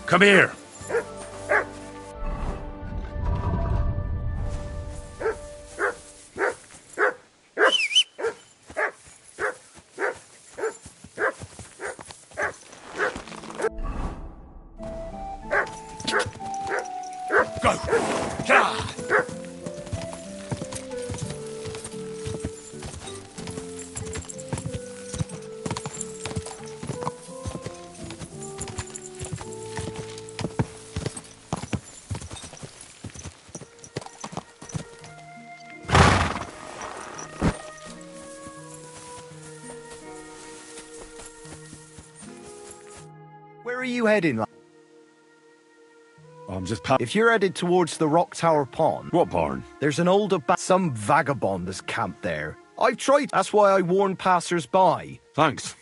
Come here. Go! Gah! Where are you heading? I'm just If you're headed towards the Rock Tower Pond, What barn? there's an old some vagabond is camped there. I've tried. That's why I warn passers-by. Thanks.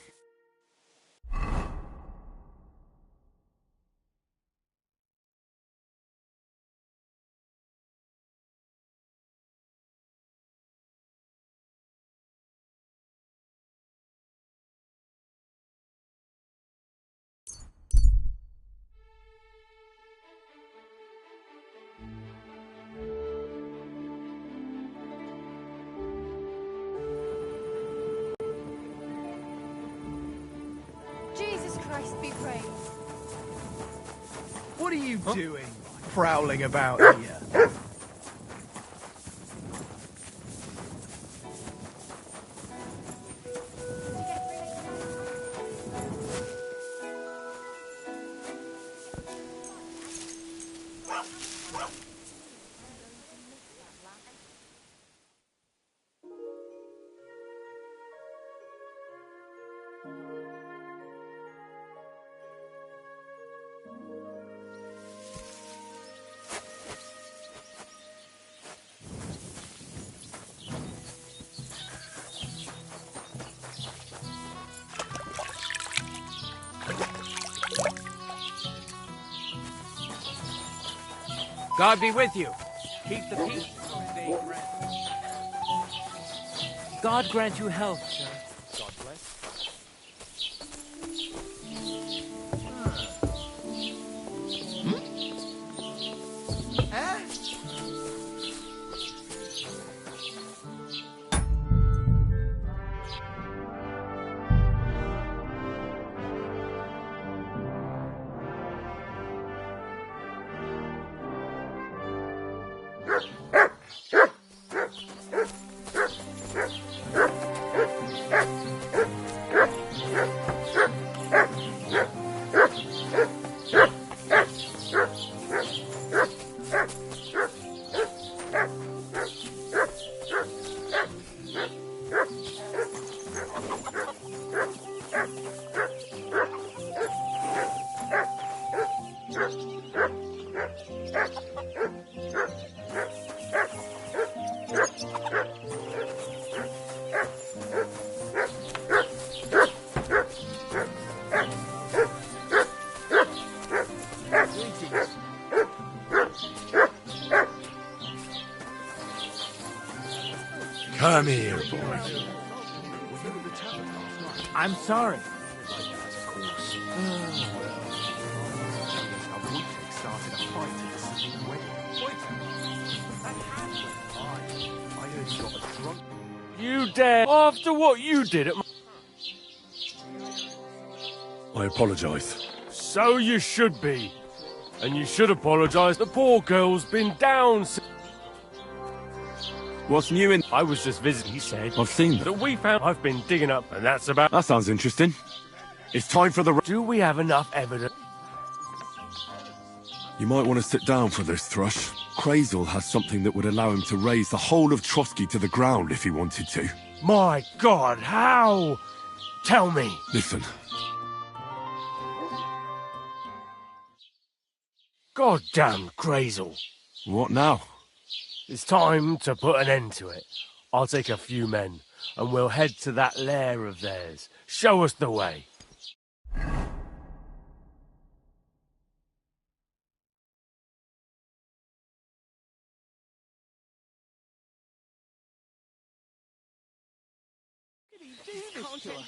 Jesus Christ be praised. What are you doing? Prowling about here. God be with you. Keep the peace. God grant you health, sir. God bless. Come here, boy. I'm sorry. You dare after what you did at my... I apologise. So you should be. And you should apologise. The poor girl's been down since... What's new in... I was just visiting, he said. I've seen That them. we found... I've been digging up, and that's about... That sounds interesting. It's time for the... Do we have enough evidence? You might want to sit down for this, Thrush. Crazel has something that would allow him to raise the whole of Trotsky to the ground if he wanted to. My God, how? Tell me. Listen. Goddamn Crazel. What now? It's time to put an end to it. I'll take a few men, and we'll head to that lair of theirs. Show us the way.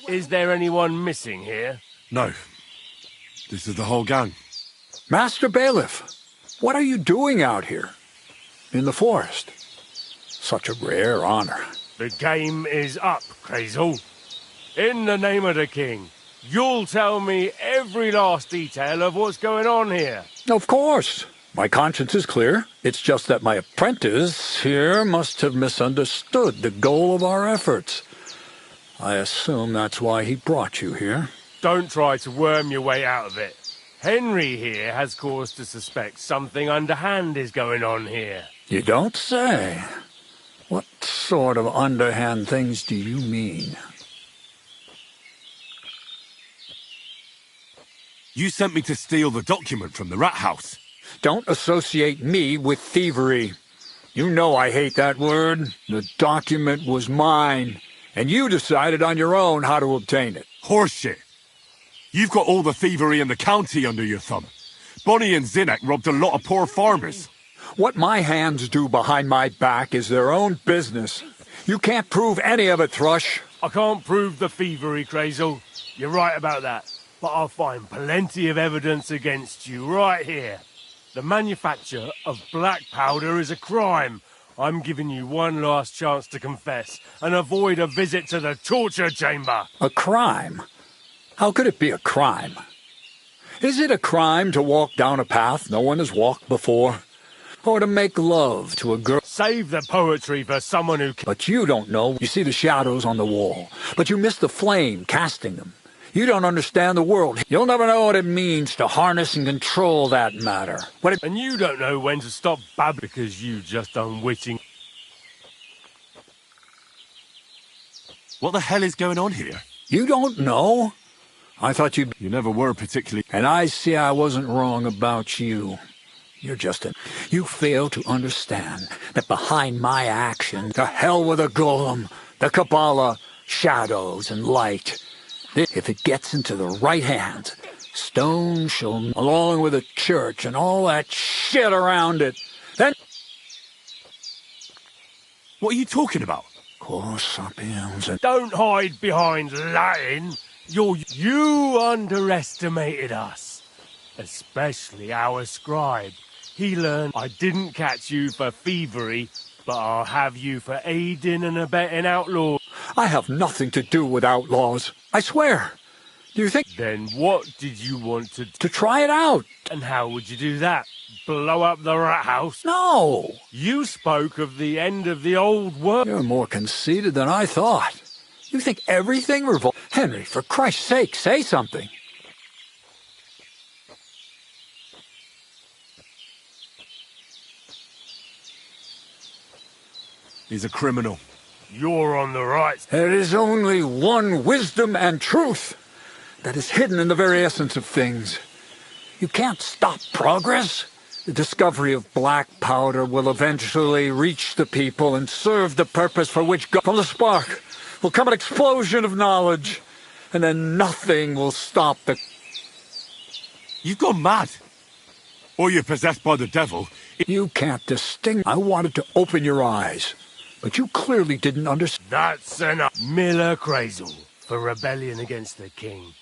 Is there anyone missing here? No. This is the whole gang. Master Bailiff, what are you doing out here? In the forest? Such a rare honor. The game is up, Crazel. In the name of the king, you'll tell me every last detail of what's going on here. Of course. My conscience is clear. It's just that my apprentice here must have misunderstood the goal of our efforts. I assume that's why he brought you here. Don't try to worm your way out of it. Henry here has cause to suspect something underhand is going on here. You don't say. What sort of underhand things do you mean? You sent me to steal the document from the rat house. Don't associate me with thievery. You know I hate that word. The document was mine, and you decided on your own how to obtain it. Horseshit. You've got all the thievery in the county under your thumb. Bonnie and Zinnek robbed a lot of poor farmers. What my hands do behind my back is their own business. You can't prove any of it, Thrush. I can't prove the thievery, Crazel. You're right about that. But I'll find plenty of evidence against you right here. The manufacture of black powder is a crime. I'm giving you one last chance to confess and avoid a visit to the torture chamber. A crime? How could it be a crime? Is it a crime to walk down a path no one has walked before? Or to make love to a girl? Save the poetry for someone who can. But you don't know. You see the shadows on the wall, but you miss the flame casting them. You don't understand the world. You'll never know what it means to harness and control that matter. And you don't know when to stop babbling because you just unwitting. What the hell is going on here? You don't know? I thought you never were particularly... And I see I wasn't wrong about you. You're just You fail to understand that behind my action, to hell with a golem, the Kabbalah, shadows and light. If it gets into the right hands, stone shall, along with the church and all that shit around it, then... What are you talking about? Sapiens and... Don't hide behind Latin. You underestimated us. Especially our scribe. He learned I didn't catch you for thievery, but I'll have you for aiding and abetting outlaws. I have nothing to do with outlaws. I swear. Do you think... Then what did you want to do? To try it out. And how would you do that? Blow up the rat house? No. You spoke of the end of the old world. You're more conceited than I thought. You think everything revolves... Henry, for Christ's sake, say something. He's a criminal. You're on the right. There is only one wisdom and truth that is hidden in the very essence of things. You can't stop progress. The discovery of black powder will eventually reach the people and serve the purpose for which from the spark will come an explosion of knowledge, and then nothing will stop the... You've gone mad. Or you're possessed by the devil. You can't distinguish. I wanted to open your eyes, but you clearly didn't understand. That's enough. Miller Crazel for rebellion against the king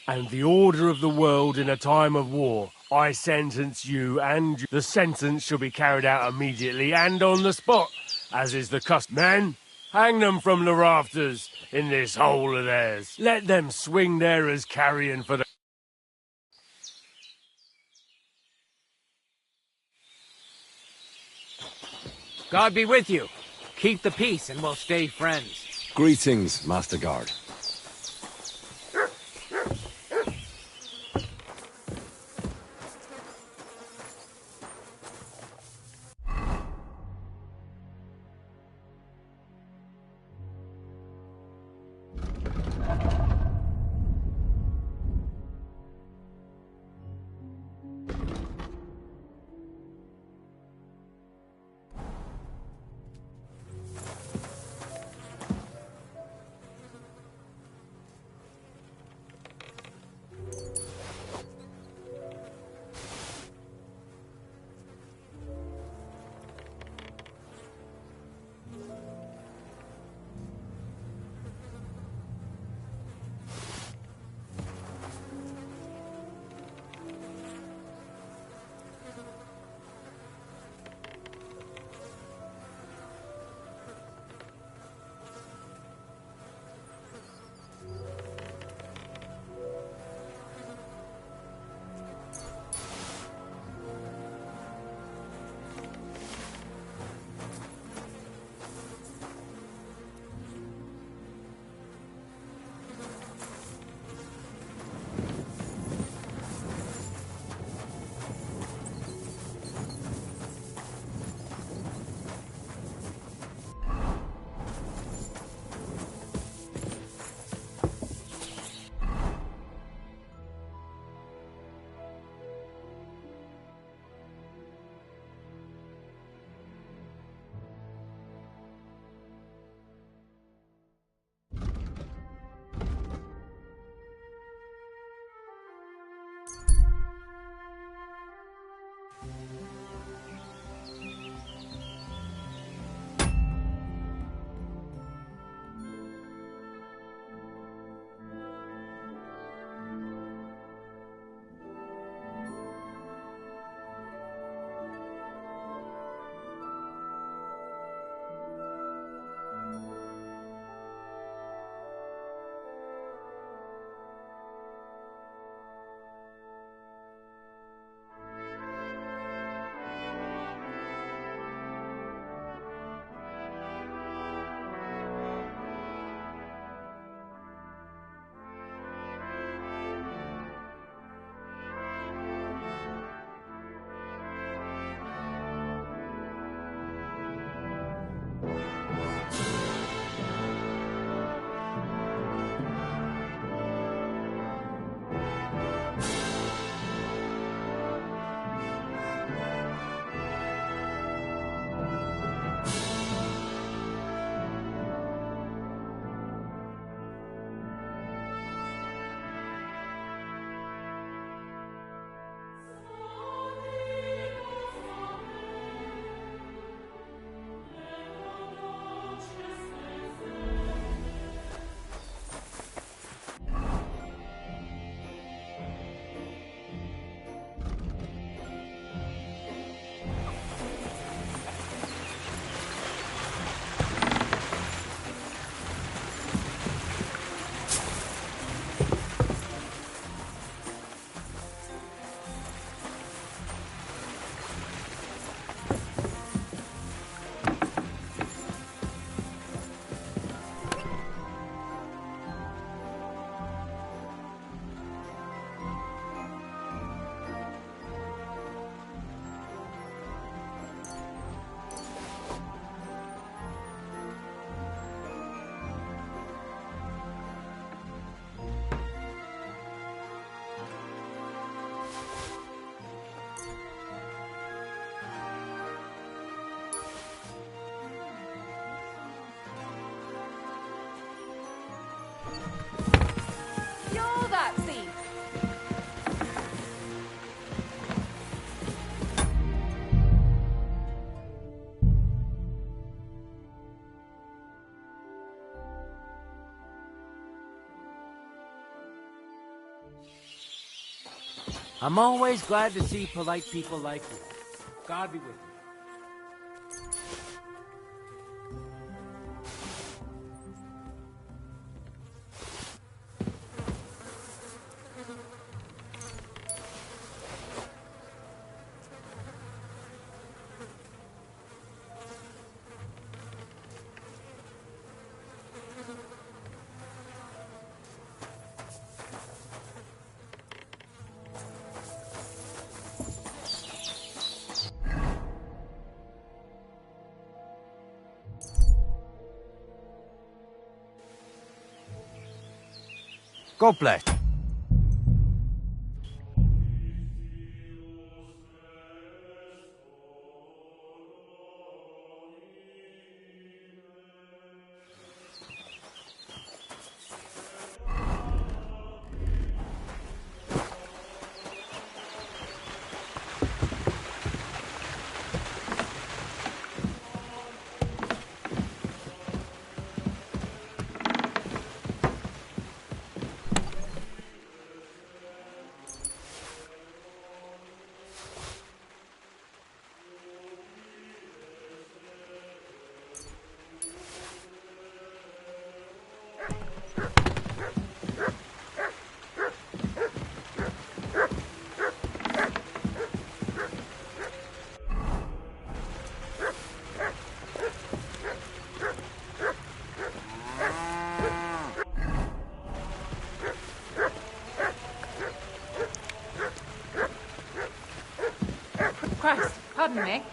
and the order of the world in a time of war. I sentence you, and the sentence shall be carried out immediately and on the spot, as is the custom. Men, hang them from the rafters in this hole of theirs. Let them swing there as carrion for the... God be with you. Keep the peace and we'll stay friends. Greetings, Master Guard. I'm always glad to see polite people like you. God be with you. God bless. Christ, pardon me.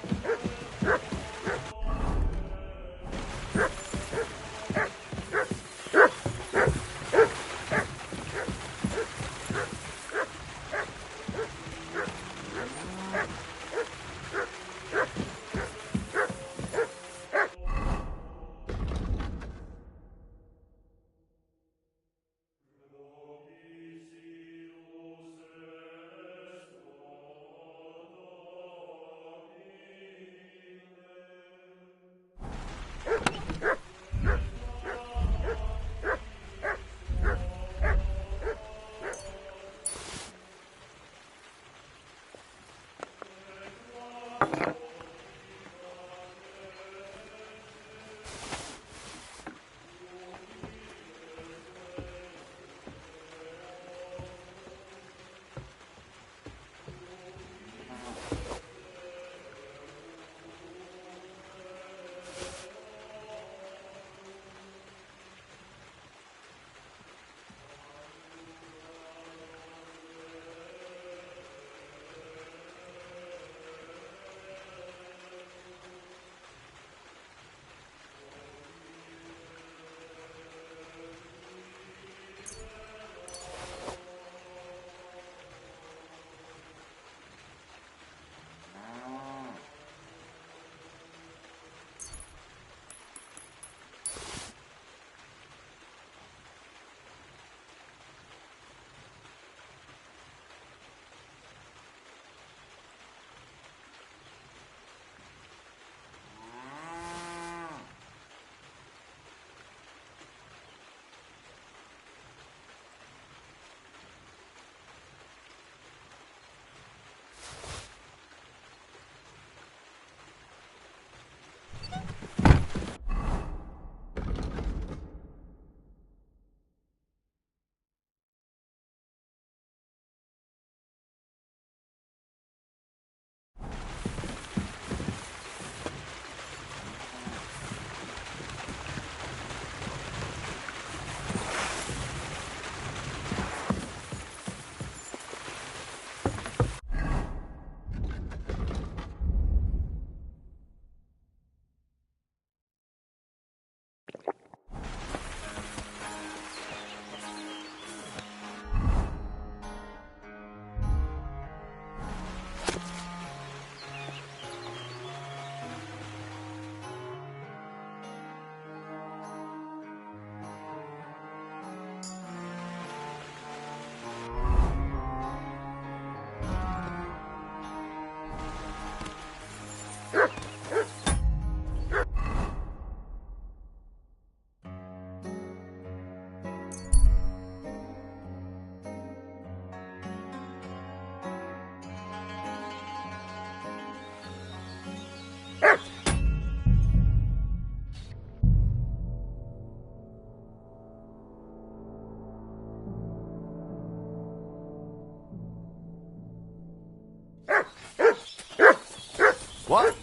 What?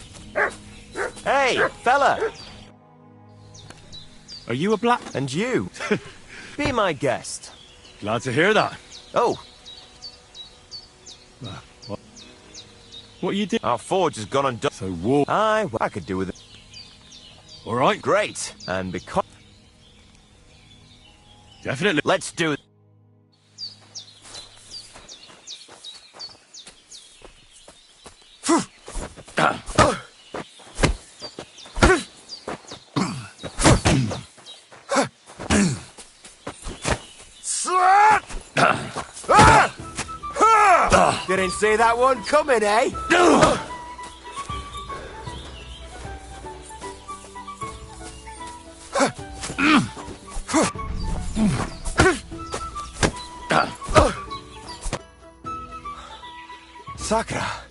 Hey, fella! Are you a black? And you? Be my guest. Glad to hear that. Oh, What you do? our forge has gone undone. So war. I could do with it. All right. Great. And because... Definitely. Let's do it. Didn't see that one coming, eh? Sakura.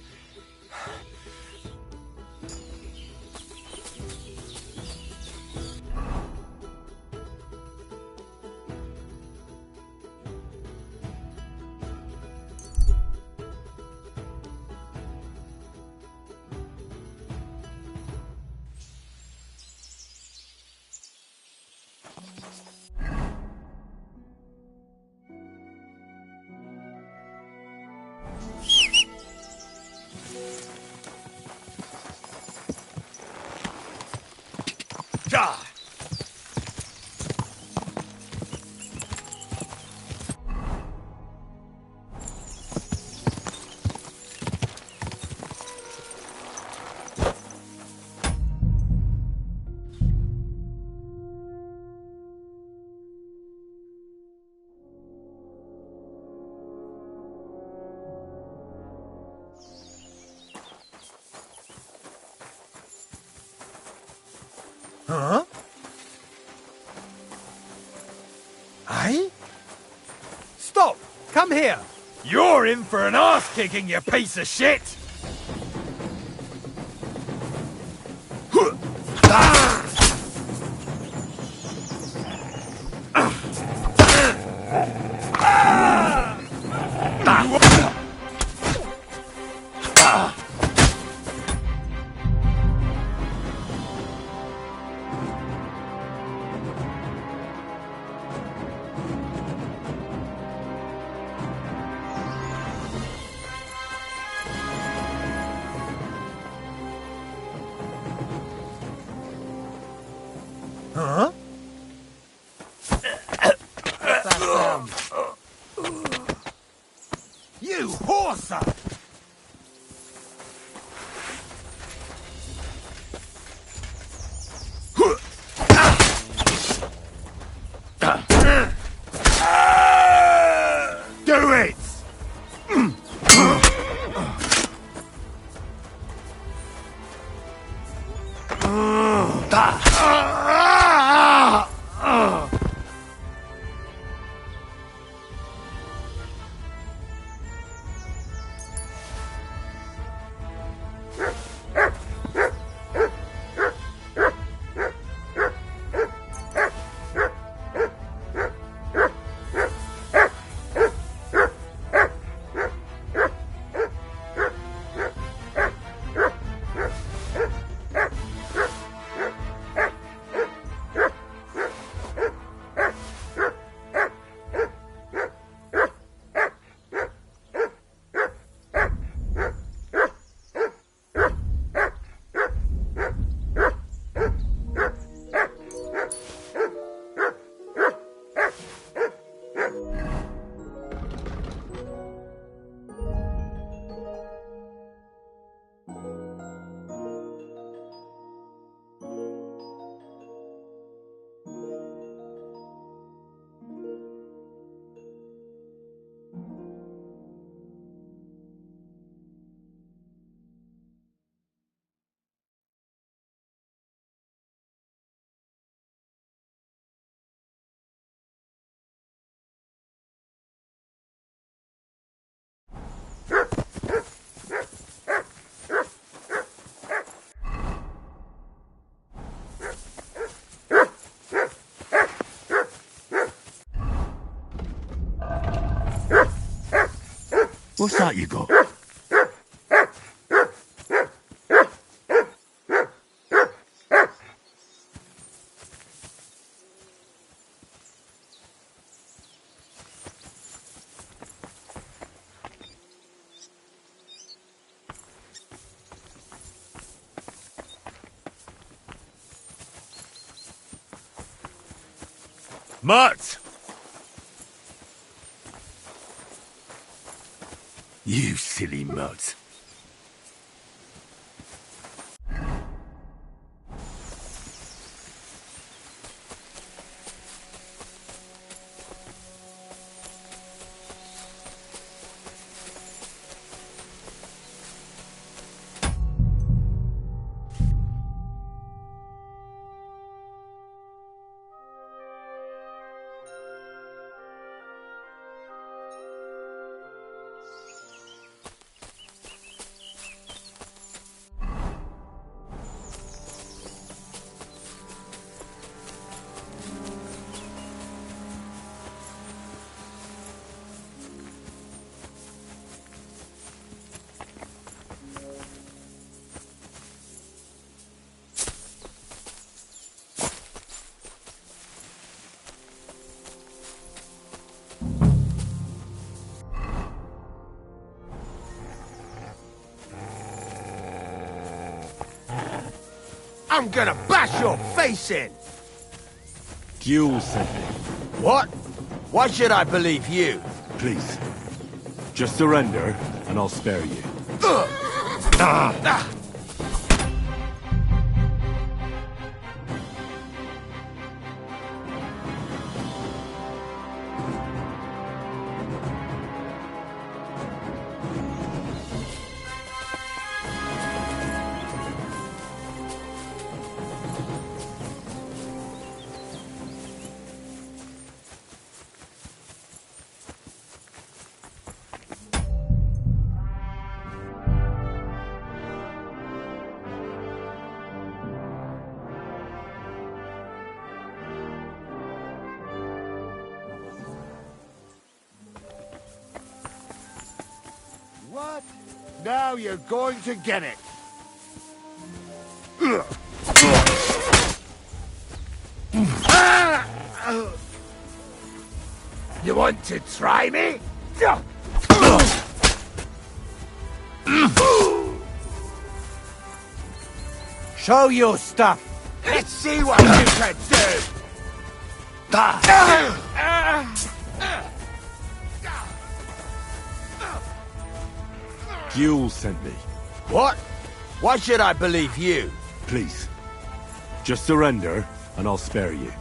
Huh? Aye? Stop! Come here! You're in for an arse-kicking, you piece of shit! Huh? What's that sound? You horser! Do it! What's that you got? Mutt! You silly mutt. I'm gonna bash your face in! Guel sent me. What? Why should I believe you? Please. Just surrender, and I'll spare you. What? Now you're going to get it. You want to try me? Show your stuff! Let's see what you can do! Guel sent me. What? Why should I believe you? Please. Just surrender, and I'll spare you.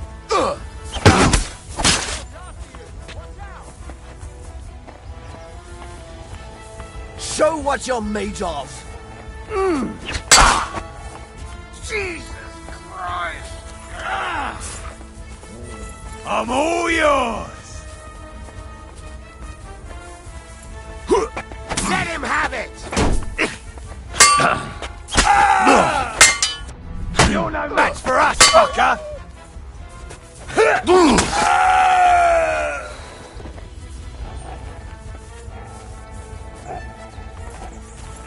Show what you're made of! Jesus Christ! I'm all yours! Let him have it! You're no match for us, fucker!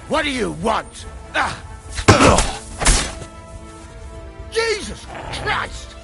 What do you want? Jesus Christ!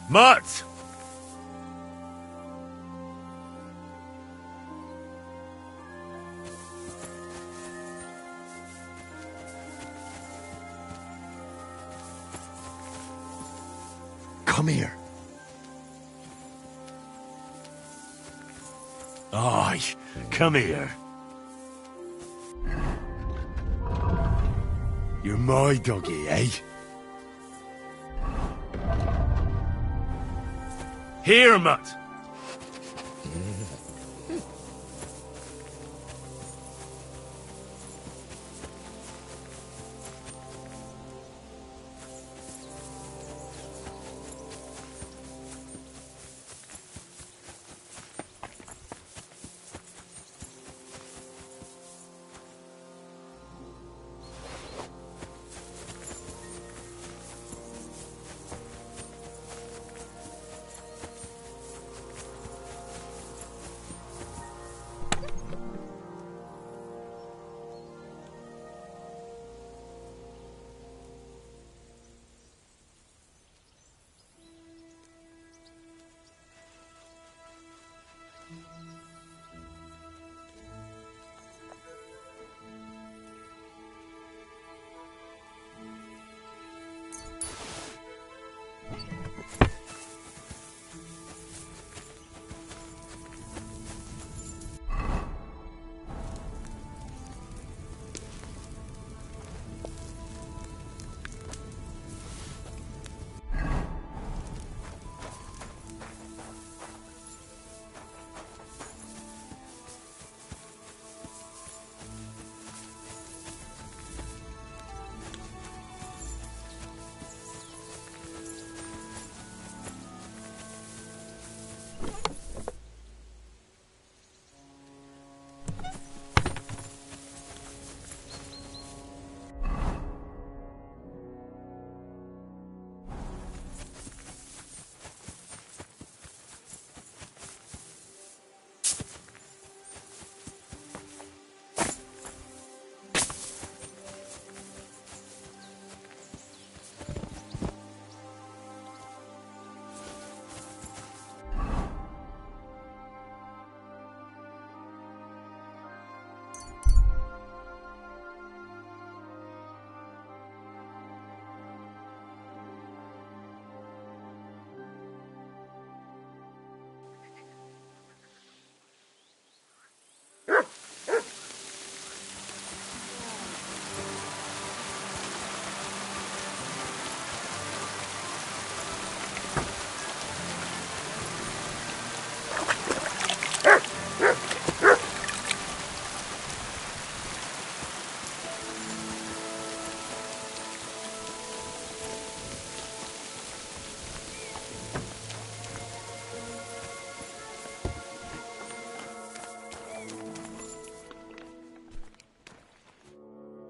Mutt! Aye, come here. You're my doggy, eh? Here, mutt!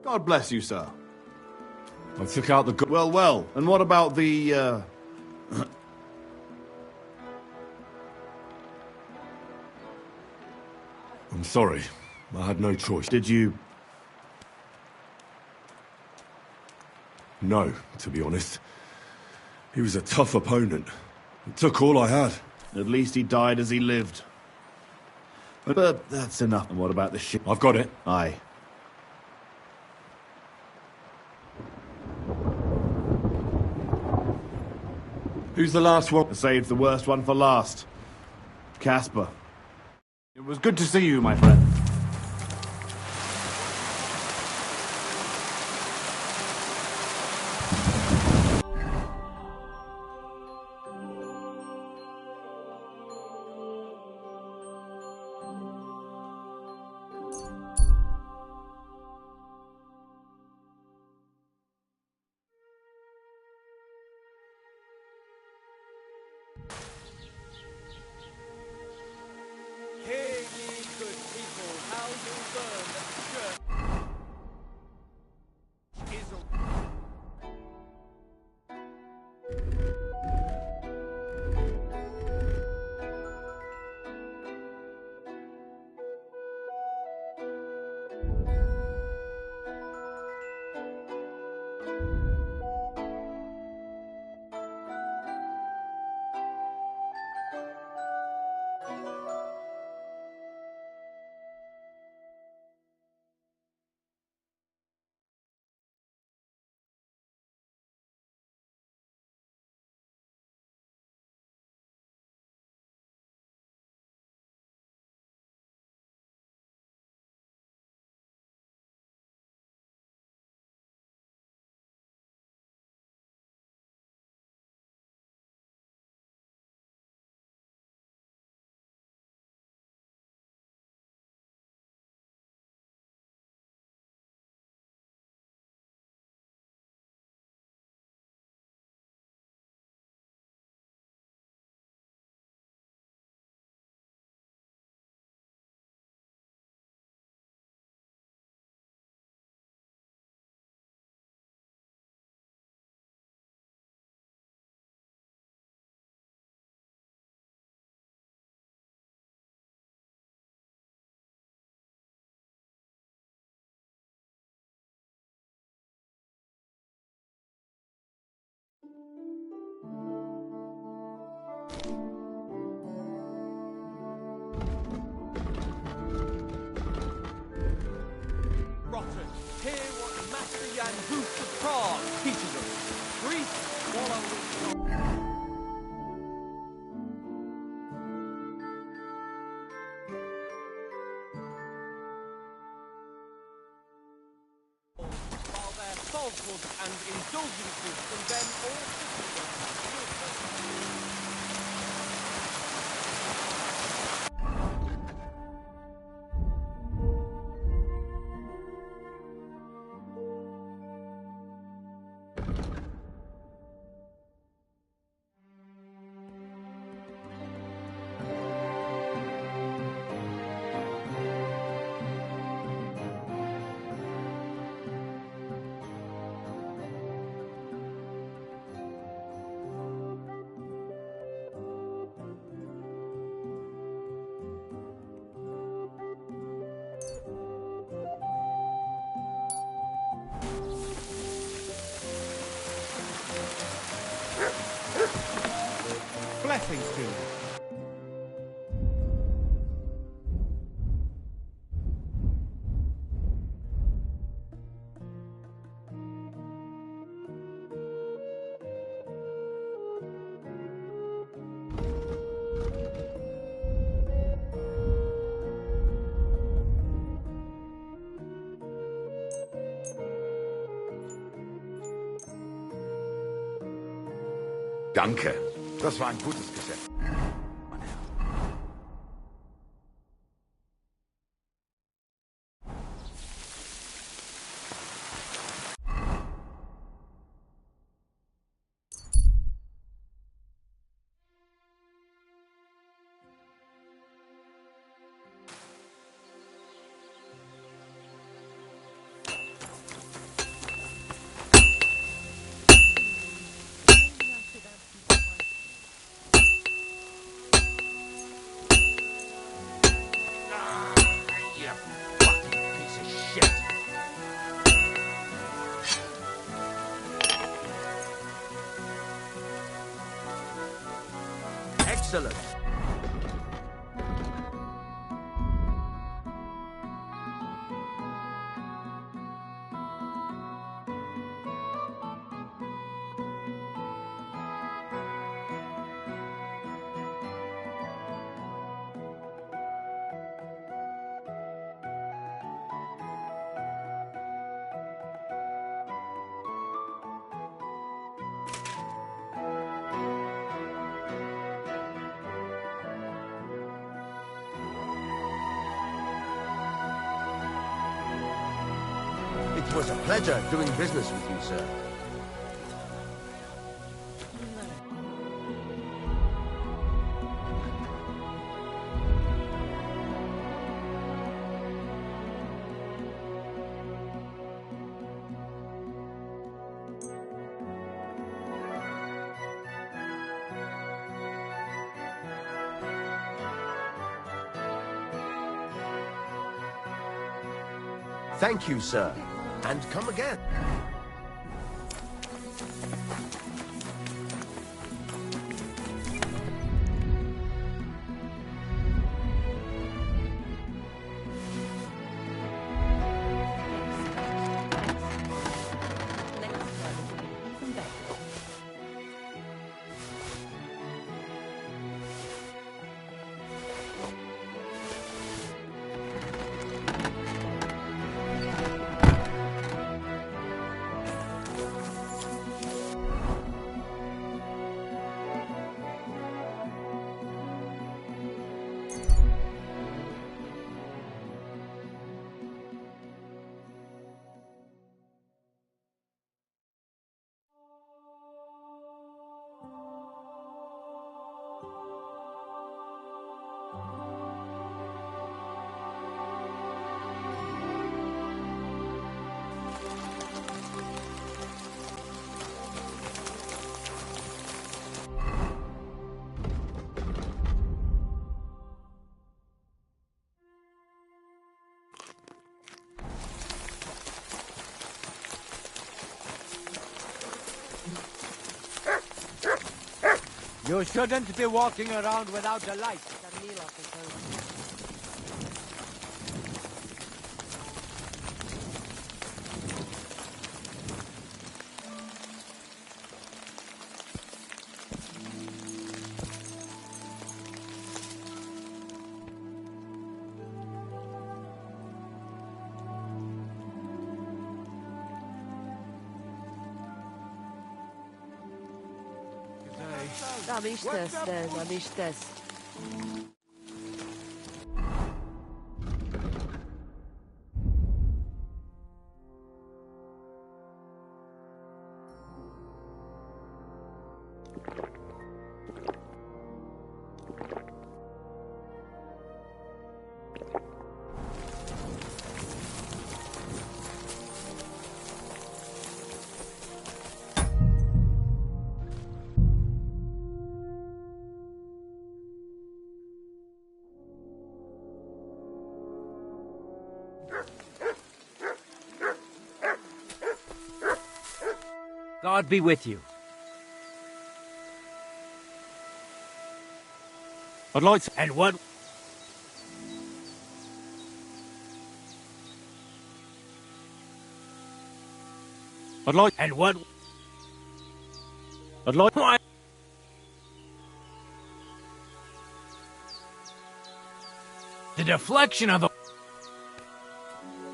God bless you, sir. I took out the Well, well, and what about the, I'm sorry. I had no choice. Did you... No, to be honest. He was a tough opponent. It took all I had. At least he died as he lived. But that's enough. And what about the ship? I've got it. Aye. Who's the last one? I saved the worst one for last. Casper. It was good to see you, my friend. Hear ye, good people. falsehoods and indulgences, and then all Blessings to you. Danke. Das war ein gutes Geschäft. Excellent. It was a pleasure doing business with you, sir. Thank you, sir. And come again. You shouldn't be walking around without a light. Zabistes. God be with you. I'd like to... And what? I'd like... And what? I'd like... Why? The deflection of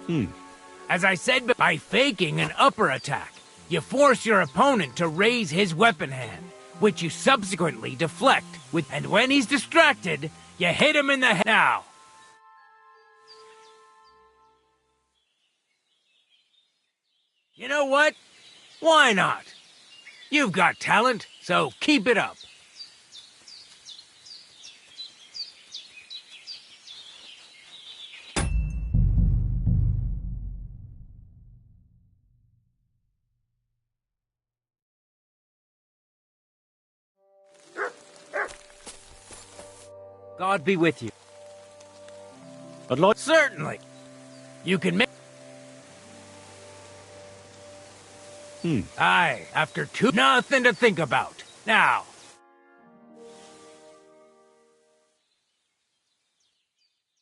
the... As I said, by faking an upper attack, you force your opponent to raise his weapon hand, which you subsequently deflect with, and when he's distracted, you hit him in the head. Now. You know what? Why not? You've got talent, so keep it up. God be with you. I'd like... Certainly. You can make... Aye, after two... Nothing to think about. Now.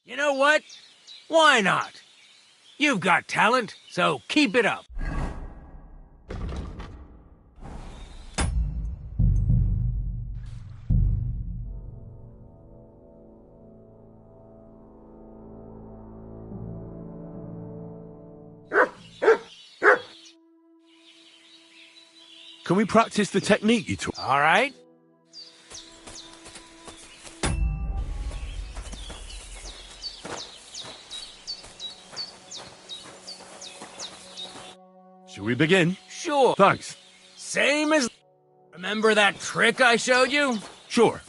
You know what? Why not? You've got talent, so keep it up. Can we practice the technique you taught? All right. Shall we begin? Sure. Thanks. Same as... Remember that trick I showed you? Sure.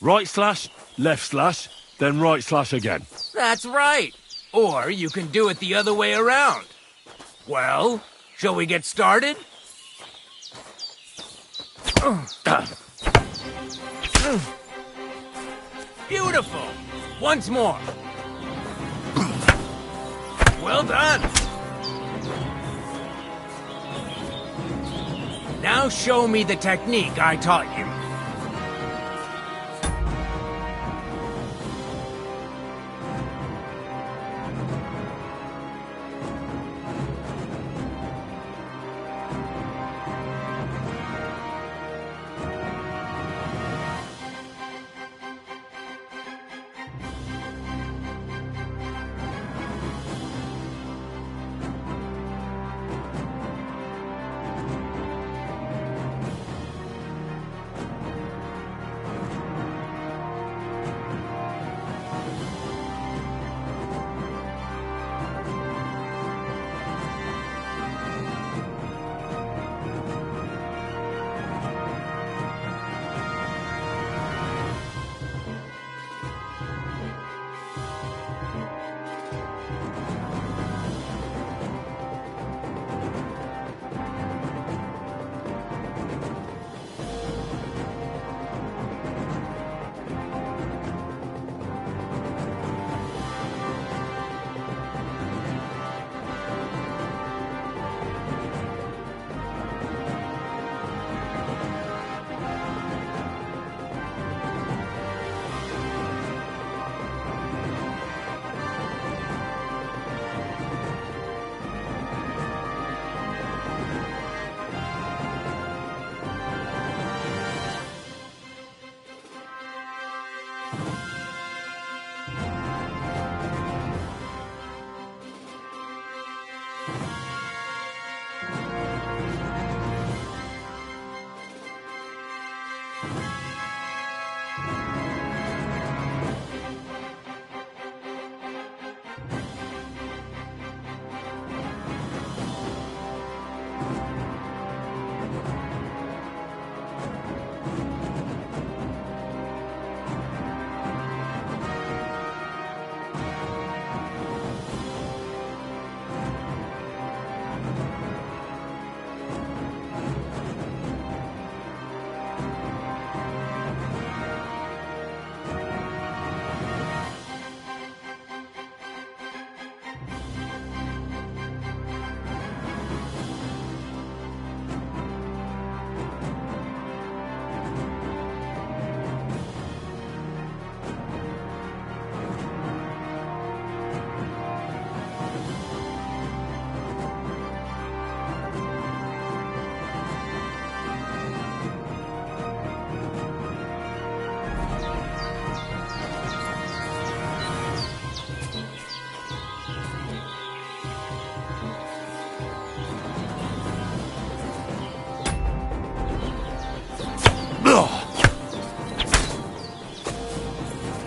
Right slash, left slash, then right slash again. That's right. Or you can do it the other way around. Well, shall we get started? Beautiful. Once more. Well done. Now show me the technique I taught you.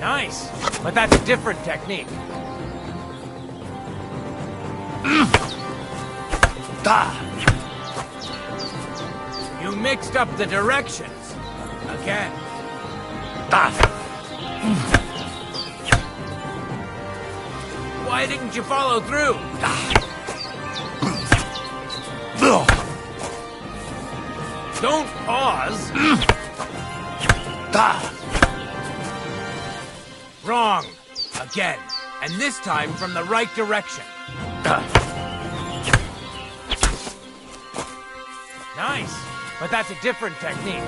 Nice, but that's a different technique. You mixed up the directions. Again. Why didn't you follow through? Don't pause. Wrong. Again. And this time from the right direction. Nice. But that's a different technique.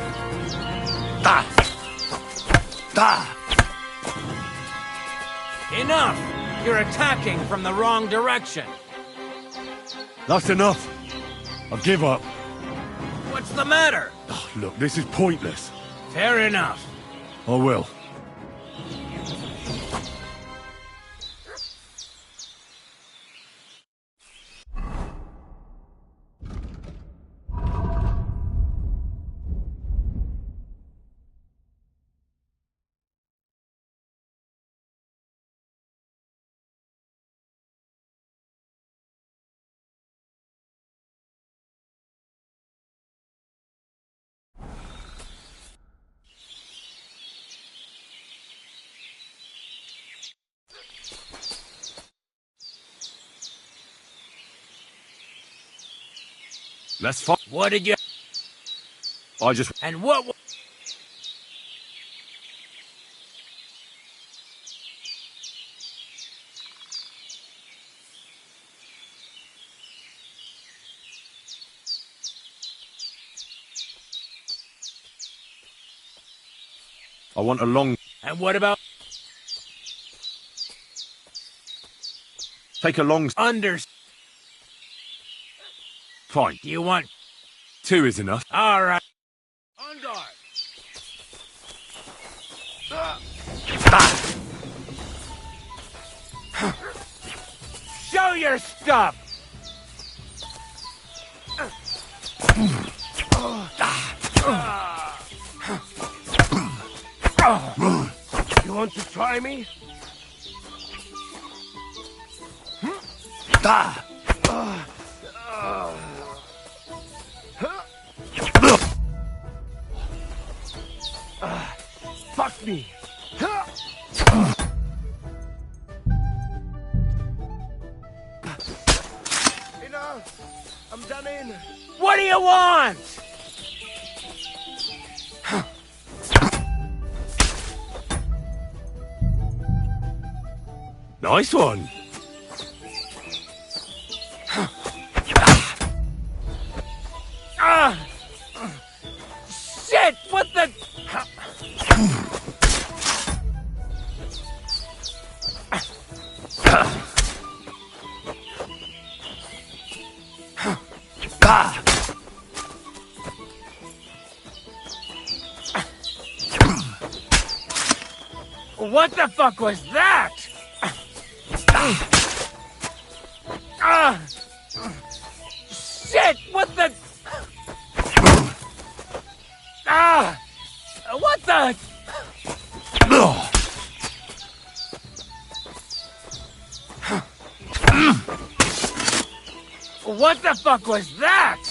Enough! You're attacking from the wrong direction. That's enough. I give up. What's the matter? Oh, look, this is pointless. Fair enough. I will. Let's fight. What did you... I just... And what... I want a long... And what about... Take a long... Under... Fine. Do you want... 2 is enough. All right. On guard. Show your stuff! You want to try me? Fuck me. Enough. I'm done in. What do you want? Nice one. Shit! What the... What the fuck was that? Shit! What the... What the... What the fuck was that?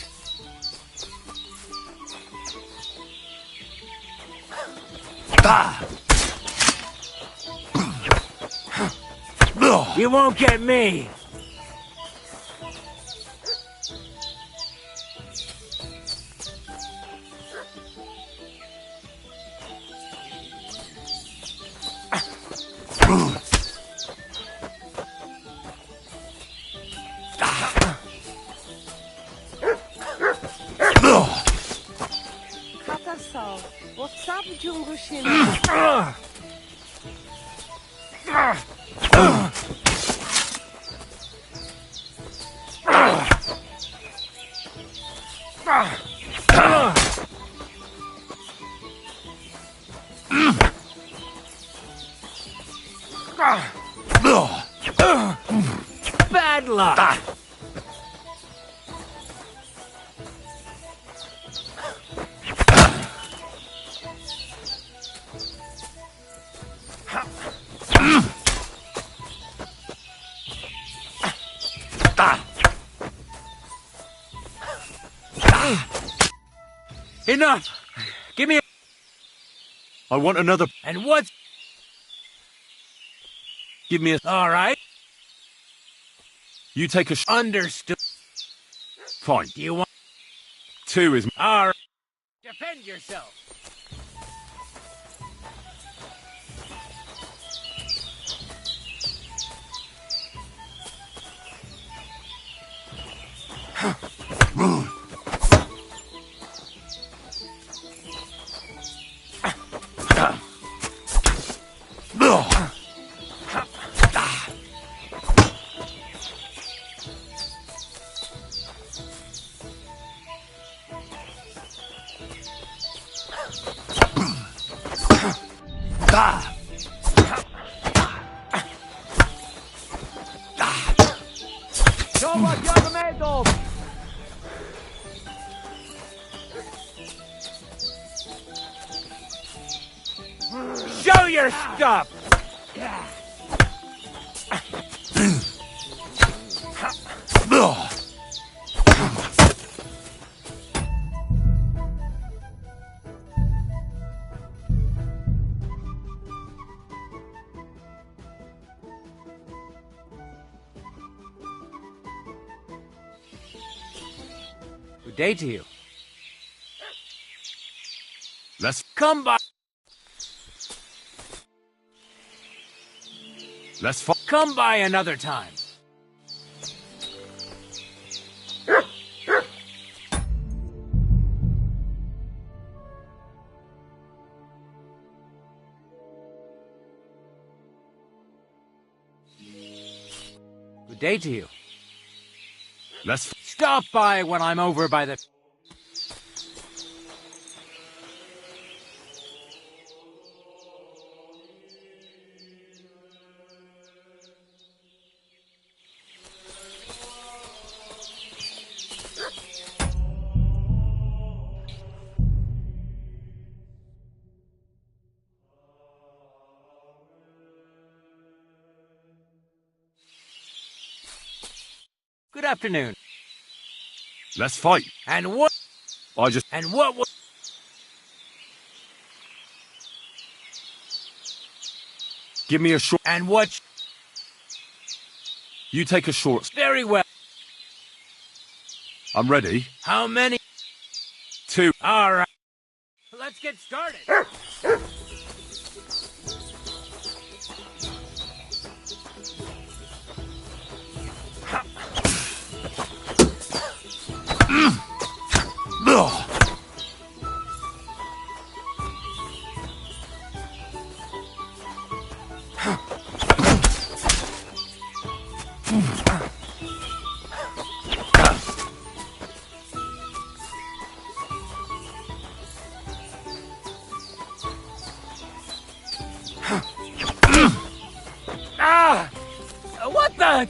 You won't get me. Katasal, what's up, Jungushin? Bad luck. Enough! Give me a... I want another... And what's... Give me a... All right. You take a... Understood. Fine. Do you want... 2 is... All right. Defend yourself. Show your stuff! Good day to you. Let's... Come by. Let's fight. Come by another time. Good day to you. Let's... Stop by when I'm over by the... Good afternoon. Let's fight. And what? I just... And what was... Give me a short... And what... You take a short... Very well. I'm ready. How many? 2. All right. Let's get started. Ah! What the?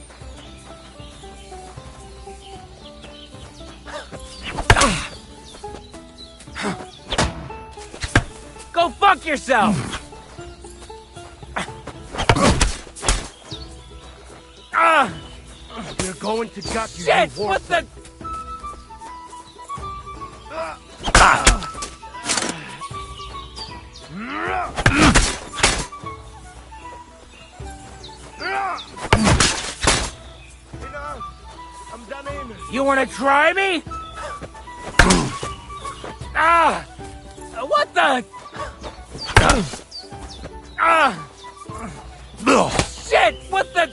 Go fuck yourself! Ah! We're going to gut you. Shit! you What the? I'm done in. You want to try me? Ah! What the? Ah! Shit! What the?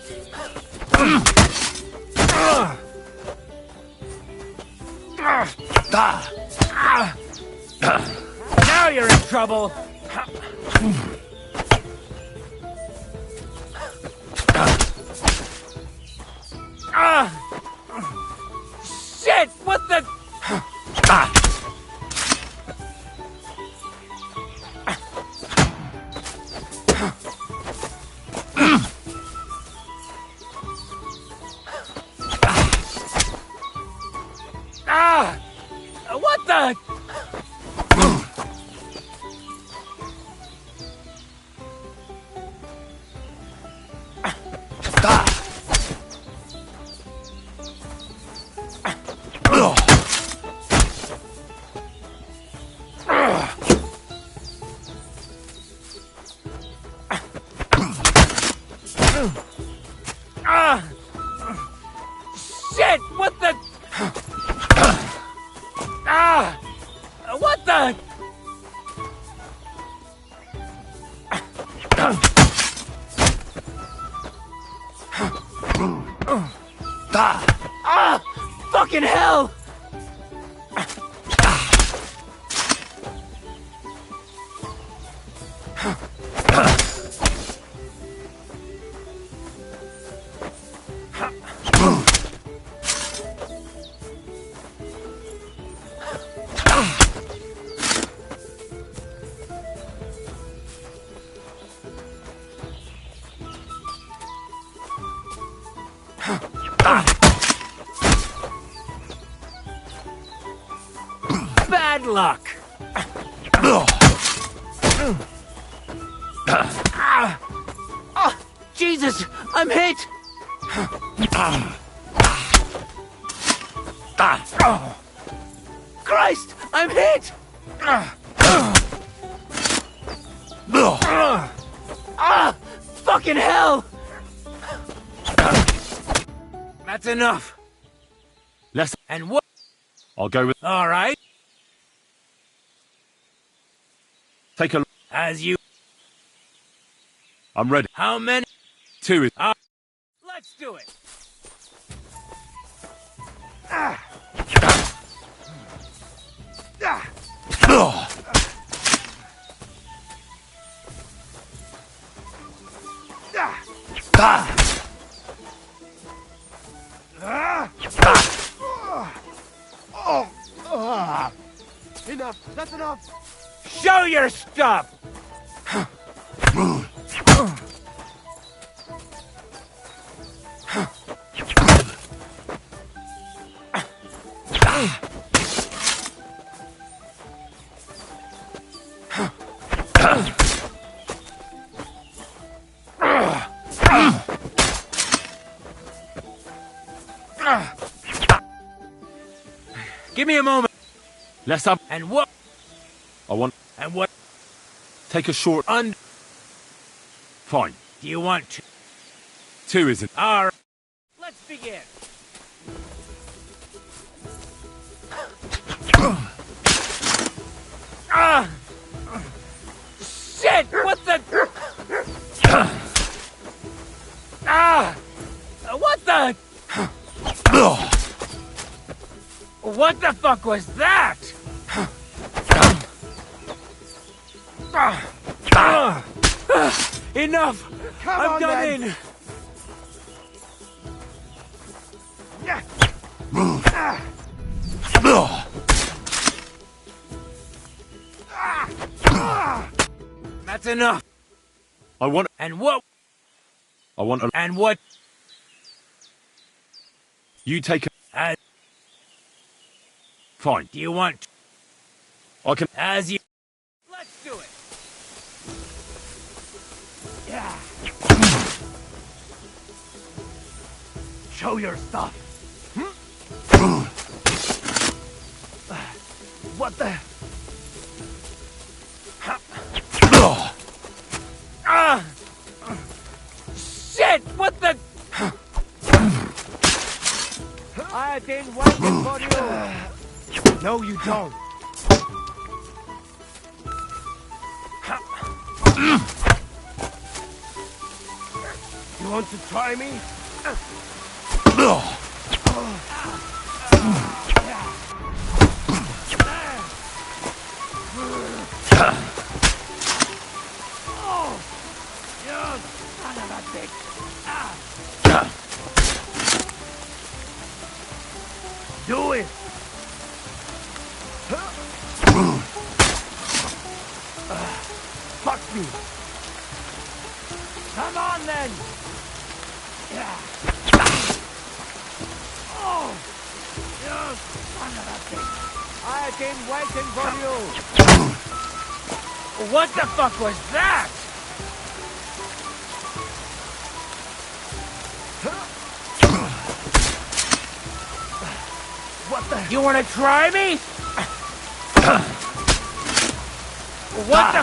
Now you're in trouble. Shit! What the? What the? Shit! What the? What the? Fucking hell! Bad luck. Jesus, I'm hit. Christ, I'm hit. Fucking hell. That's enough. Let's... And what? I'll go with... All right. Take a look. As you... I'm ready. How many? 2 is... Let's do it. Enough! That's enough! Show your stuff! Give me a moment. Let's up. And what? I want... And what? Take a short... Fine. Do you want to? 2 isn't... All right. Let's begin. Shit! What the? What the? What the fuck was that? Enough! I'm done in! That's enough. I want... And what? I want... And what? You take a... Fine. Do you want? I can... As you... Let's do it. Yeah. Show your stuff. What the? Shit! What the? I've been waiting for you. No, you don't. You want to try me? Do it! Fuck me! Come on then! Oh! You son of a bitch! I've been waiting for you! What the fuck was that? What the? You wanna try me? What the?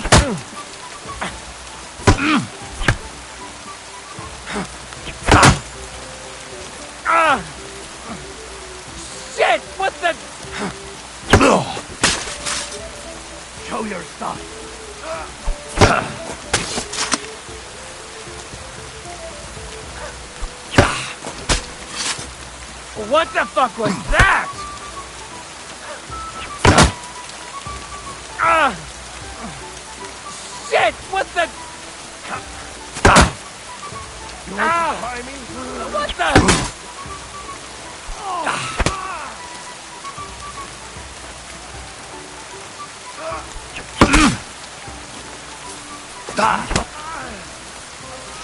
What the fuck was that? Shit! What the? What the?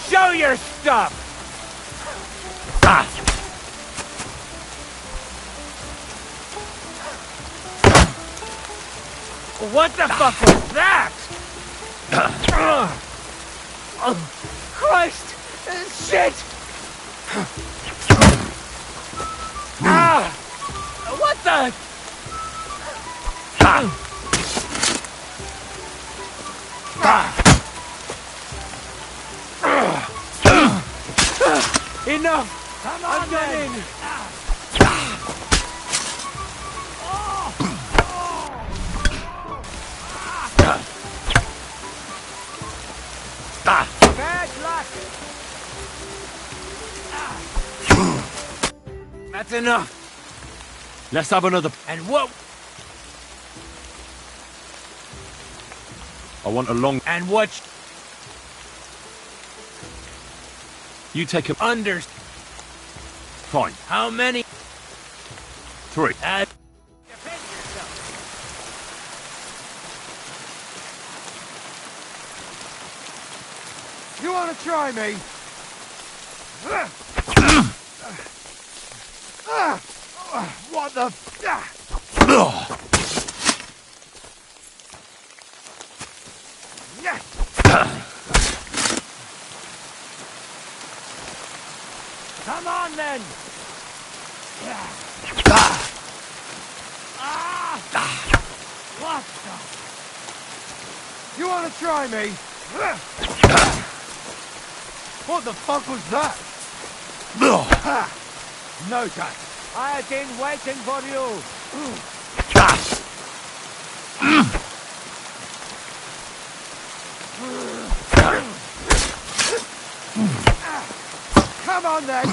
Show your stuff! What the fuck was that? Christ! Shit! What the? Enough! Come on, I'm getting! Bad luck! That's enough. Let's have another. And what? I want a long. And what? You take him. Under. Fine. How many? 3. Defend yourself. You want to try me? What the? Come on then! What the? You want to try me? What the fuck was that? No chance. I have been waiting for you! Come on then!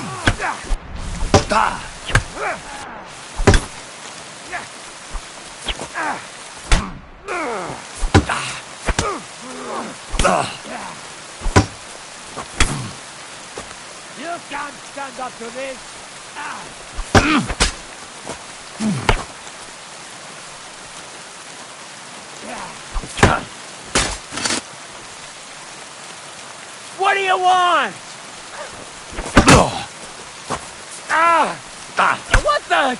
You can't stand up to this! What do you want? What the?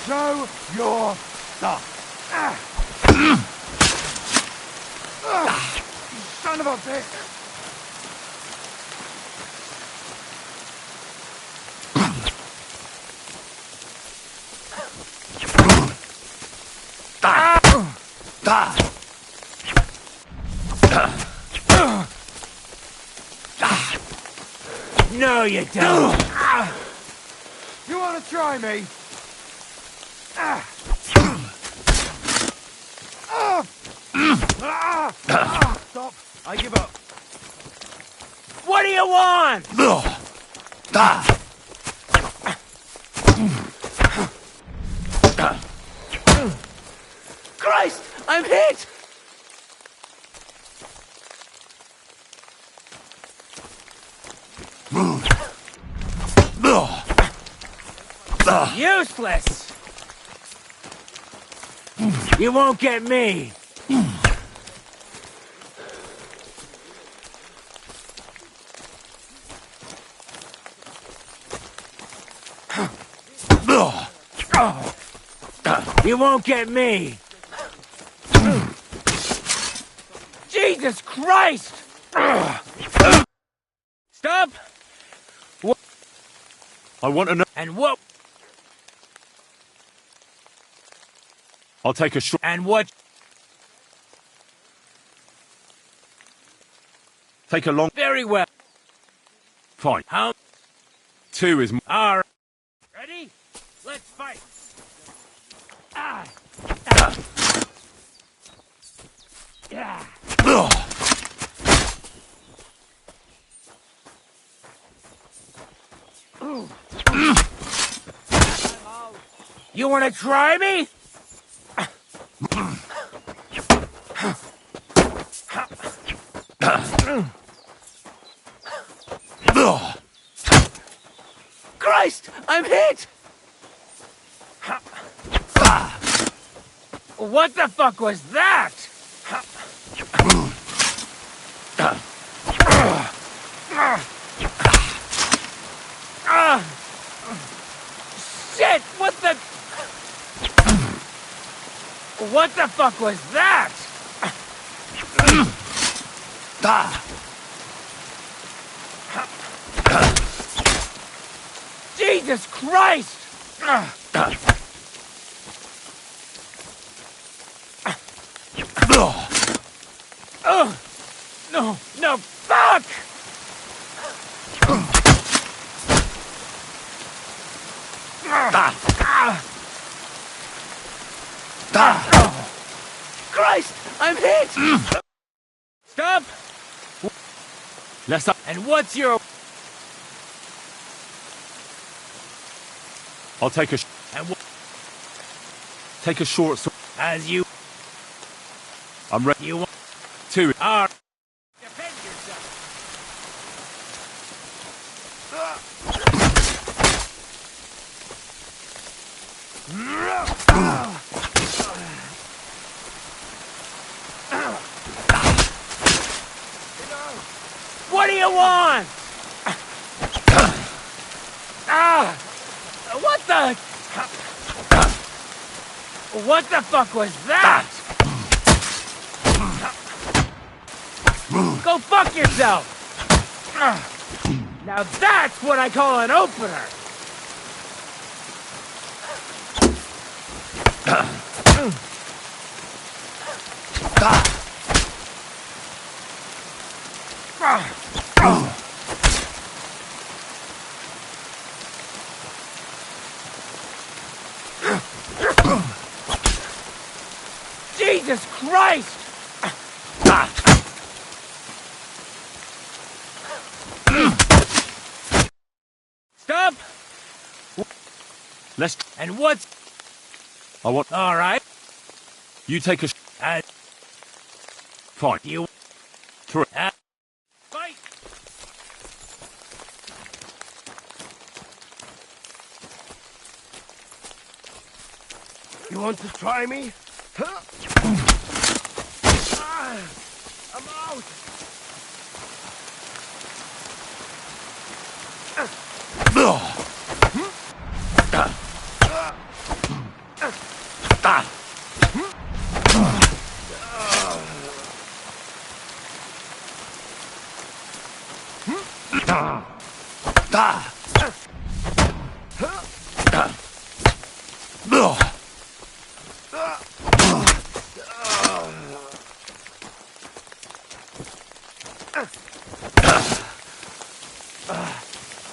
Show your stuff. Son of a bitch! No, you don't. You want to try me? Stop! I give up. What do you want? Christ! I'm hit! Useless! You won't get me! You won't get me! Jesus Christ! Stop! I want to know. And what? I'll take a short. And what? Take a long. Very well. Fine. How? 2 is. All right. Ready? Let's fight. You wanna try me? Christ! I'm hit! What the fuck was that? Shit! What the fuck was that? Jesus Christ! No, fuck! Christ! I'm hit! Stop! Let's up. And what's your... I'll take a take a short sword. As you... I'm ready. You want... To are... Defend yourself! What do you want? What the fuck was that? Go fuck yourself! Now that's what I call an opener! Jesus Christ! Stop! let's. And what's... I want. All right. You take a. Fine. You... Through. Fight! You want to try me? Huh? I'm out!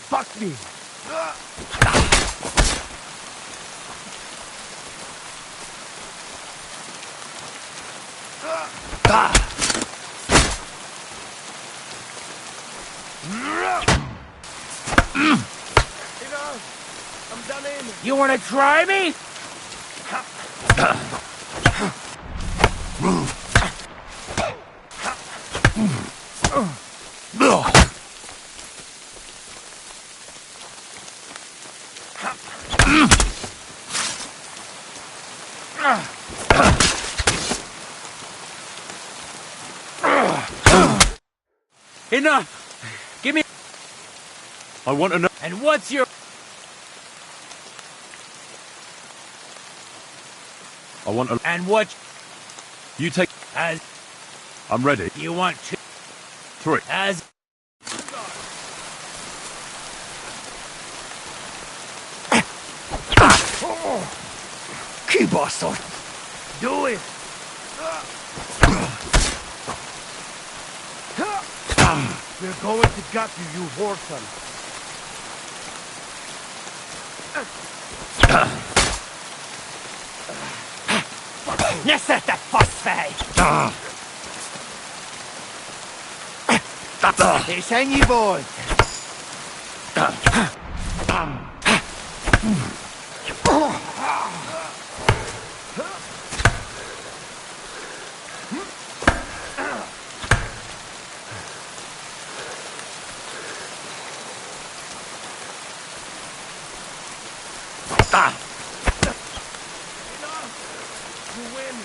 Fuck me! I'm done in. You wanna try me? Enough! Give me... I want to know. And what's your... I want to. And what... You take. As... I'm ready. You want to... 3. As... Keep us on. Do it. We're going to gut you, you whoreson. Jag sätter fast dig! Det känner ju våld. to win.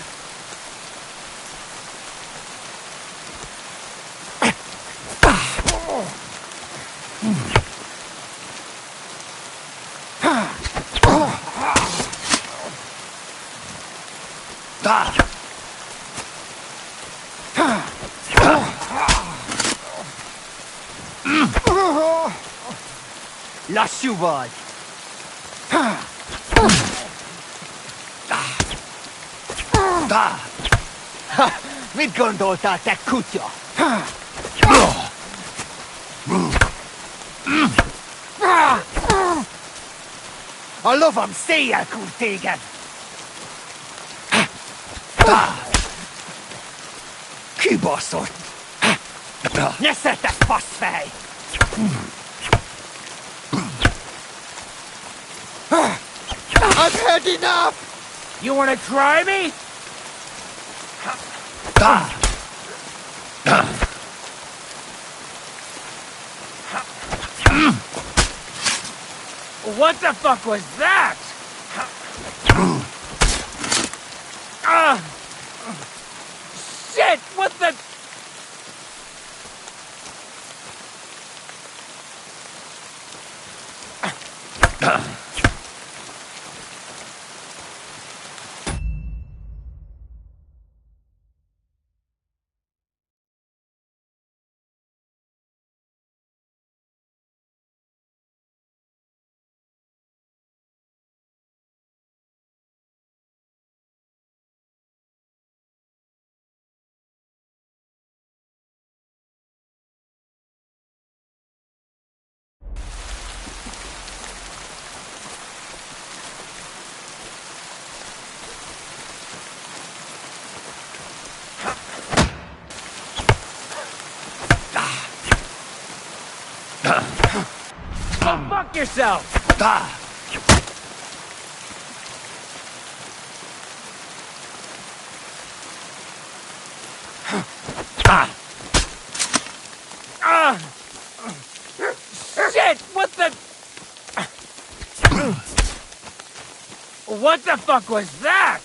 Lassù vai! Mit gondoltál, te kutya? A lovam széjjel kúr téged! Kibaszott! Nyeszeltek, faszfej! I've had enough! You wanna try me? What the fuck was that? Shit! What the... Go fuck yourself! Shit! What the... What the fuck was that?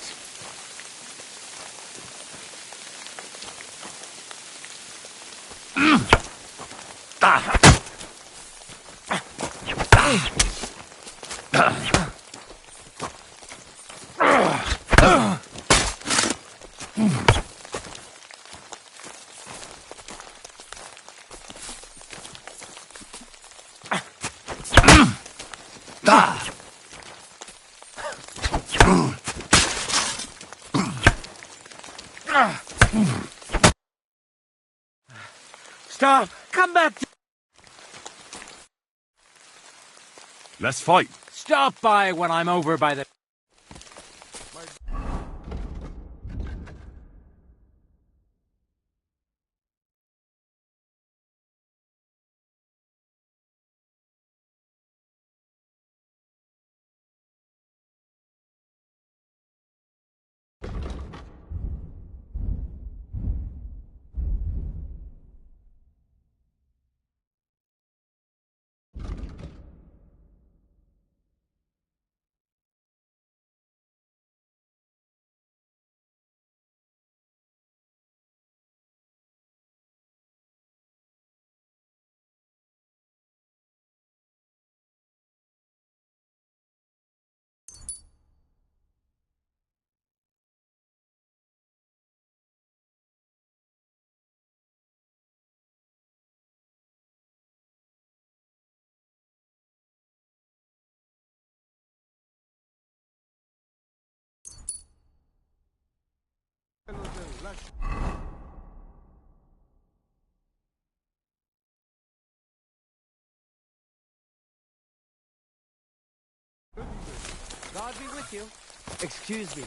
Stop! Come back! Let's fight. Stop by when I'm over by the... God be with you. Excuse me.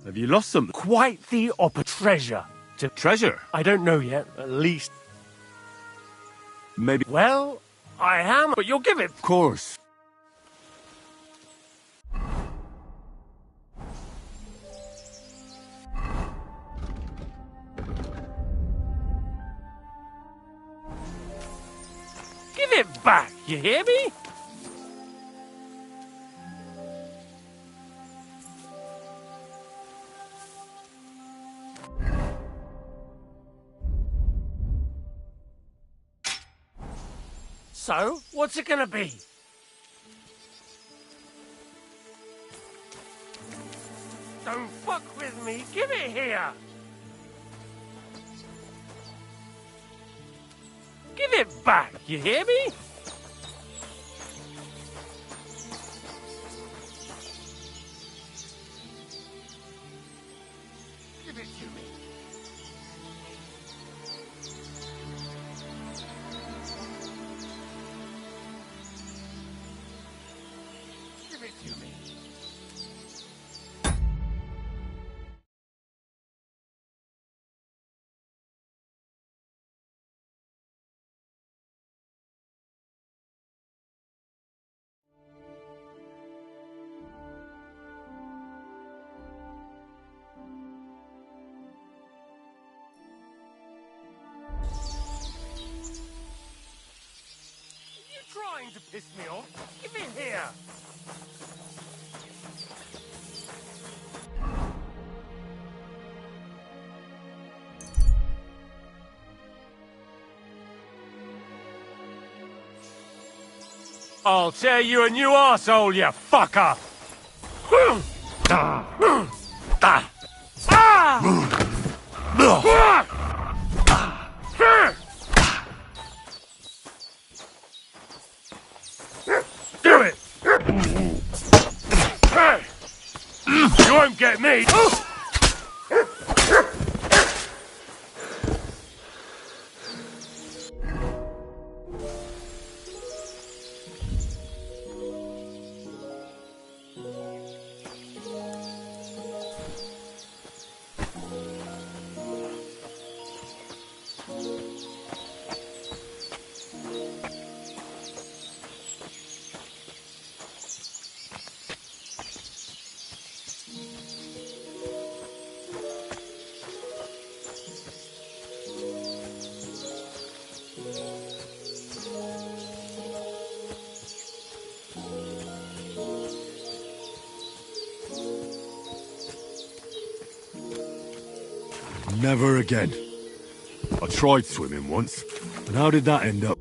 Have you lost something? Quite the treasure. Treasure? I don't know yet. At least. Maybe. Well, I am, but you'll give it. Of course. Give it back, you hear me? So, what's it gonna be? Don't fuck with me, give it here! Give it back, you hear me? Give it to me. Give it to me. Trying to piss me off? Give it here! I'll tear you a new arsehole, you fucker! Do it! You won't get me! Never again. I tried swimming once, and how did that end up?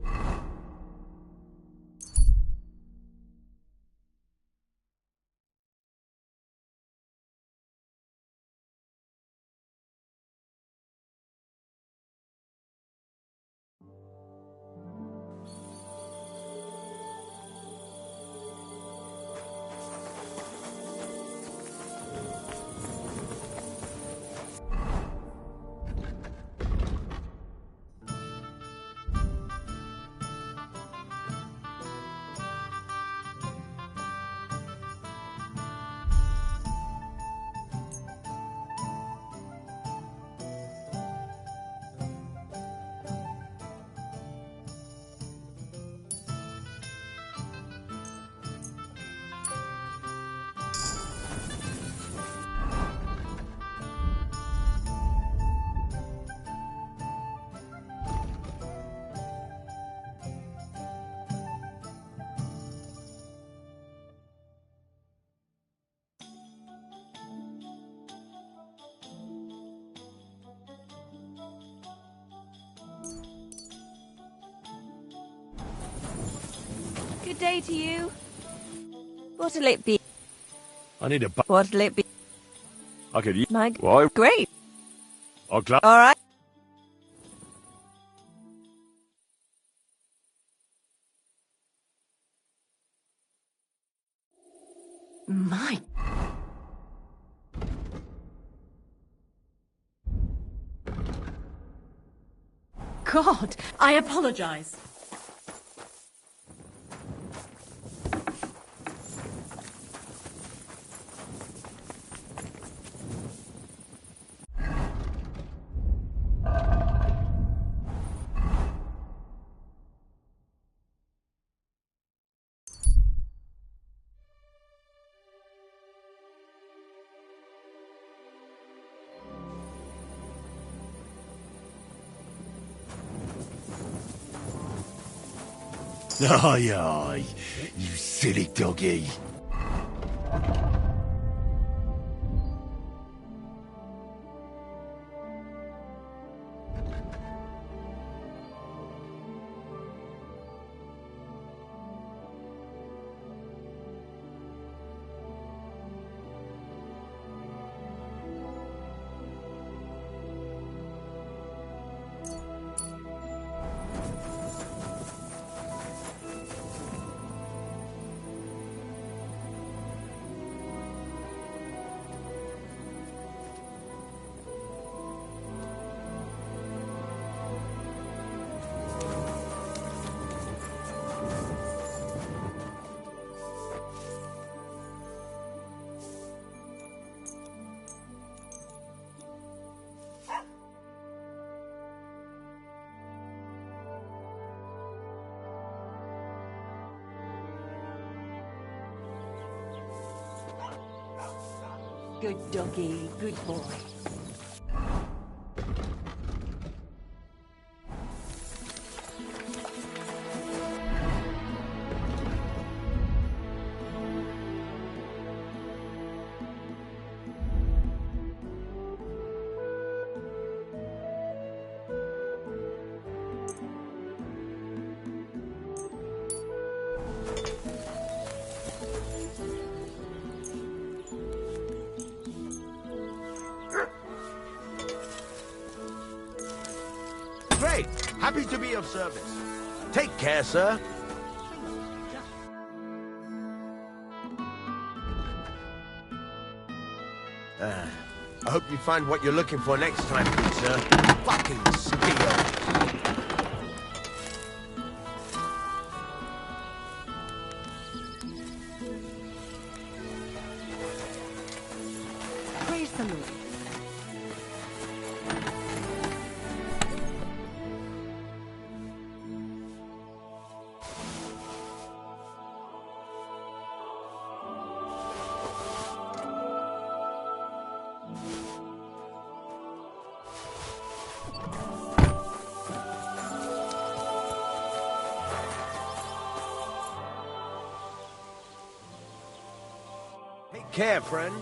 Good day to you. What'll it be? I need a What'll it be? I could eat. My Why? great. I'll glad. All right. My God, I apologize. Aye, aye, you silly doggy. Good doggy, good boy. Great! Happy to be of service. Take care, sir. I hope you find what you're looking for next time, good sir. Fucking steal. Praise the Lord. Take care, friend.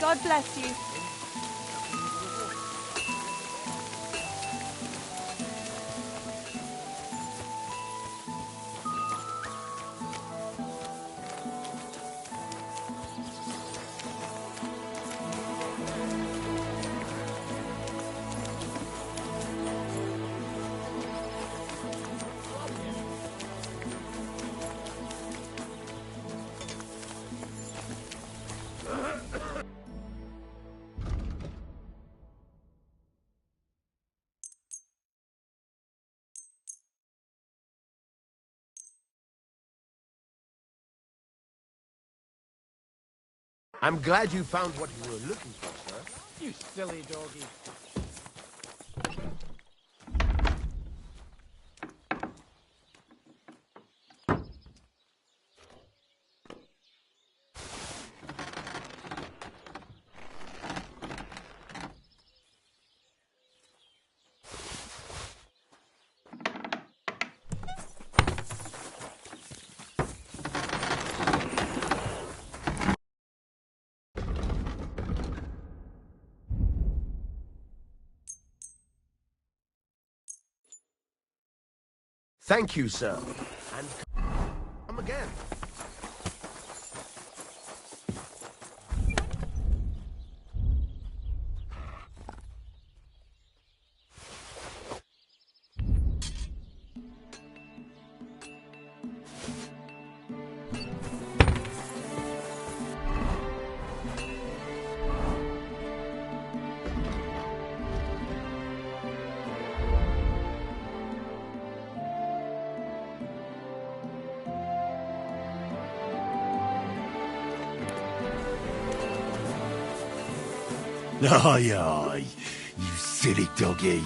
God bless you. I'm glad you found what you were looking for, sir. You silly doggy. Thank you, sir. And come again. Aye, aye, you silly doggy.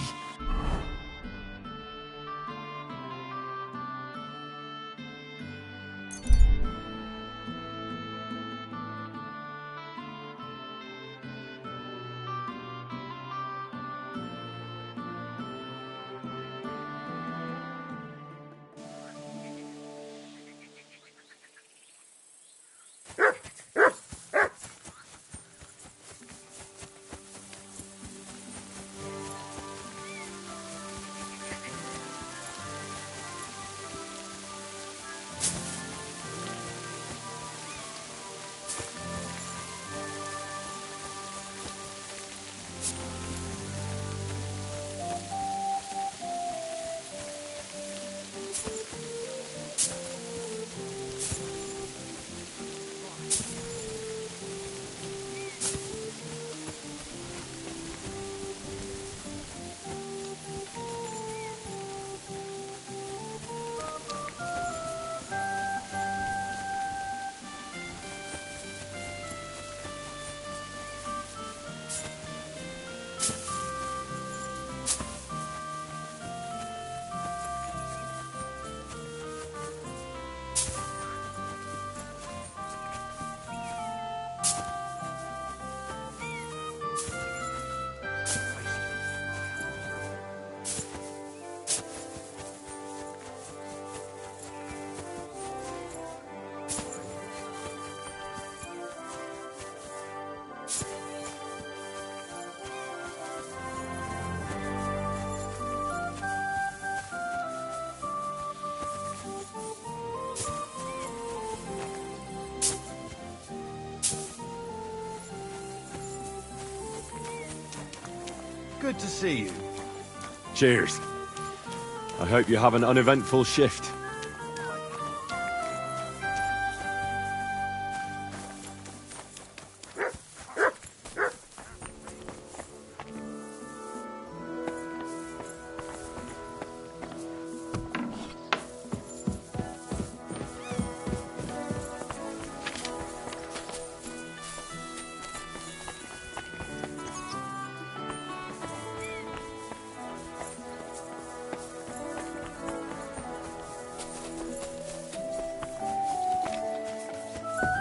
Good to see you. Cheers. I hope you have an uneventful shift.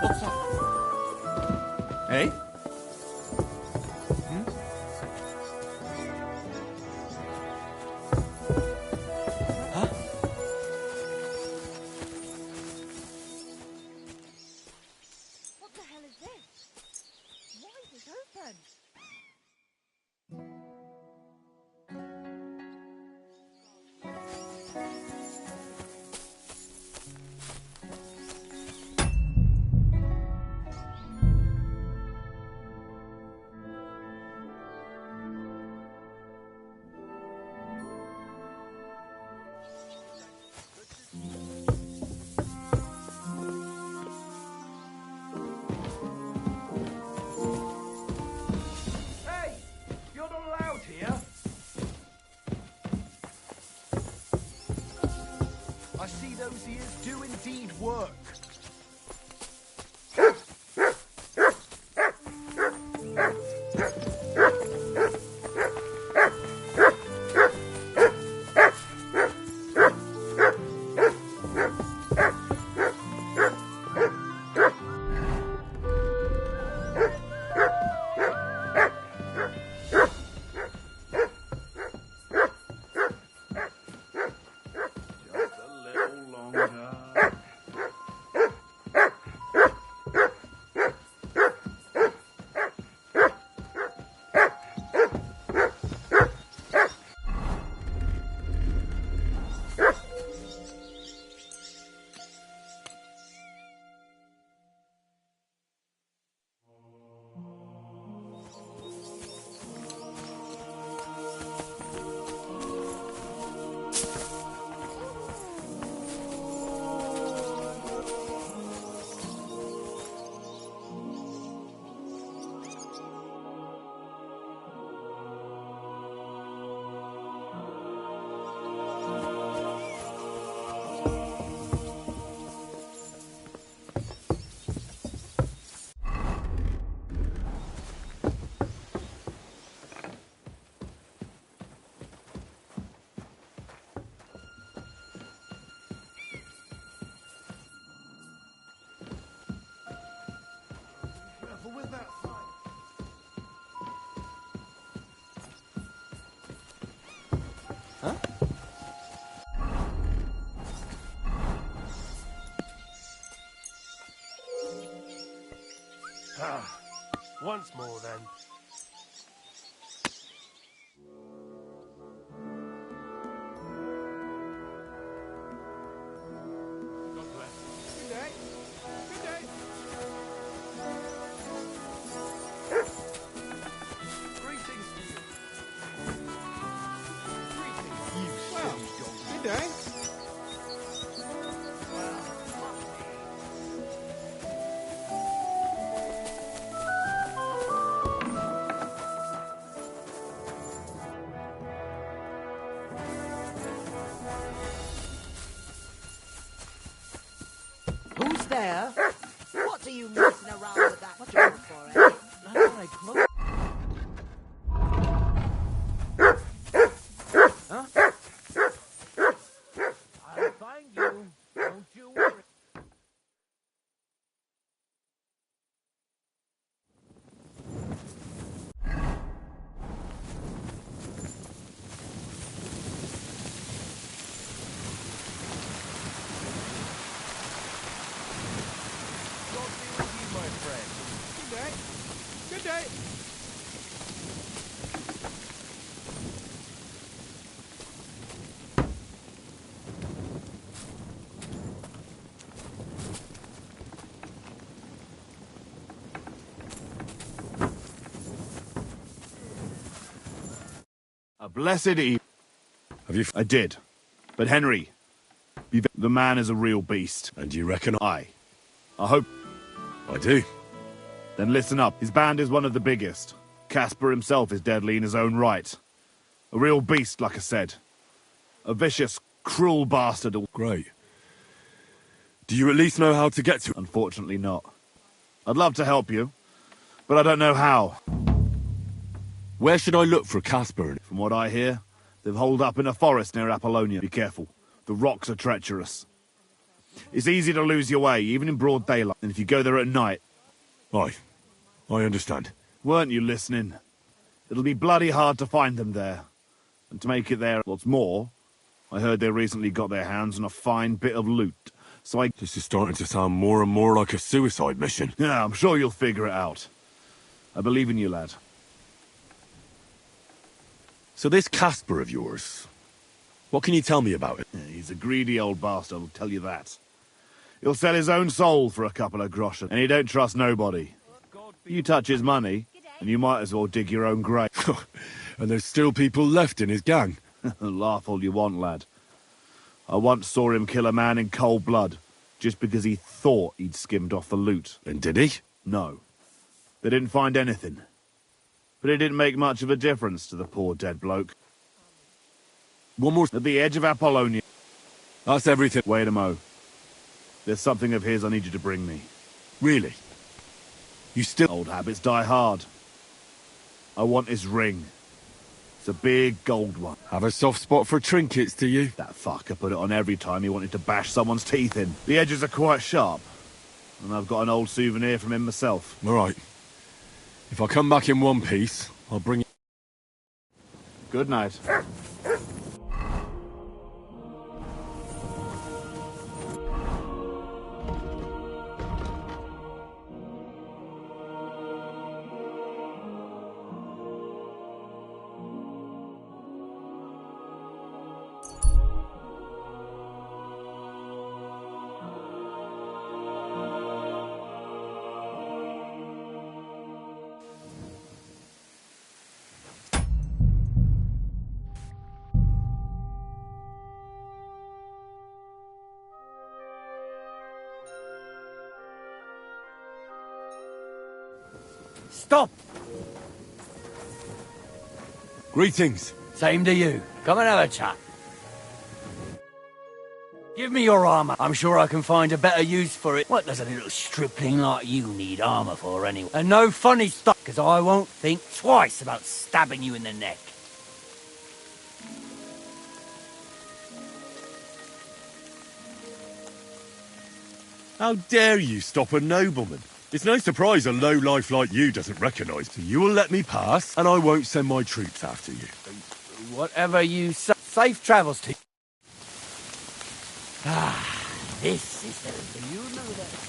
What's up? Hey? Huh? What the hell is this? Why is it open? Hey! You're not allowed here! I see those ears do indeed work. Just a little longer. Once more, then. God bless. Good day. Good day. Greetings to you. Greetings, you silly dog. Good day. Who's there? What are you messing around with that door for, eh? That's like close. Huh? I'll find you. Don't you worry. God be with you, my friend. Good day. Good day. A blessed eve. Have you... I did. But Henry, the man is a real beast. And you reckon I hope... I do. Then listen up. His band is one of the biggest. Casper himself is deadly in his own right. A real beast, like I said. A vicious, cruel bastard. Great. Do you at least know how to get to... Unfortunately not. I'd love to help you, but I don't know how. Where should I look for Casper? From what I hear, they've holed up in a forest near Apollonia. Be careful. The rocks are treacherous. It's easy to lose your way, even in broad daylight. And if you go there at night... Aye. I understand. Weren't you listening? It'll be bloody hard to find them there. And to make it there, what's more, I heard they recently got their hands on a fine bit of loot. So This is starting to sound more and more like a suicide mission. Yeah, I'm sure you'll figure it out. I believe in you, lad. So this Casper of yours, what can you tell me about it? Yeah, he's a greedy old bastard, I'll tell you that. He'll sell his own soul for a couple of groschen, and he don't trust nobody. You touch his money, and you might as well dig your own grave. And there's still people left in his gang. Laugh all you want, lad. I once saw him kill a man in cold blood, just because he thought he'd skimmed off the loot. And did he? No. They didn't find anything. But it didn't make much of a difference to the poor dead bloke. One more... At the edge of Apollonia. That's everything. Wait a mo. There's something of his I need you to bring me. Really? You still... Old habits die hard. I want his ring. It's a big gold one. Have a soft spot for trinkets, do you? That fucker put it on every time he wanted to bash someone's teeth in. The edges are quite sharp. And I've got an old souvenir from him myself. All right. If I come back in one piece, I'll bring you... Good night. Stop! Greetings. Same to you. Come and have a chat. Give me your armor. I'm sure I can find a better use for it. What does a little stripling like you need armor for anyway? And no funny stuff, because I won't think twice about stabbing you in the neck. How dare you stop a nobleman? It's no surprise a low-life like you doesn't recognise. So you will let me pass, and I won't send my troops after you. Whatever you say. Safe travels to you. Ah, this is the... You know that...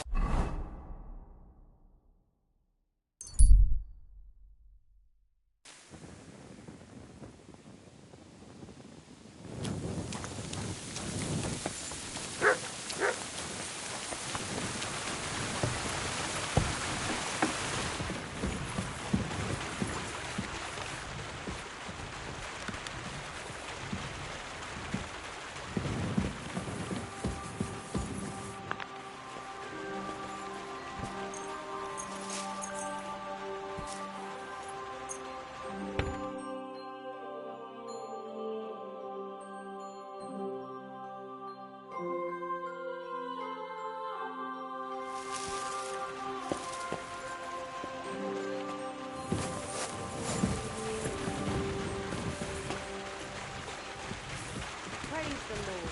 Praise the Lord.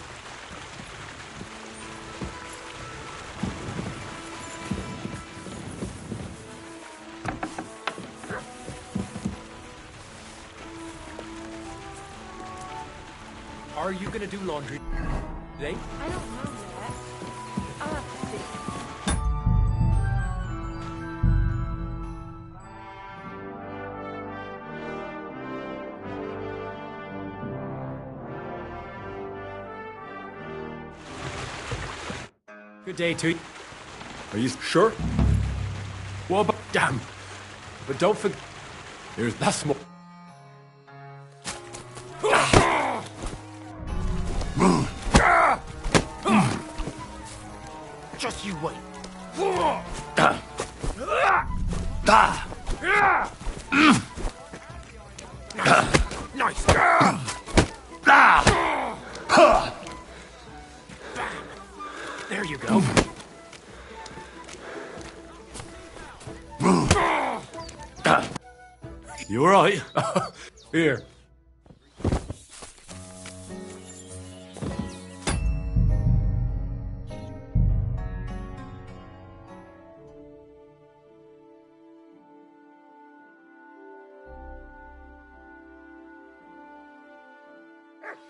Are you gonna do laundry today? I don't know yet. I'll have to see. Good day to you. Are you sure? Well, but damn. But don't forget, there's that's more. Just you wait. Nice. There you go. You all right? Here.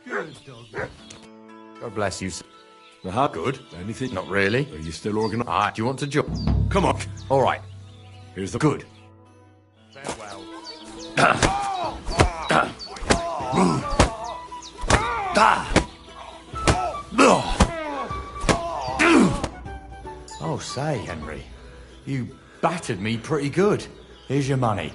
Good dog. God bless you, sir. How good? Anything? Not really. Are you still organised? Ah, do you want to join? Come on. All right. Here's the... Good. Farewell. Oh, say, Henry. You battered me pretty good. Here's your money.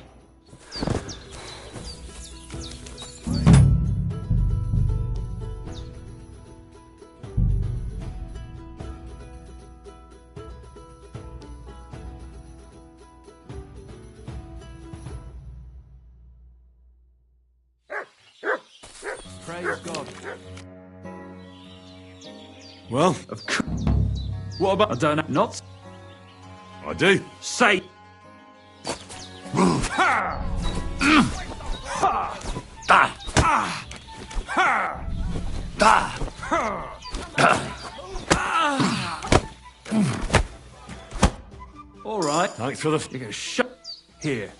Praise God. Well, Of course. What about... I don't know. Not... I do. Say... All right. Thanks for the... You can shut here.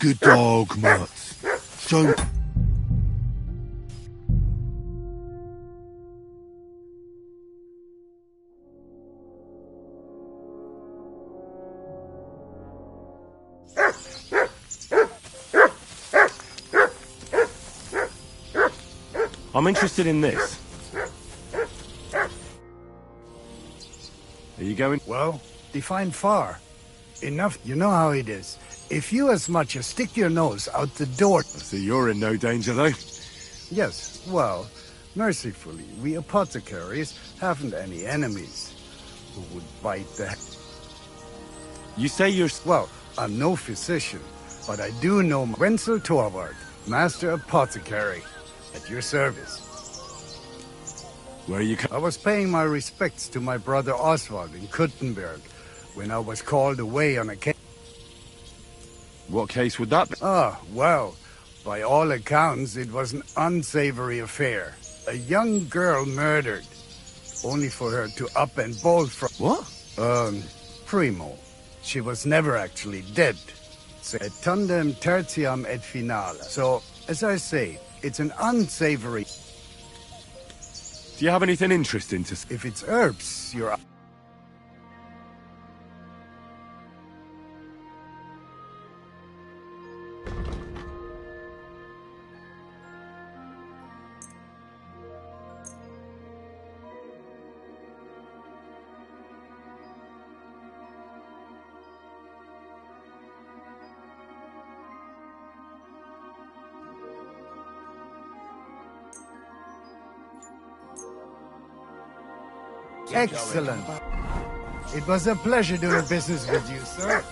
Good dog, Mats. So... I'm interested in this. Are you going? Well, define far. Enough, you know how it is. If you as much as stick your nose out the door... I see you're in no danger, though. Yes, well, mercifully, we apothecaries haven't any enemies who would bite the... You say you're... Well, I'm no physician, but I do know Wenzel Torvald, Master Apothecary, at your service. Where are you... I was paying my respects to my brother Oswald in Kuttenberg when I was called away on a case. What case would that be? Ah, well, by all accounts, it was an unsavory affair. A young girl murdered, only for her to up and bolt from... What? Primo. She was never actually dead. So, et tandem tertiam et finale. So, as I say, it's an unsavory... Do you have anything interesting to say? If it's herbs, you're... Excellent. It was a pleasure doing business with you, sir.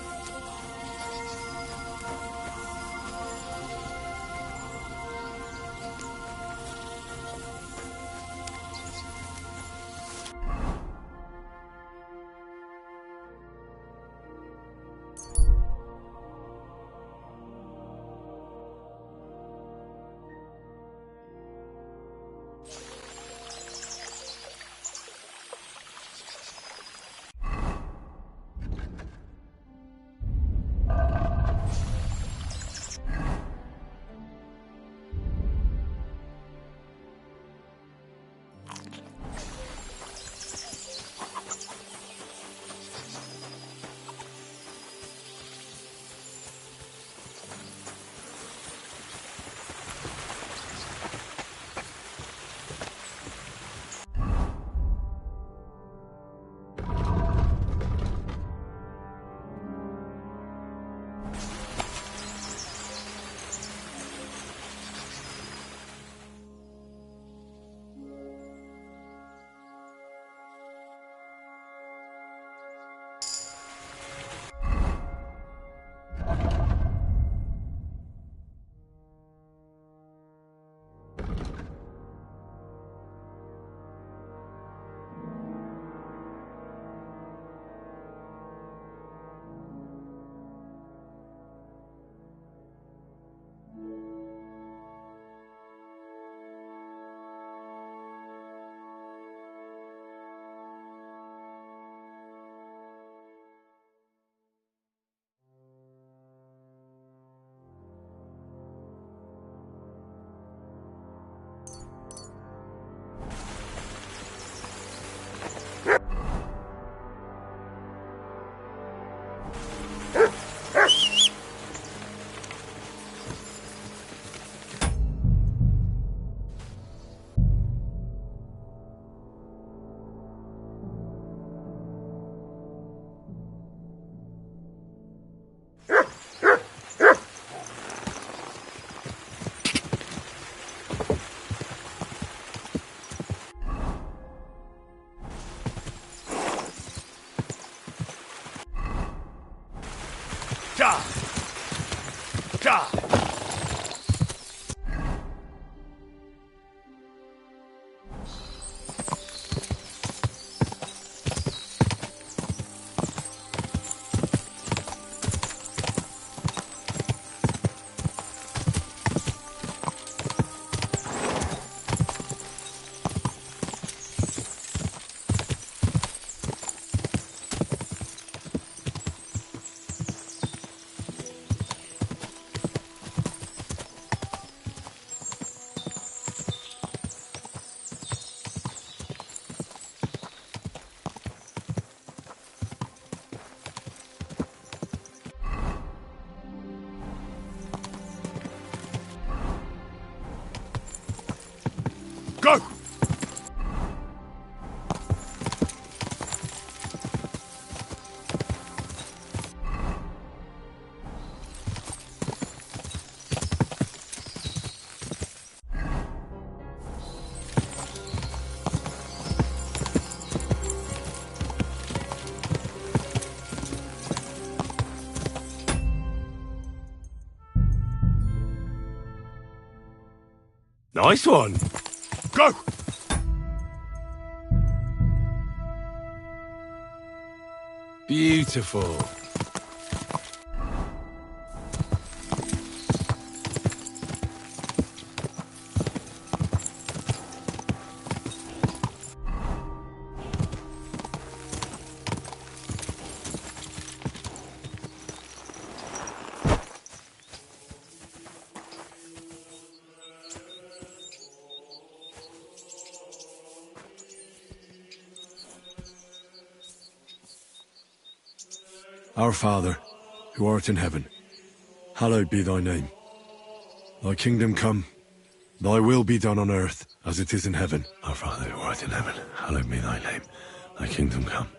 Go! Nice one. Go! Beautiful. Our Father, who art in heaven, hallowed be thy name. Thy kingdom come, thy will be done on earth as it is in heaven. Our Father who art in heaven, hallowed be thy name. Thy kingdom come.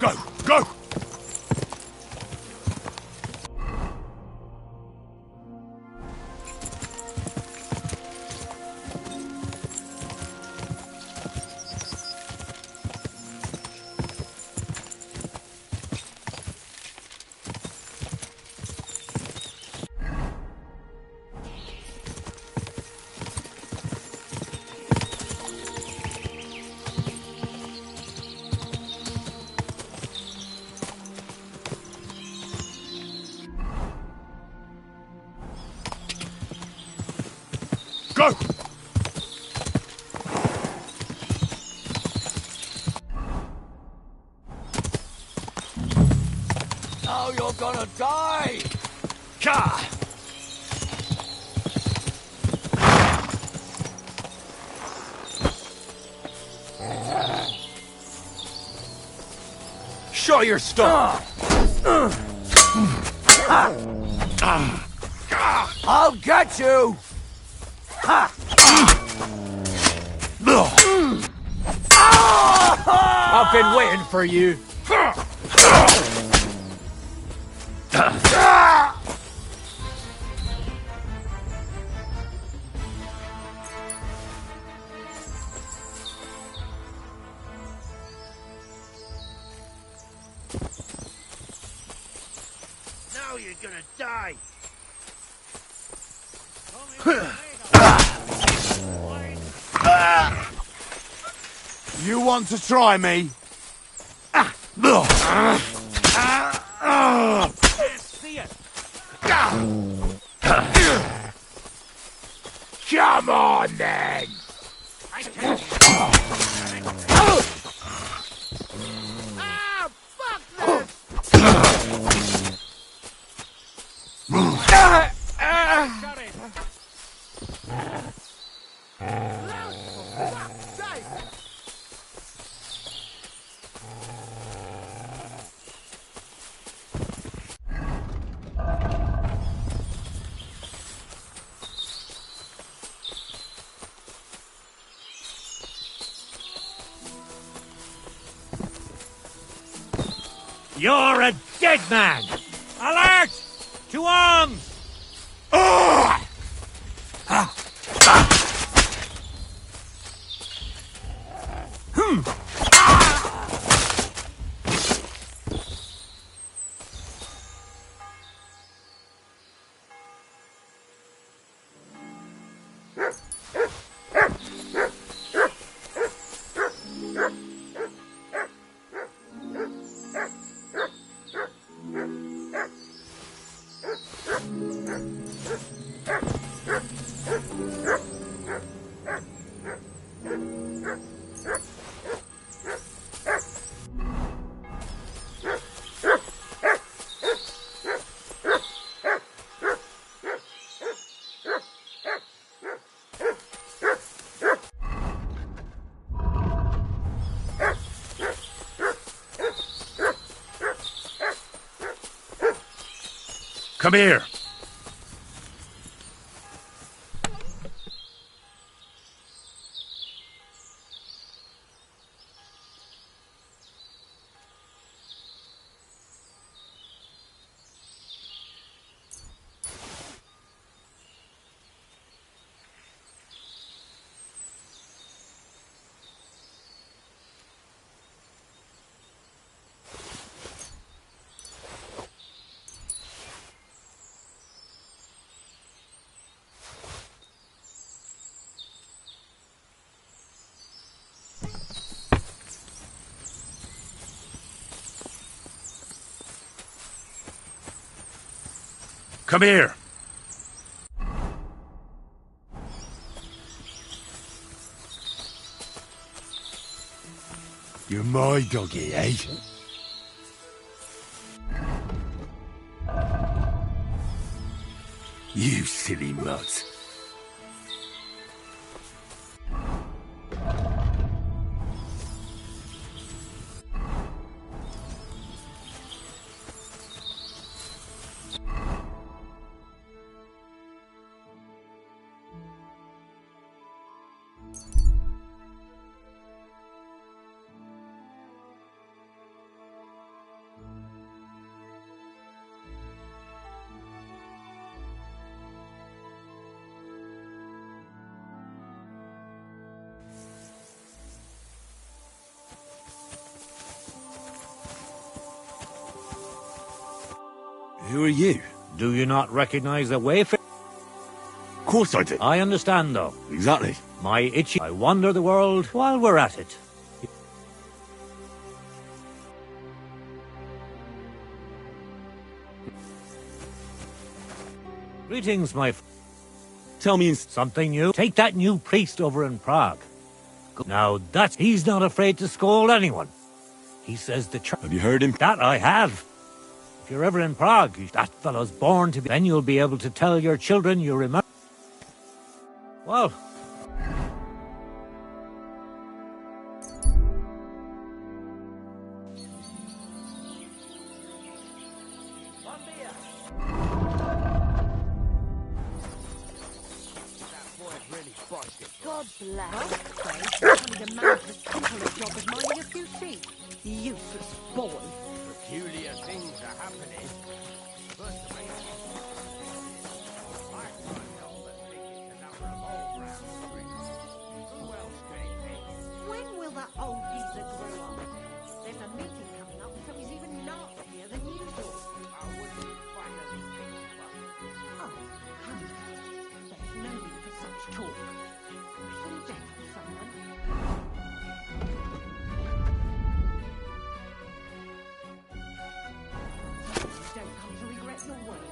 Go! Go! Go! Now you're gonna die! Ka! Show your stuff! I'll get you! Ha! I've been waiting for you. Now you're gonna die! You want to try me? Come on, then! You're a dead man! Alert! To arms! Come here. Come here. You're my doggy, eh? You silly mutt. Who are you? Do you not recognize the wayfarer? Of course I do. I understand, though. Exactly. My itchy... I wander the world while we're at it. Greetings, my... Tell me something new. Take that new priest over in Prague. Now, that's... He's not afraid to scold anyone. He says the church... Have you heard him? That I have. If you're ever in Prague, that fellow's born to be... Then you'll be able to tell your children you remember... Well... God bless. I need a man as simple a job as minding a few sheep. Useless boy. Peculiar things are happening. First of all, I can't help but think it's another of old round street. Who else can it be? When will that old geezer grow up? There's a meeting coming up, so he's even nastier than usual. I wouldn't finally think about it. Oh, come. There's no need for such talk. Some death for someone. Don't come to regret your words.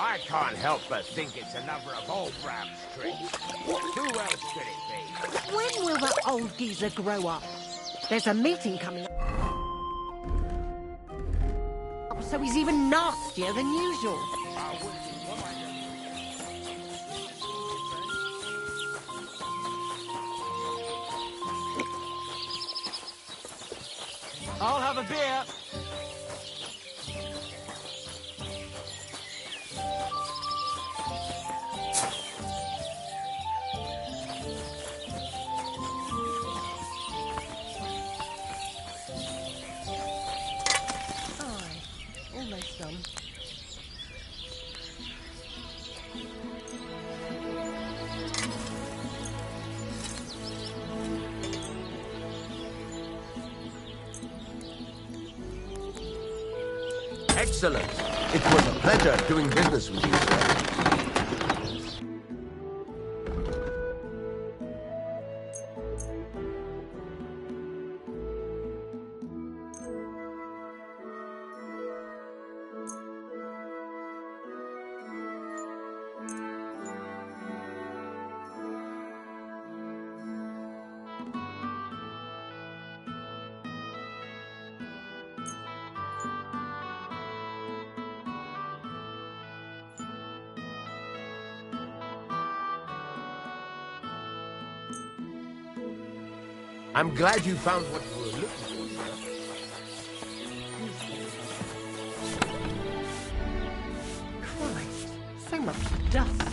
I can't help but think it's another of old Bram's tricks. Who else could it be? When will that old geezer grow up? There's a meeting coming up, so he's even nastier than usual. I'll have a beer. Aye, almost done. Excellent. It was a pleasure doing business with you, sir. I'm glad you found what you were looking for, sir. Christ, so much dust.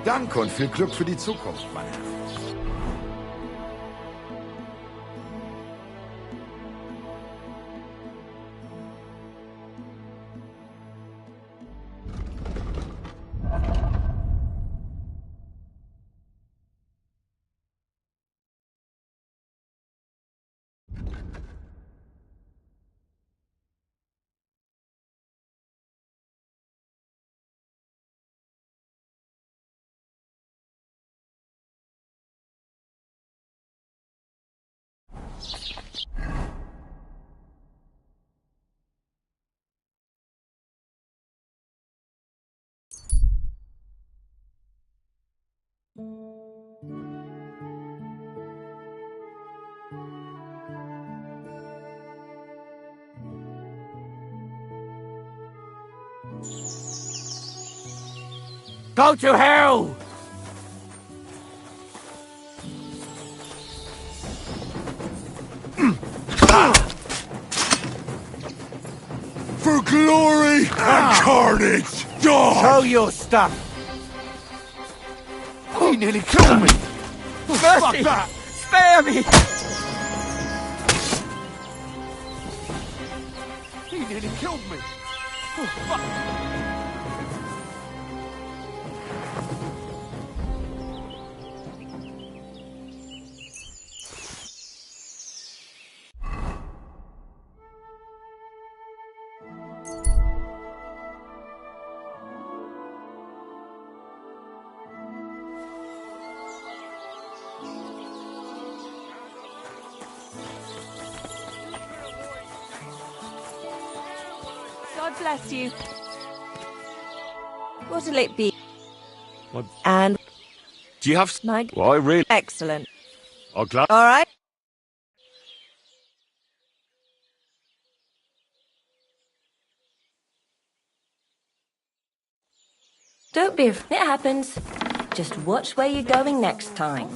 Danke und viel Glück für die Zukunft, mein Herr. Go to hell! For glory and carnage! Die! Show your stuff! He nearly killed me! Mercy! Spare me! He nearly killed me! Oh, fuck. God bless you. What'll it be? What? And Do you have... My... Well, I really... Excellent. I'm glad... All right. Don't be afraid. It happens. Just watch where you're going next time.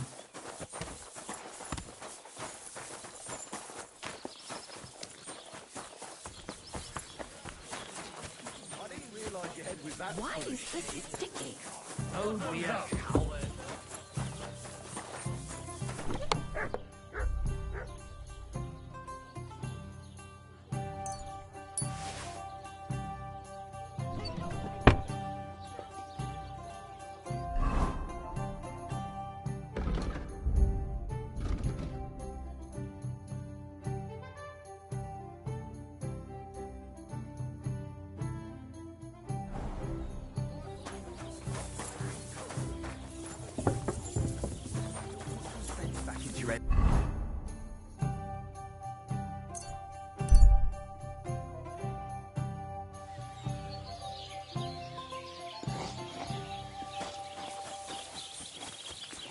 Why is this sticky? Oh dear, coward.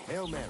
Hail Mary.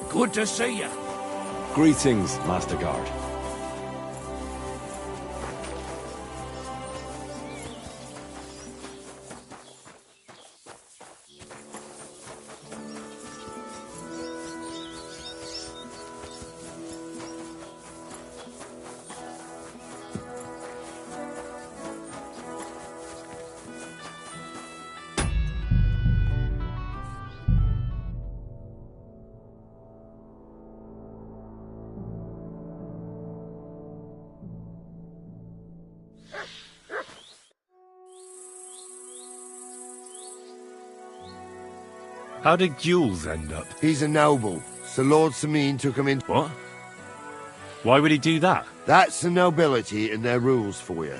Good to see you. Greetings, Master Guard. How did Jules end up? He's a noble, so Lord Sameen took him in. What? Why would he do that? That's the nobility and their rules for you.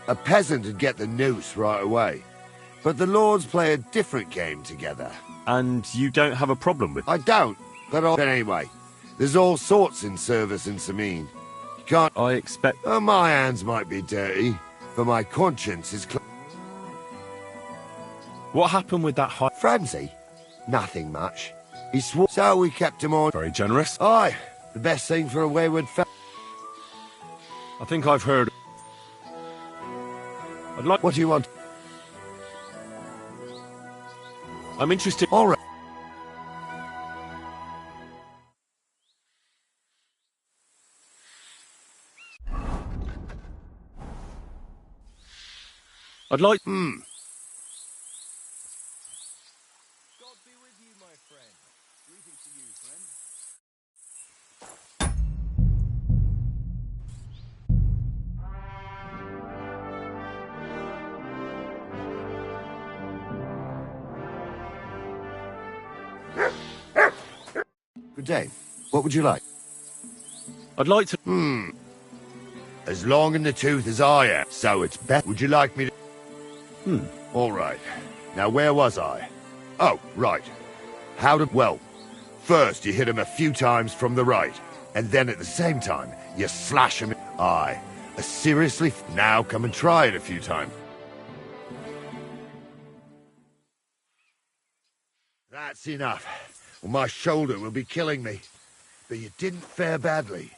A peasant would get the noose right away. But the lords play a different game together. And you don't have a problem with... I don't, but anyway, there's all sorts in service in Sameen. You can't... I expect... Oh, my hands might be dirty, but my conscience is clean. What happened with that high... Francie? Nothing much. He swore, so we kept him on. Very generous. Aye, the best thing for a wayward fellow. I think I've heard... I'd like... What do you want? I'm interested... All right. I'd like... Good day. What would you like? I'd like to... As long in the tooth as I am, so it's better. Would you like me to... All right. Now, where was I? Oh, right. Well, First, you hit him a few times from the right, and then at the same time, you slash him. Aye. Seriously? Now come and try it a few times. That's enough. Well, my shoulder will be killing me. But you didn't fare badly.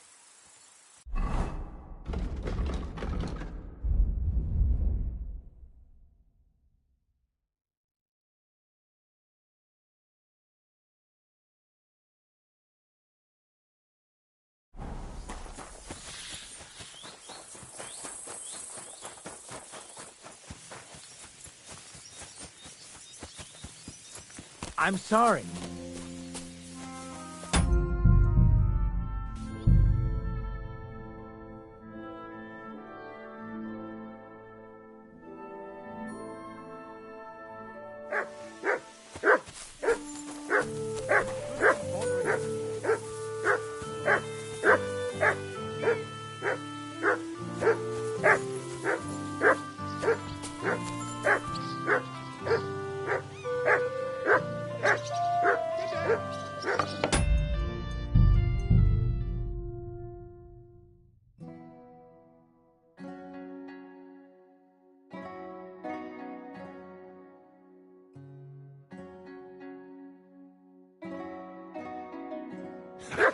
I'm sorry.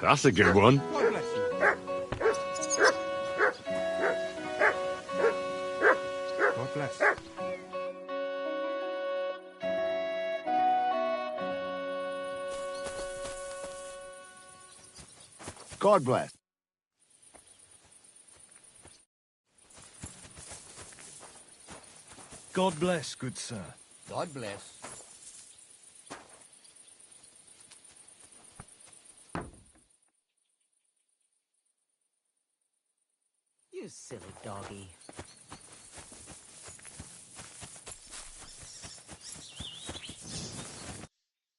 That's a good one. God bless. God bless. God bless, good sir. God bless. You silly doggy.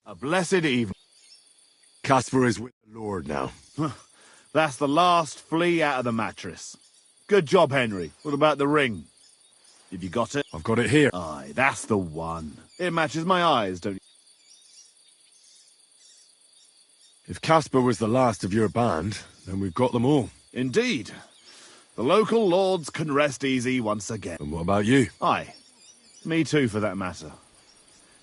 A blessed evening. Caspar is with the Lord now. That's the last flea out of the mattress. Good job, Henry. What about the ring? Have you got it? I've got it here. Aye, that's the one. It matches my eyes, don't you? If Caspar was the last of your band, then we've got them all. Indeed. The local lords can rest easy once again. And what about you? Aye. Me too, for that matter.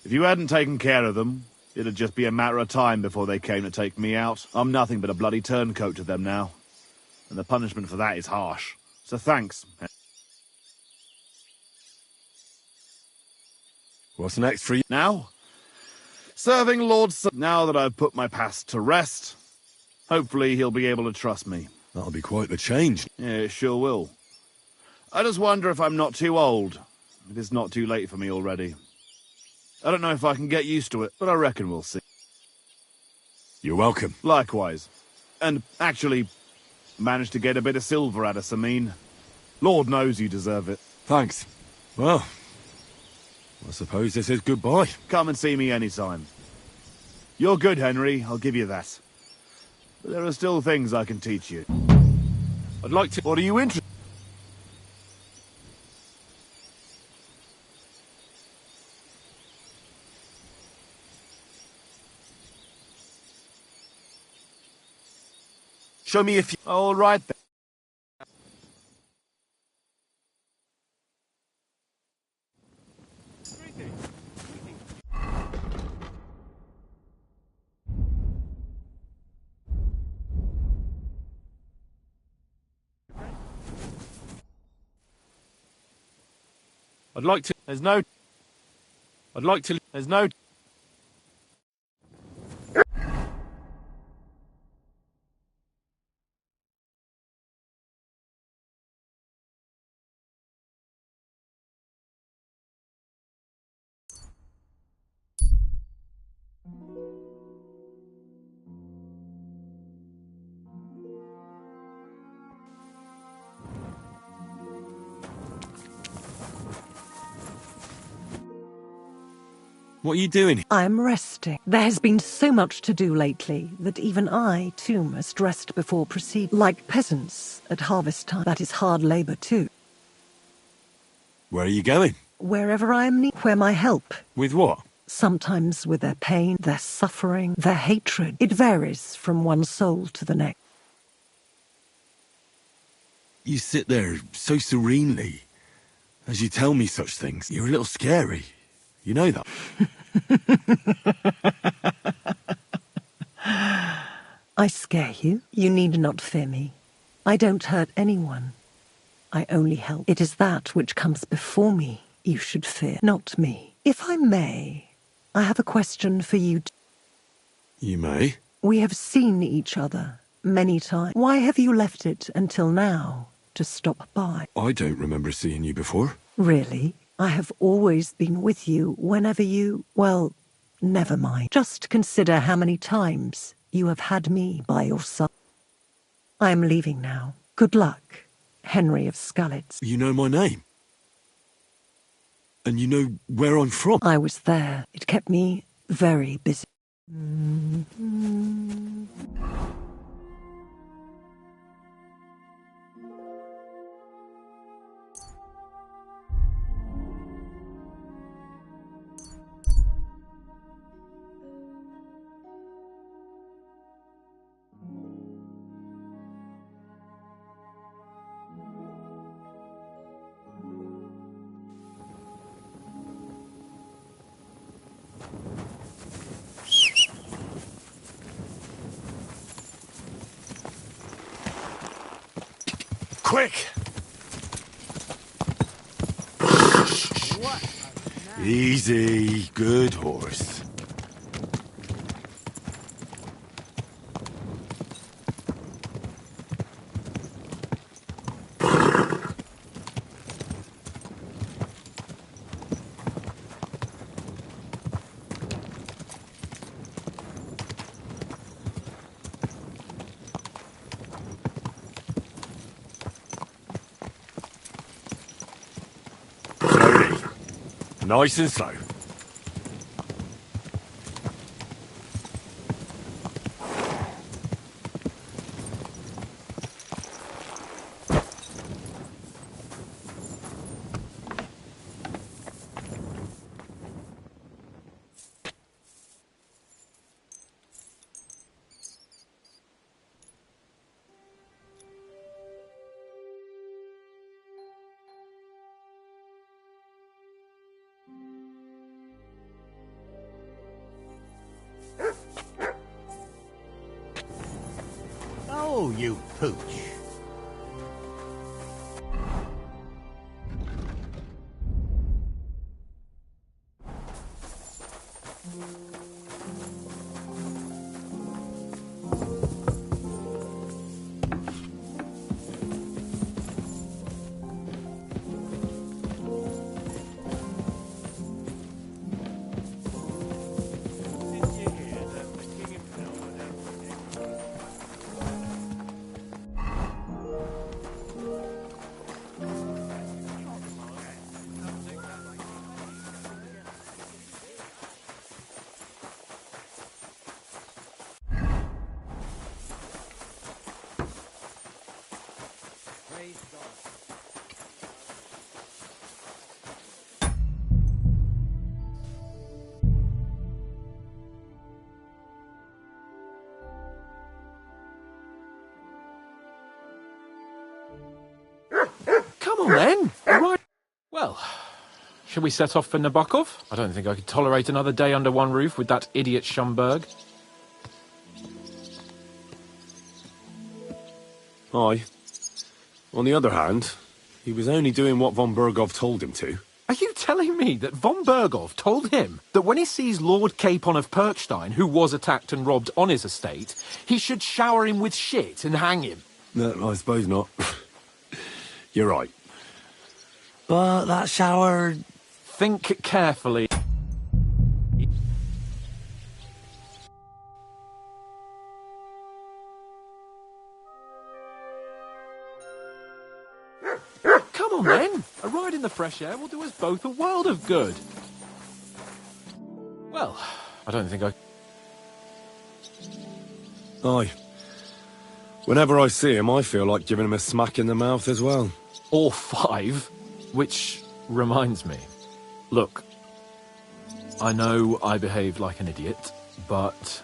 If you hadn't taken care of them, it'd just be a matter of time before they came to take me out. I'm nothing but a bloody turncoat to them now. And the punishment for that is harsh. So thanks. What's next for you? Now? Serving Lord now that I've put my past to rest, hopefully he'll be able to trust me. That'll be quite the change. Yeah, it sure will. I just wonder if I'm not too old. If it's not too late for me already. I don't know if I can get used to it, but I reckon we'll see. You're welcome. Likewise. And actually, managed to get a bit of silver out of Samine. Lord knows you deserve it. Thanks. Well, I suppose this is goodbye. Come and see me anytime. You're good, Henry, I'll give you that. But there are still things I can teach you. I'd like to... What are you interested in? Show me if you... All right then. I'd like to... There's no... I'd like to... There's no... What are you doing? I'm resting. There has been so much to do lately that even I, too, must rest before proceed. Like peasants at harvest time. That is hard labor, too. Where are you going? Wherever I am needed. Where my help. With what? sometimes with their pain, their suffering, their hatred. It varies from one soul to the next. You sit there so serenely as you tell me such things. You're a little scary. You know that. I scare you? You need not fear me. I don't hurt anyone. I only help. It is that which comes before me you should fear, not me. If I may, I have a question for you. You may. We have seen each other many times. Why have you left it until now to stop by? I don't remember seeing you before. Really? I have always been with you whenever you... Well, never mind. Just consider how many times you have had me by your side. I am leaving now. Good luck, Henry of Skalitz. You know my name? And you know where I'm from? I was there. It kept me very busy. Quick! Easy, good horse. Nice and slow. Oh, you pooch. Come on then. Right. Well, shall we set off for Nabokov? I don't think I could tolerate another day under one roof with that idiot Schomburg. Aye. On the other hand, he was only doing what von Bergov told him to. Are you telling me that von Bergov told him that when he sees Lord Capon of Perkstein, who was attacked and robbed on his estate, he should shower him with shit and hang him? No, I suppose not. You're right. But that shower... Think carefully. Come on then. A ride in the fresh air will do us both a world of good. Well, I don't think I... Aye. Whenever I see him, I feel like giving him a smack in the mouth as well. Or 5. Which reminds me. Look. I know I behaved like an idiot, but...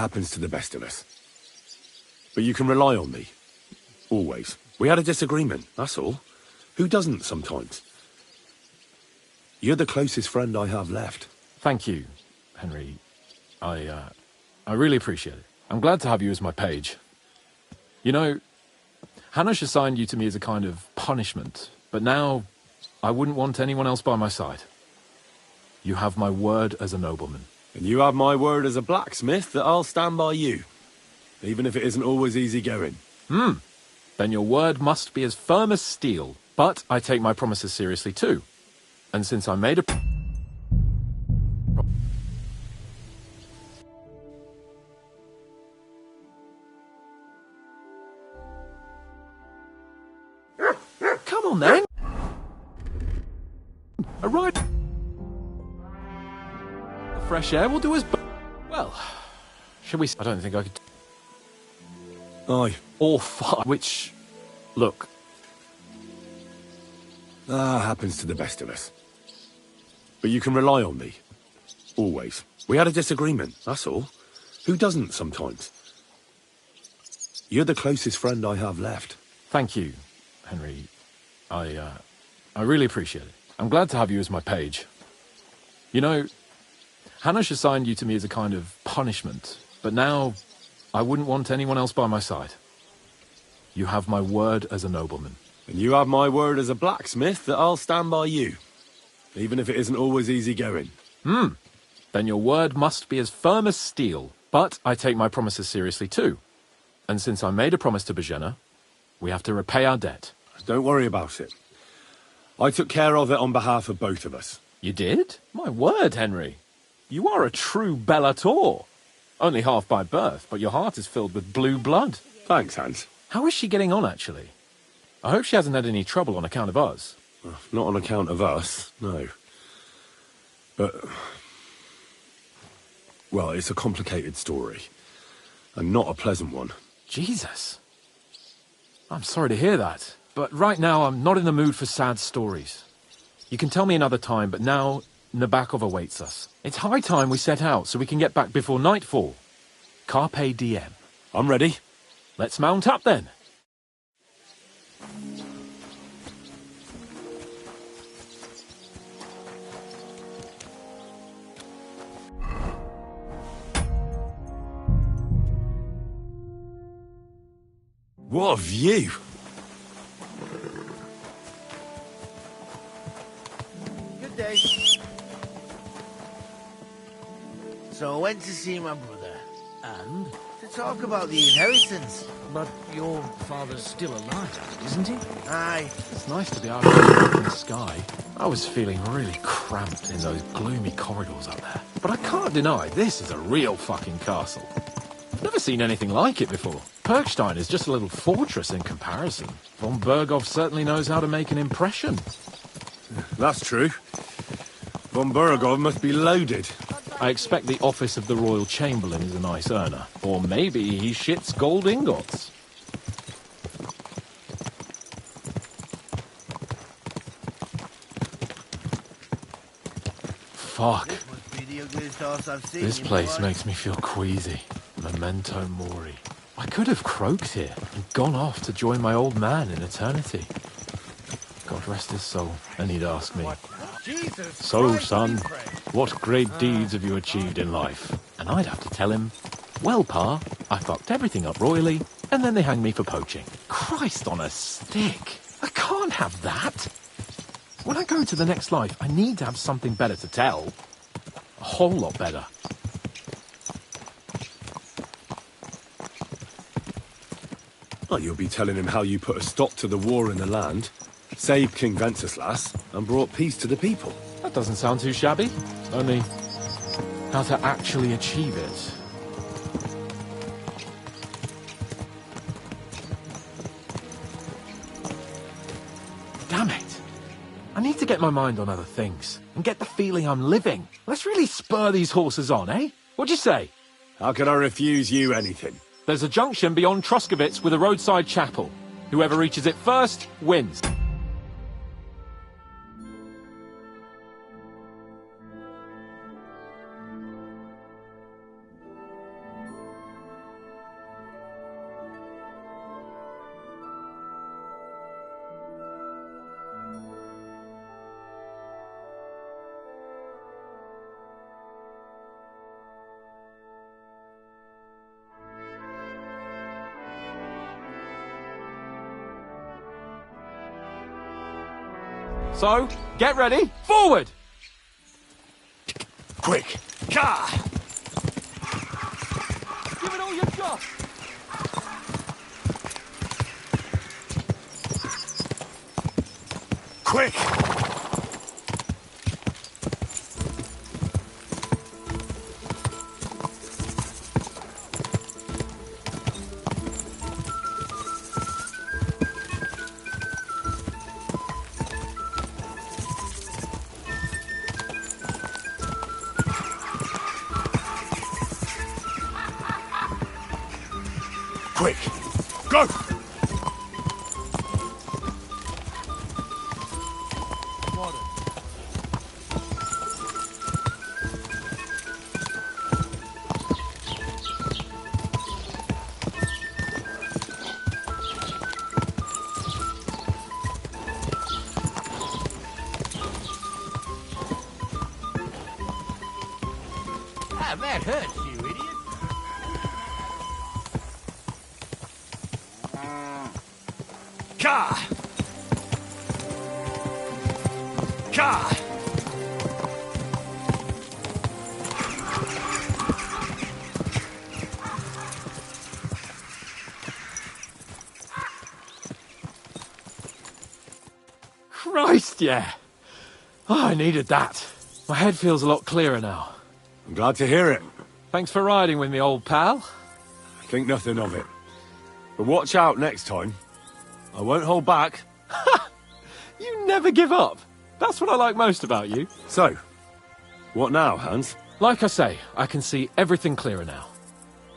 Happens to the best of us. But you can rely on me. Always. We had a disagreement, that's all. Who doesn't sometimes? You're the closest friend I have left. Thank you, Henry. I really appreciate it. I'm glad to have you as my page. You know, Hanash assigned you to me as a kind of punishment, but now I wouldn't want anyone else by my side. You have my word as a nobleman. And you have my word as a blacksmith that I'll stand by you. Even if it isn't always easy going. Then your word must be as firm as steel. But I take my promises seriously too. And since I made a... Come on then! A ride... The fresh air will do us both. Well, shall we... I don't think I could... Aye. Or five, which... Look. Happens to the best of us. But you can rely on me. Always. We had a disagreement, that's all. Who doesn't sometimes? You're the closest friend I have left. Thank you, Henry. I really appreciate it. I'm glad to have you as my page. You know, Hanash assigned you to me as a kind of punishment, but now I wouldn't want anyone else by my side. You have my word as a nobleman. And you have my word as a blacksmith that I'll stand by you. Even if it isn't always easy going. Then your word must be as firm as steel. But I take my promises seriously too. And since I made a promise to Bajena, we have to repay our debt. Don't worry about it. I took care of it on behalf of both of us. You did? My word, Henry. You are a true Bellator. Only half by birth, but your heart is filled with blue blood. Thanks, Hans. How is she getting on, actually? I hope she hasn't had any trouble on account of us. Not on account of us, no. But... well, it's a complicated story. And not a pleasant one. Jesus. I'm sorry to hear that. But right now, I'm not in the mood for sad stories. You can tell me another time, but now Nabokov awaits us. It's high time we set out so we can get back before nightfall. Carpe diem. I'm ready. Let's mount up then. What a view! Good day. So I went to see my brother. And? To talk about the inheritance. But your father's still alive, isn't he? Aye. It's nice to be out in the sky. I was feeling really cramped in those gloomy corridors up there. But I can't deny this is a real fucking castle. Never seen anything like it before. Perkstein is just a little fortress in comparison. Von Berghoff certainly knows how to make an impression. That's true. Von Berghoff must be loaded. I expect the office of the Royal Chamberlain is a nice earner. Or maybe he shits gold ingots. Fuck. Must be the ugliest horse I've seen. This in place my life. makes me feel queasy. Memento mori. I could have croaked here and gone off to join my old man in eternity. God rest his soul, and he'd ask me, "So, son, what great deeds have you achieved in life?" And I'd have to tell him, "Well, Pa, I fucked everything up royally, and then they hanged me for poaching." Christ on a stick! I can't have that! When I go to the next life, I need to have something better to tell. A whole lot better. Well, you'll be telling him how you put a stop to the war in the land, saved King Venceslas, and brought peace to the people. That doesn't sound too shabby. Only, how to actually achieve it. Damn it! I need to get my mind on other things, and get the feeling I'm living. Let's really spur these horses on, eh? What'd you say? How can I refuse you anything? There's a junction beyond Troskovitz with a roadside chapel. Whoever reaches it first, wins. So, get ready, forward! Quick! Car! Give it all you've got! Quick! Quick! Go! Ah, that hurts, you idiot. Car! Car! Christ, yeah! Oh, I needed that. My head feels a lot clearer now. I'm glad to hear it. Thanks for riding with me, old pal. Think nothing of it. But watch out next time. I won't hold back. You never give up. That's what I like most about you. So, what now, Hans? Like I say, I can see everything clearer now.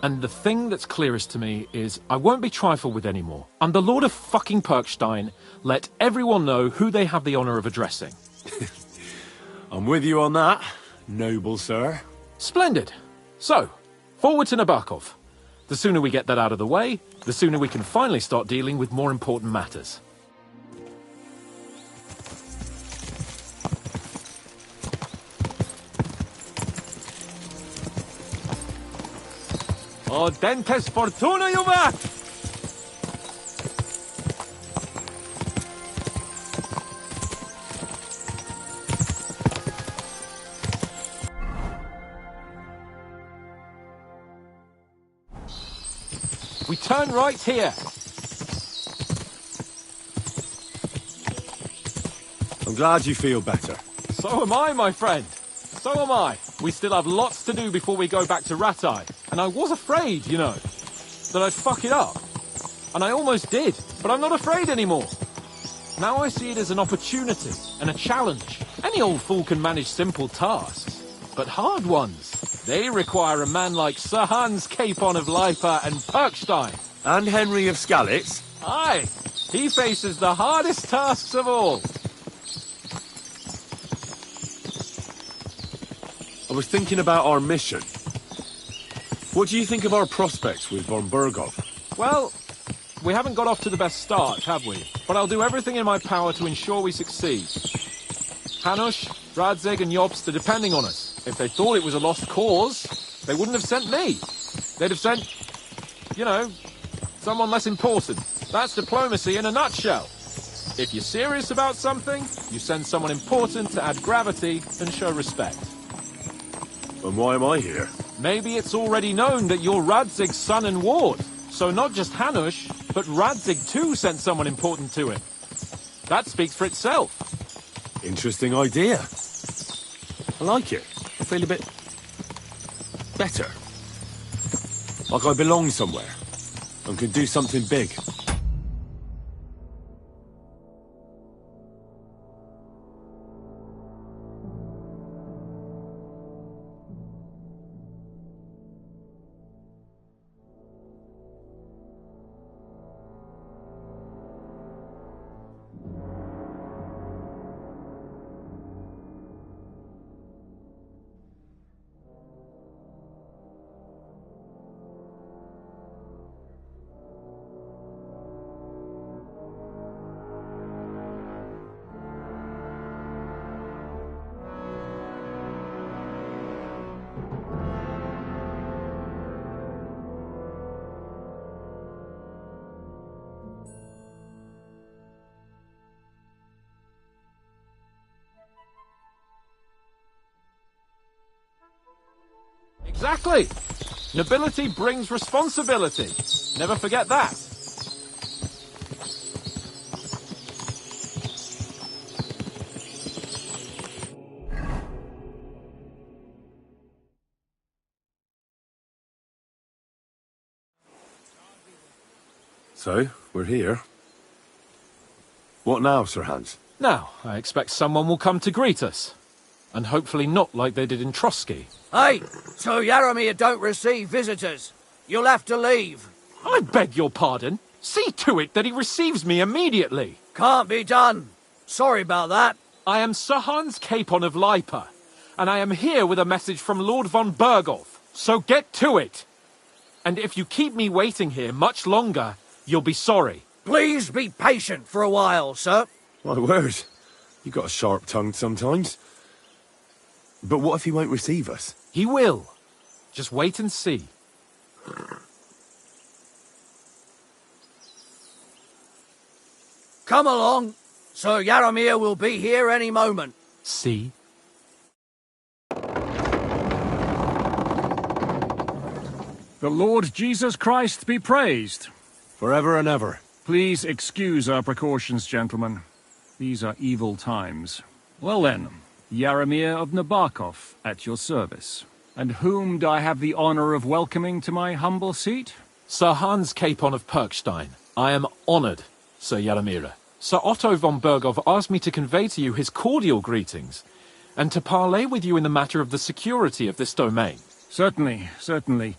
And the thing that's clearest to me is I won't be trifled with anymore. I'm the Lord of fucking Perkstein. Let everyone know who they have the honor of addressing. I'm with you on that, noble sir. Splendid. So, forward to Nabokov. The sooner we get that out of the way, the sooner we can finally start dealing with more important matters. Audentes fortuna juvat! We turn right here. I'm glad you feel better. So am I, my friend. So am I. We still have lots to do before we go back to Ratai. And I was afraid, you know, that I'd fuck it up. And I almost did, but I'm not afraid anymore. Now I see it as an opportunity and a challenge. Any old fool can manage simple tasks, but hard ones, they require a man like Sir Hans Capon of Lipa and Perkstein. And Henry of Skalitz. Aye, he faces the hardest tasks of all. I was thinking about our mission. What do you think of our prospects with von Berghoff? Well, we haven't got off to the best start, have we? But I'll do everything in my power to ensure we succeed. Hanush, Radzig and Jobst are depending on us. If they thought it was a lost cause, they wouldn't have sent me. They'd have sent, you know, someone less important. That's diplomacy in a nutshell. If you're serious about something, you send someone important to add gravity and show respect. And why am I here? Maybe it's already known that you're Radzig's son and ward. So not just Hanush, but Radzig too sent someone important to him. That speaks for itself. Interesting idea. I like it. I feel a bit better. Like I belong somewhere and can do something big. Exactly. Nobility brings responsibility. Never forget that. So, we're here. What now, Sir Hans? Now, I expect someone will come to greet us. And hopefully not like they did in Trotsky. Hey, so Yaramir don't receive visitors. You'll have to leave. I beg your pardon. See to it that he receives me immediately. Can't be done. Sorry about that. I am Sir Hans Capon of Lipa, and I am here with a message from Lord von Berghoff. So get to it. And if you keep me waiting here much longer, you'll be sorry. Please be patient for a while, sir. My word. You got a sharp tongue sometimes. But what if he won't receive us? He will. Just wait and see. Come along. Sir Yaramir will be here any moment. See? The Lord Jesus Christ be praised. Forever and ever. Please excuse our precautions, gentlemen. These are evil times. Well then, Yaramir of Nabokov, at your service. And whom do I have the honor of welcoming to my humble seat? Sir Hans Capon of Perkstein. I am honored, Sir Yaramir. Sir Otto von Berghoff asked me to convey to you his cordial greetings, and to parley with you in the matter of the security of this domain. Certainly, certainly.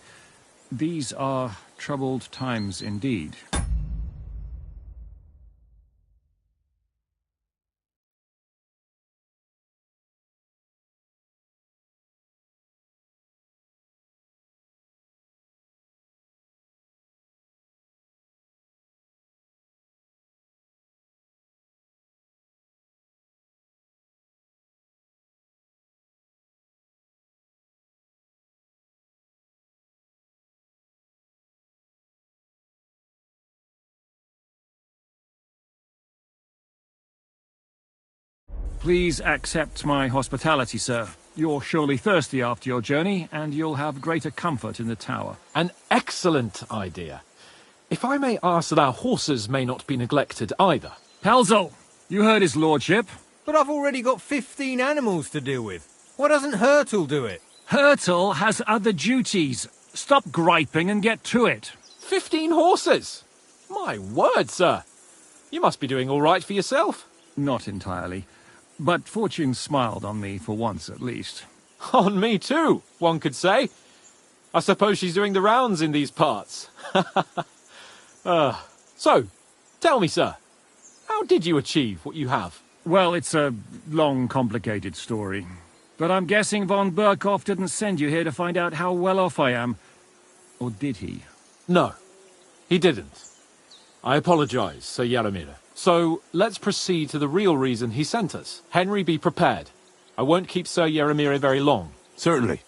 These are troubled times indeed. Please accept my hospitality, sir. You're surely thirsty after your journey, and you'll have greater comfort in the tower. An excellent idea. If I may ask that our horses may not be neglected either. Pelzel, you heard his lordship. But I've already got 15 animals to deal with. Why doesn't Hurtle do it? Hurtle has other duties. Stop griping and get to it. 15 horses? My word, sir. You must be doing all right for yourself. Not entirely. But fortune smiled on me for once at least. On me too, one could say. I suppose she's doing the rounds in these parts. So, tell me, sir, how did you achieve what you have? Well, it's a long, complicated story. But I'm guessing von Burkhoff didn't send you here to find out how well off I am. Or did he? No, he didn't. I apologize, Sir Yaramir. So, let's proceed to the real reason he sent us. Henry, be prepared. I won't keep Sir Yaramir very long. Certainly.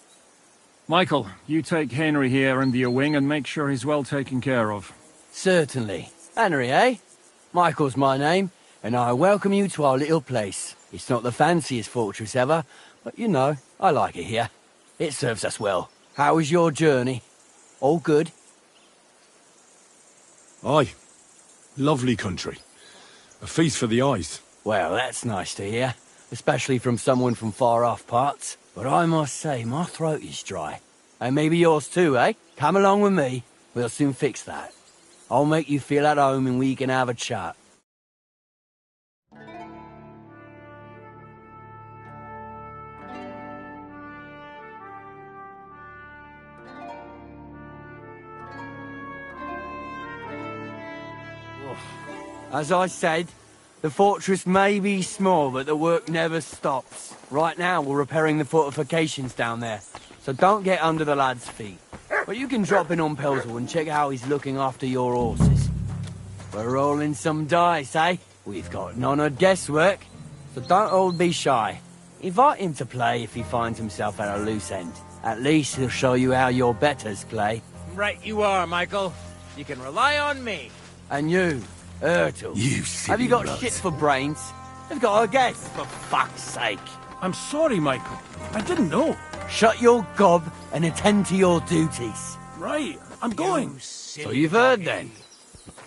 Michael, you take Henry here under your wing and make sure he's well taken care of. Certainly. Henry, eh? Michael's my name, and I welcome you to our little place. It's not the fanciest fortress ever, but you know, I like it here. It serves us well. How was your journey? All good? Aye. Lovely country. A feast for the eyes. Well, that's nice to hear, especially from someone from far-off parts. But I must say, my throat is dry. And maybe yours too, eh? Come along with me. We'll soon fix that. I'll make you feel at home and we can have a chat. As I said, the fortress may be small, but the work never stops. Right now, we're repairing the fortifications down there, so don't get under the lad's feet. But you can drop in on Pelzel and check how he's looking after your horses. We're rolling some dice, eh? We've got none of guesswork, so don't all be shy. Invite him to play if he finds himself at a loose end. At least he'll show you how your betters play. Right you are, Michael. You can rely on me. And you, Ertl. You silly Have you got nuts. shit for brains? You've got a guess, for fuck's sake. I'm sorry, Michael. I didn't know. Shut your gob and attend to your duties. Right, I'm going. So you've heard then.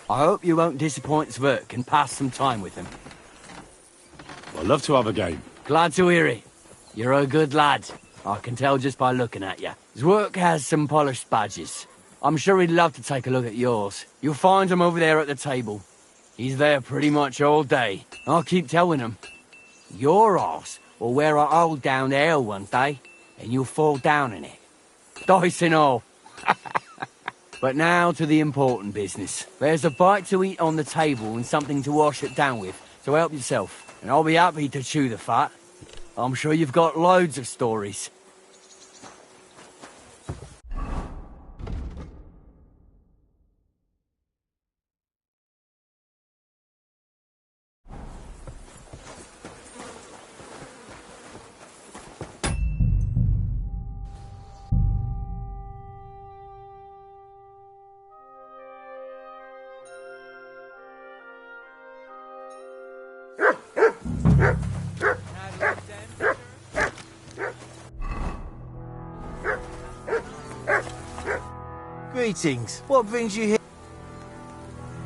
I hope you won't disappoint Sverk and pass some time with him. I'd love to have a game. Glad to hear it. You're a good lad. I can tell just by looking at you. Zwerk has some polished badges. I'm sure he'd love to take a look at yours. You'll find him over there at the table. He's there pretty much all day. I'll keep telling him. Your arse will wear a hole down there one day, and you'll fall down in it. Dice and all. But now to the important business. There's a bite to eat on the table and something to wash it down with, so help yourself. And I'll be happy to chew the fat. I'm sure you've got loads of stories. Greetings. What brings you here?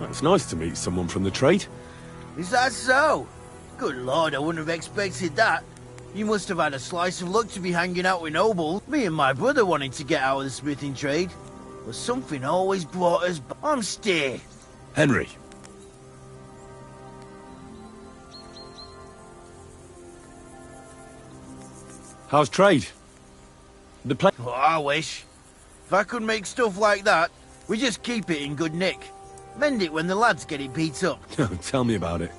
It's nice to meet someone from the trade. Is that so? Good lord, I wouldn't have expected that. You must have had a slice of luck to be hanging out with nobles. Me and my brother wanted to get out of the smithing trade, but something always brought us back. I'm stay. Henry. How's trade? The place. Oh, I wish. If I could make stuff like that, we just keep it in good nick. Mend it when the lads get it beat up. Tell me about it.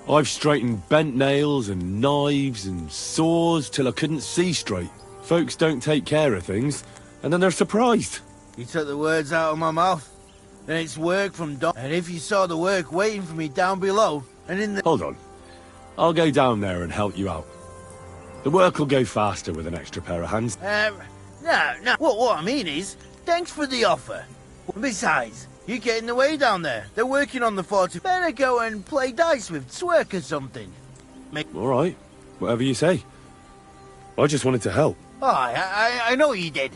I've straightened bent nails and knives and saws till I couldn't see straight. Folks don't take care of things, and then they're surprised. You took the words out of my mouth. Then it's work from dawn. And if you saw the work waiting for me down below, and in the... Hold on. I'll go down there and help you out. The work will go faster with an extra pair of hands. No. What I mean is, thanks for the offer. Besides, you get in the way down there. They're working on the fort. Better go and play dice with Zwerk or something. All right. Whatever you say. I just wanted to help. I know you did.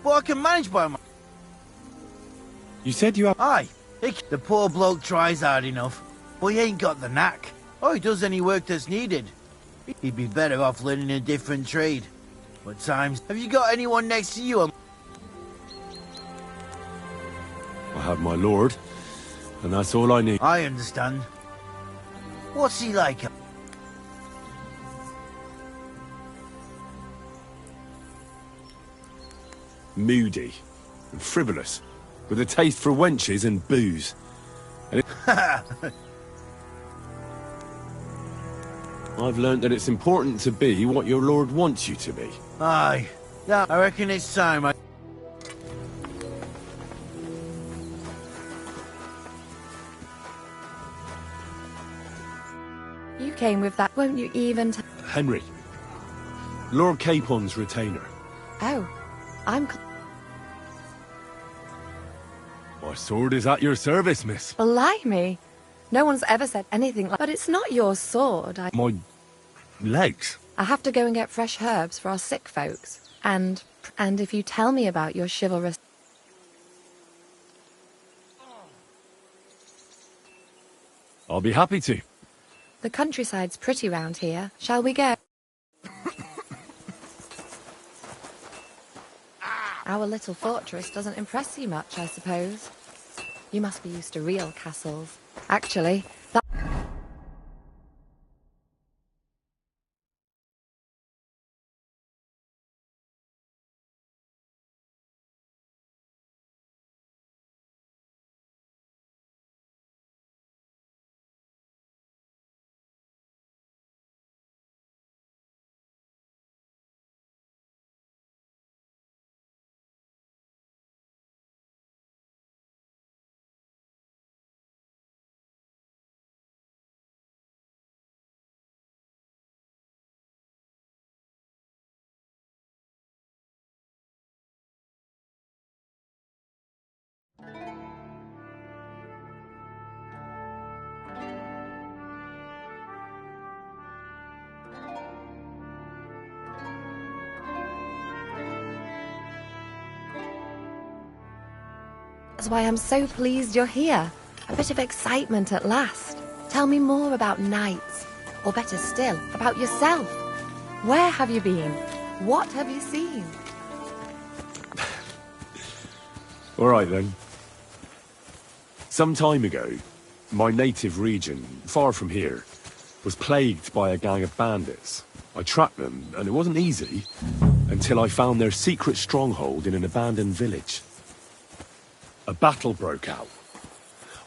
But I can manage by my... You said you have... Aye. The poor bloke tries hard enough, but he ain't got the knack. Or he does any work that's needed. He'd be better off learning a different trade. What times? Have you got anyone next to you? I have my lord, and that's all I need. I understand. What's he like? Moody and frivolous, with a taste for wenches and booze. And I I've learnt that it's important to be what your lord wants you to be. Aye. Yeah, I reckon it's time I... You came with that, won't you even... Henry. Lord Capon's retainer. Oh, I'm... My sword is at your service, miss. Blimey. No one's ever said anything like... But it's not your sword. My... legs? I have to go and get fresh herbs for our sick folks. And if you tell me about your chivalrous... I'll be happy to. The countryside's pretty round here. Shall we go? Our little fortress doesn't impress you much, I suppose. You must be used to real castles. Actually, that... That's why I'm so pleased you're here. A bit of excitement at last. Tell me more about knights. Or better still, about yourself. Where have you been? What have you seen? All right, then. Some time ago, my native region, far from here, was plagued by a gang of bandits. I tracked them, and it wasn't easy, until I found their secret stronghold in an abandoned village. A battle broke out.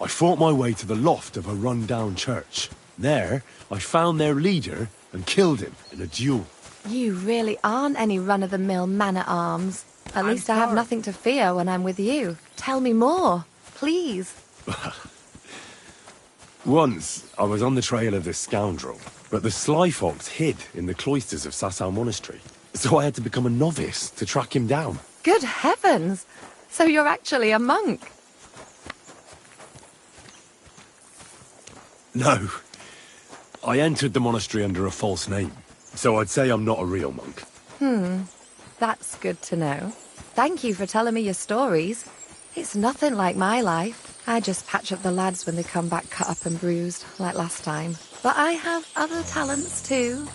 I fought my way to the loft of a run-down church. There, I found their leader and killed him in a duel. You really aren't any run-of-the-mill man-at-arms. At least I have nothing to fear when I'm with you. Tell me more, please. Once, I was on the trail of this scoundrel, but the sly fox hid in the cloisters of Sasau Monastery. So I had to become a novice to track him down. Good heavens! So you're actually a monk? No. I entered the monastery under a false name, so I'd say I'm not a real monk. That's good to know. Thank you for telling me your stories. It's nothing like my life. I just patch up the lads when they come back cut up and bruised, like last time. But I have other talents too.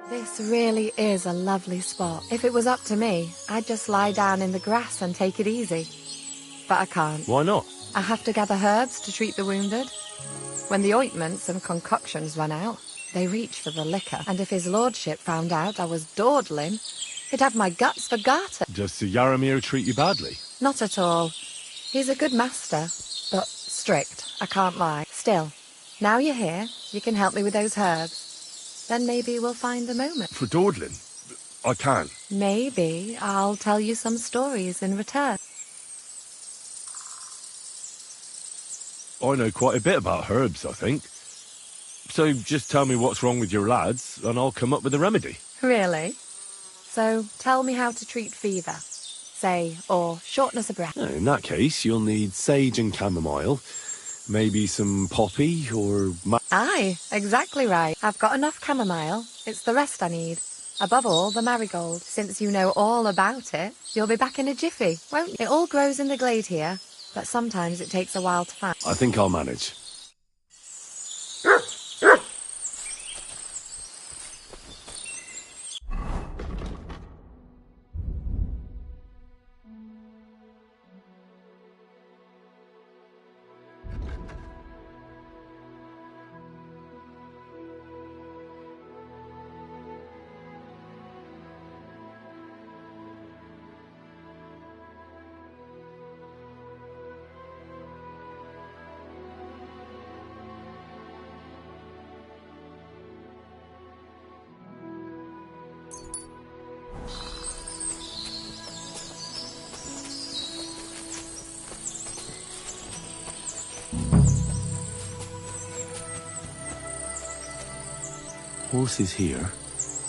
This really is a lovely spot. If it was up to me, I'd just lie down in the grass and take it easy. But I can't. Why not? I have to gather herbs to treat the wounded. When the ointments and concoctions run out, they reach for the liquor. And if his lordship found out I was dawdling, he'd have my guts for garter. Does Sir Yaramir treat you badly? Not at all. He's a good master, but strict, I can't lie. Still, now you're here, you can help me with those herbs. Then maybe we'll find a moment. For dawdling? I can. Maybe I'll tell you some stories in return. I know quite a bit about herbs, I think. So just tell me what's wrong with your lads, and I'll come up with a remedy. Really? So tell me how to treat fever, say, or shortness of breath. In that case, you'll need sage and chamomile, maybe some poppy or... Aye, exactly right. I've got enough chamomile. It's the rest I need. Above all, the marigold. Since you know all about it, you'll be back in a jiffy, won't you? It all grows in the glade here, but sometimes it takes a while to find. I think I'll manage. Horses here,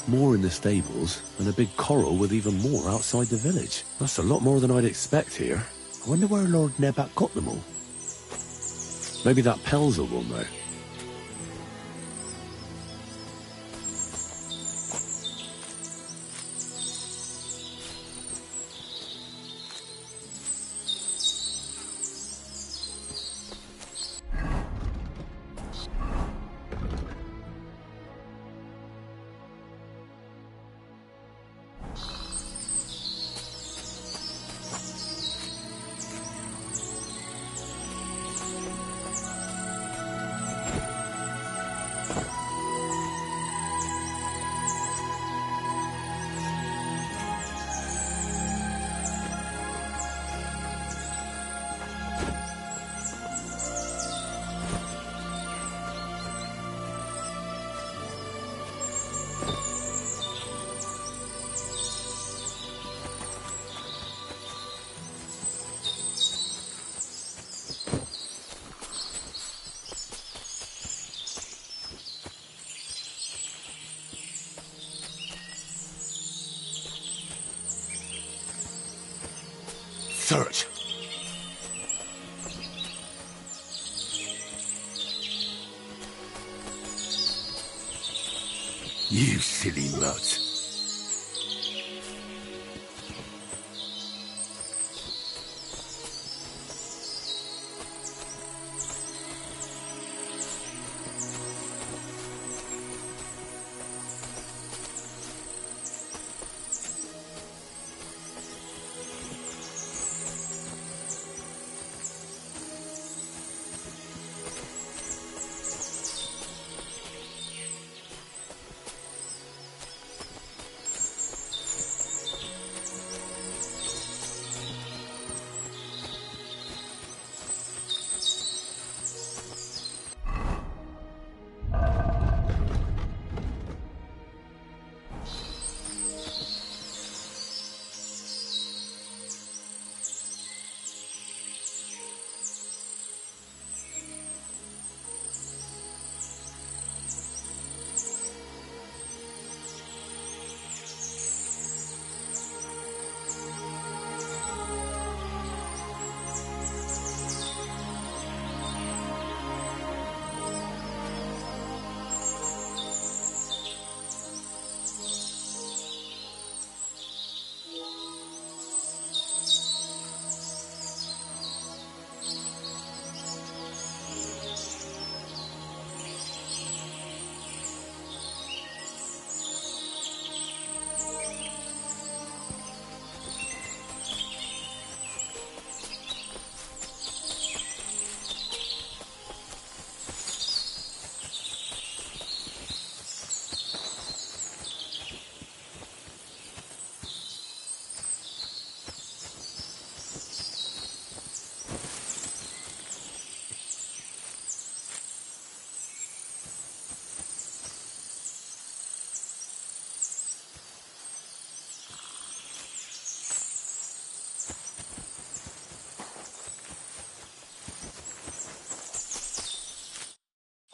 more in the stables, and a big corral with even more outside the village. That's a lot more than I'd expect here. I wonder where Lord Nebat got them all. Maybe that Pelzel will know. Search. You silly mutt.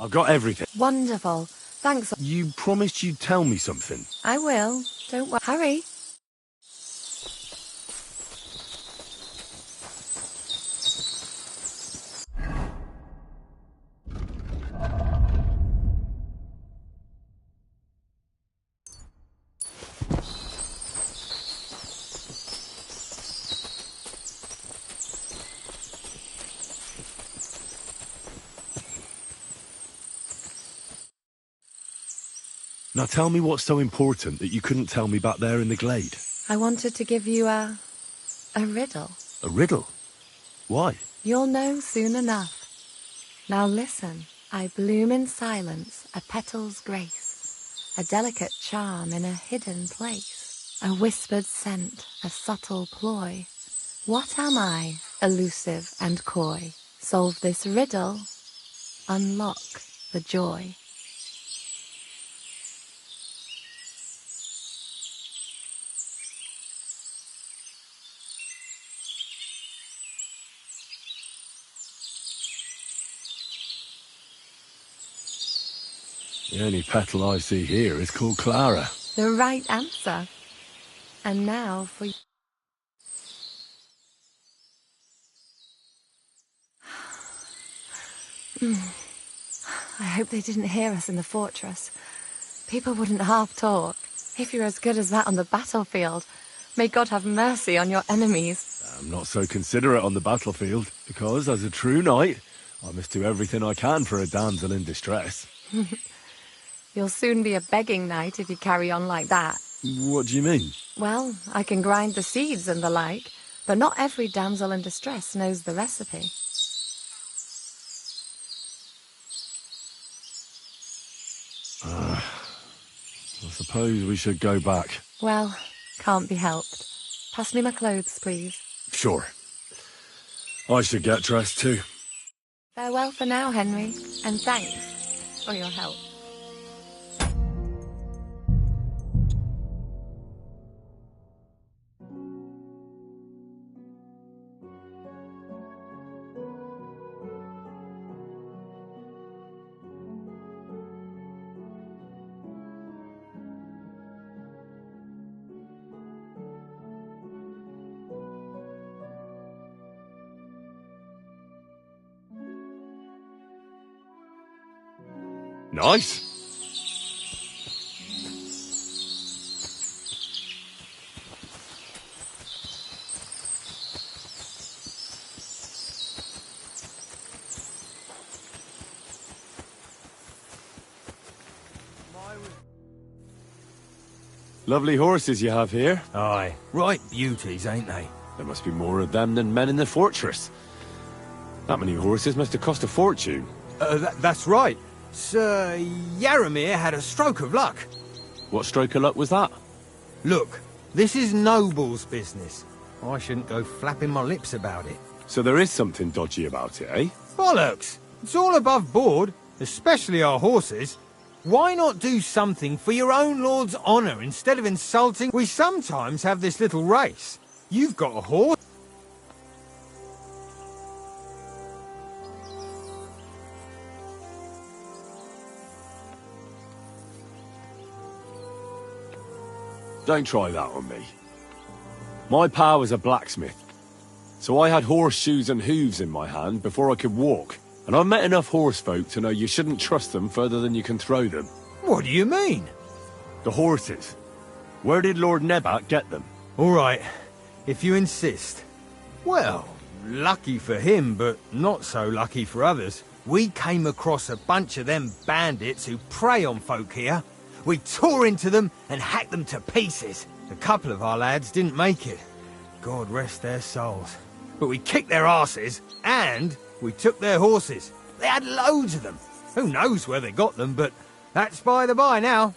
I've got everything. Wonderful. Thanks. You promised you'd tell me something. I will. Don't worry. Hurry. Now tell me what's so important that you couldn't tell me back there in the glade. I wanted to give you a riddle. A riddle? Why? You'll know soon enough. Now listen, I bloom in silence, a petal's grace, a delicate charm in a hidden place, a whispered scent, a subtle ploy. What am I, elusive and coy? Solve this riddle, unlock the joy. The only petal I see here is called Clara. The right answer. And now for you. I hope they didn't hear us in the fortress. People wouldn't half talk. If you're as good as that on the battlefield, may God have mercy on your enemies. I'm not so considerate on the battlefield, because as a true knight, I must do everything I can for a damsel in distress. You'll soon be a begging knight if you carry on like that. What do you mean? Well, I can grind the seeds and the like, but not every damsel in distress knows the recipe. I suppose we should go back. Well, can't be helped. Pass me my clothes, please. Sure. I should get dressed too. Farewell for now, Henry, and thanks for your help. Nice. Lovely horses you have here. Aye, right beauties, ain't they? There must be more of them than men in the fortress. That many horses must have cost a fortune. That's right. Sir Yaramir had a stroke of luck. What stroke of luck was that? Look, this is noble's business. I shouldn't go flapping my lips about it. So there is something dodgy about it, eh? Bollocks! It's all above board, especially our horses. Why not do something for your own lord's honour instead of insulting? We sometimes have this little race. You've got a horse. Don't try that on me. My pa was a blacksmith, so I had horseshoes and hooves in my hand before I could walk. And I've met enough horse folk to know you shouldn't trust them further than you can throw them. What do you mean? The horses. Where did Lord Nebat get them? All right, if you insist. Well, lucky for him, but not so lucky for others. We came across a bunch of them bandits who prey on folk here. We tore into them and hacked them to pieces. A couple of our lads didn't make it. God rest their souls. But we kicked their asses, and we took their horses. They had loads of them. Who knows where they got them, but that's by the by now.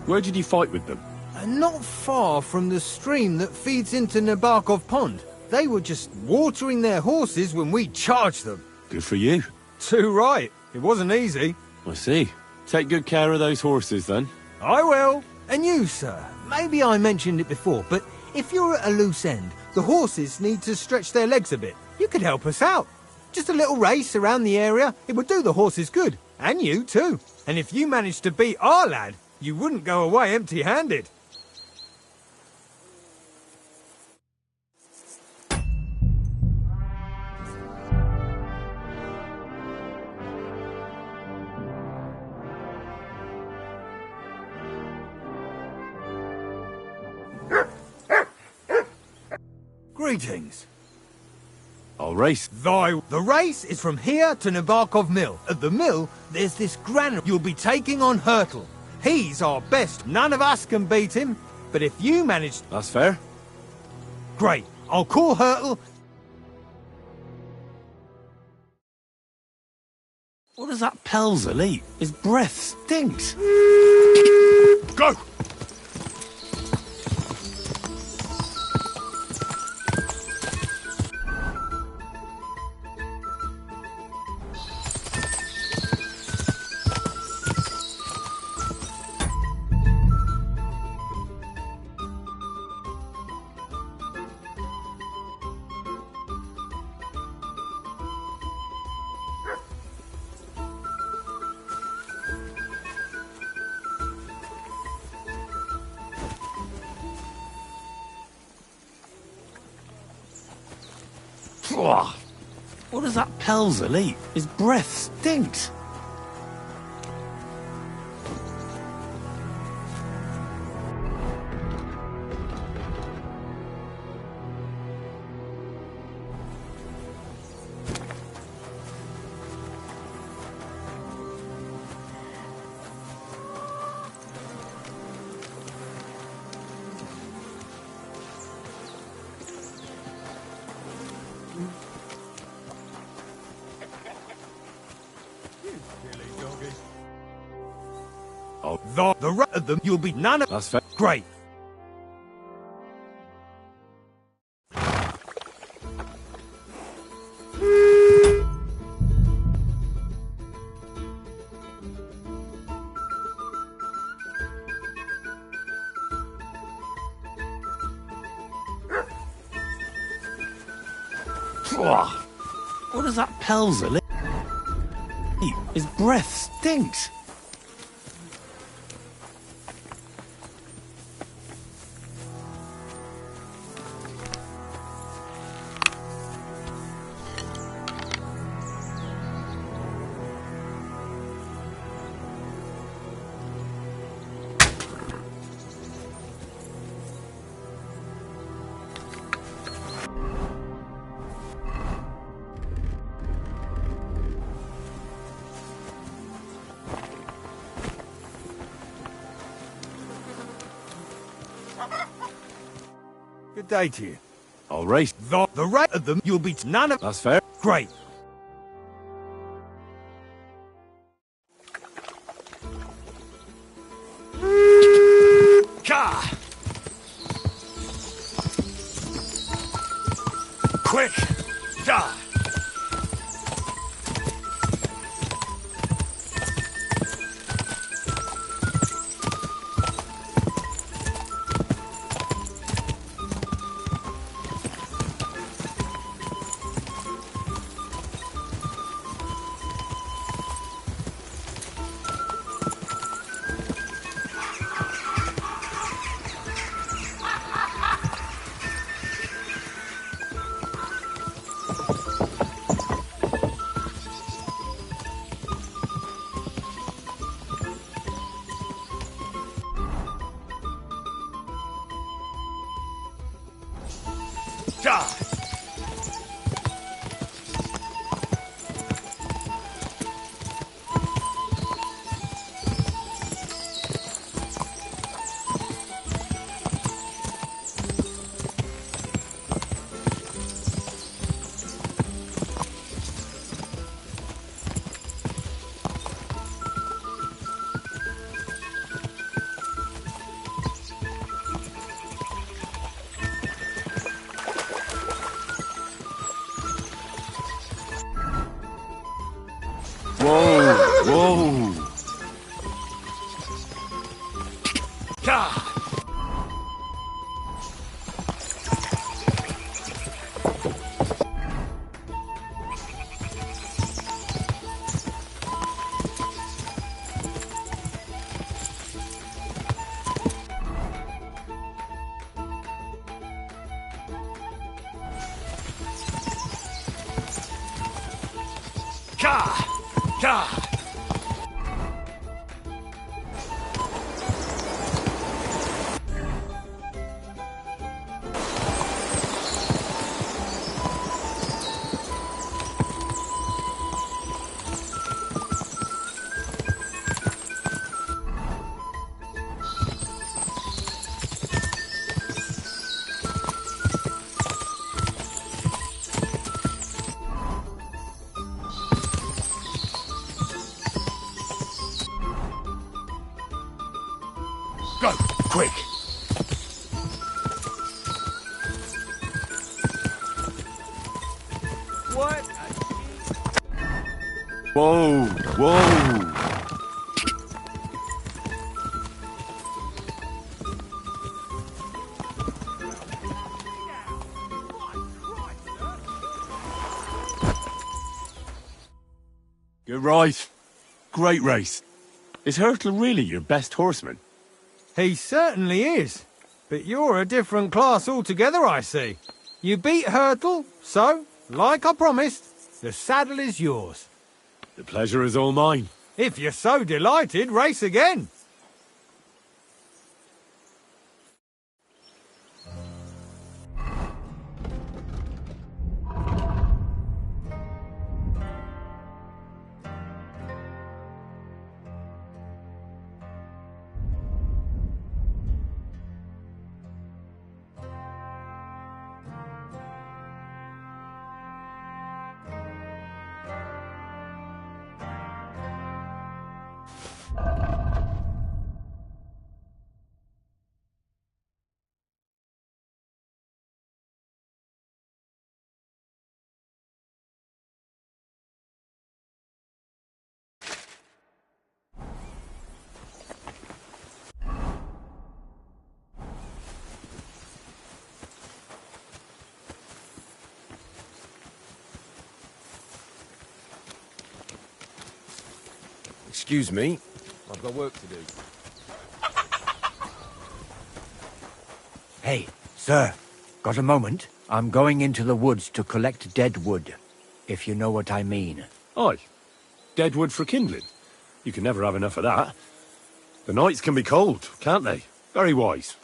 Where did you fight with them? Not far from the stream that feeds into Nabokov Pond. They were just watering their horses when we charged them. Good for you. Too right. It wasn't easy. I see. Take good care of those horses, then. I will. And you, sir. Maybe I mentioned it before, but if you're at a loose end, the horses need to stretch their legs a bit. You could help us out. Just a little race around the area. It would do the horses good. And you, too. And if you manage to beat our lad, You wouldn't go away empty-handed. Greetings. I'll race. The race is from here to Nabokov Mill. At the mill, there's this granary you'll be taking on Hurtle. He's our best. None of us can beat him, but if you manage... That's fair. Great. I'll call Hurtle. What does that Pelzer eat? His breath stinks. Go! What does that Pelzer eat? His breath stinks. The rest of them, you'll be none of... That's fair. Great. What does that Pelzer eat? His breath stinks. Good day to you. I'll race. The rest of them, you'll be none of... That's fair. Great. Ka! Quick! Da! Da! Whoa! Whoa! Ka! Go, quick! What? Whoa, whoa! Good right. Great race. Is Hurtle really your best horseman? He certainly is. But you're a different class altogether, I see. You beat Hurtle, so, like I promised, the saddle is yours. The pleasure is all mine. If you're so delighted, race again. Excuse me. I've got work to do. Hey, sir, got a moment? I'm going into the woods to collect dead wood, if you know what I mean. Aye. Dead wood for kindling. You can never have enough of that. The nights can be cold, can't they? Very wise.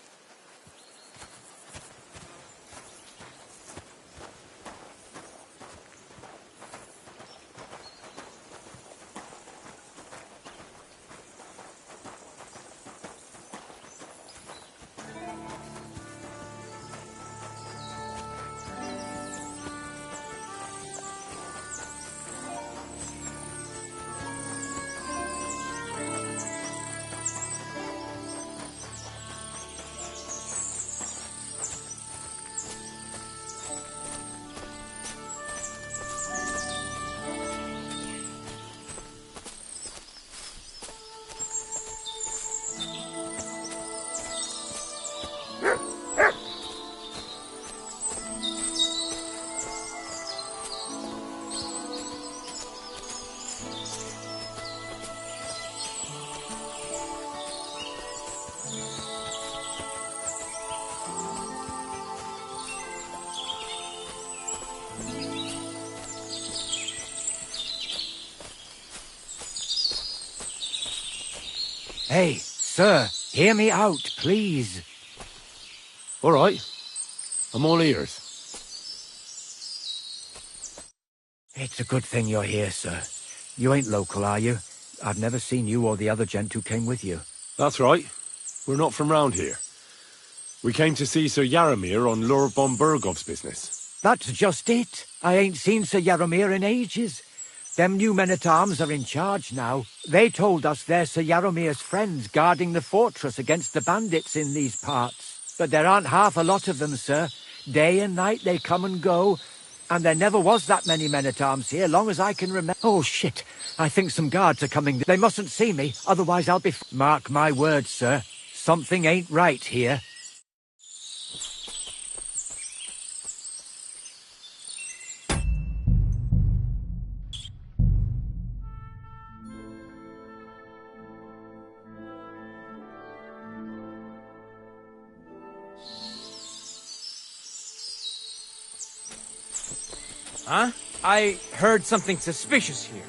Hey, sir, hear me out, please. All right. I'm all ears. It's a good thing you're here, sir. You ain't local, are you? I've never seen you or the other gent who came with you. That's right. We're not from round here. We came to see Sir Yaramir on Lord von Bergov's business. That's just it. I ain't seen Sir Yaramir in ages. Them new men-at-arms are in charge now. They told us they're Sir Yaramir's friends guarding the fortress against the bandits in these parts. But there aren't half a lot of them, sir. Day and night they come and go, and there never was that many men-at-arms here, long as I can remember. Oh, shit. I think some guards are coming. They mustn't see me, otherwise I'll be... Mark my words, sir. Something ain't right here. Huh? I heard something suspicious here.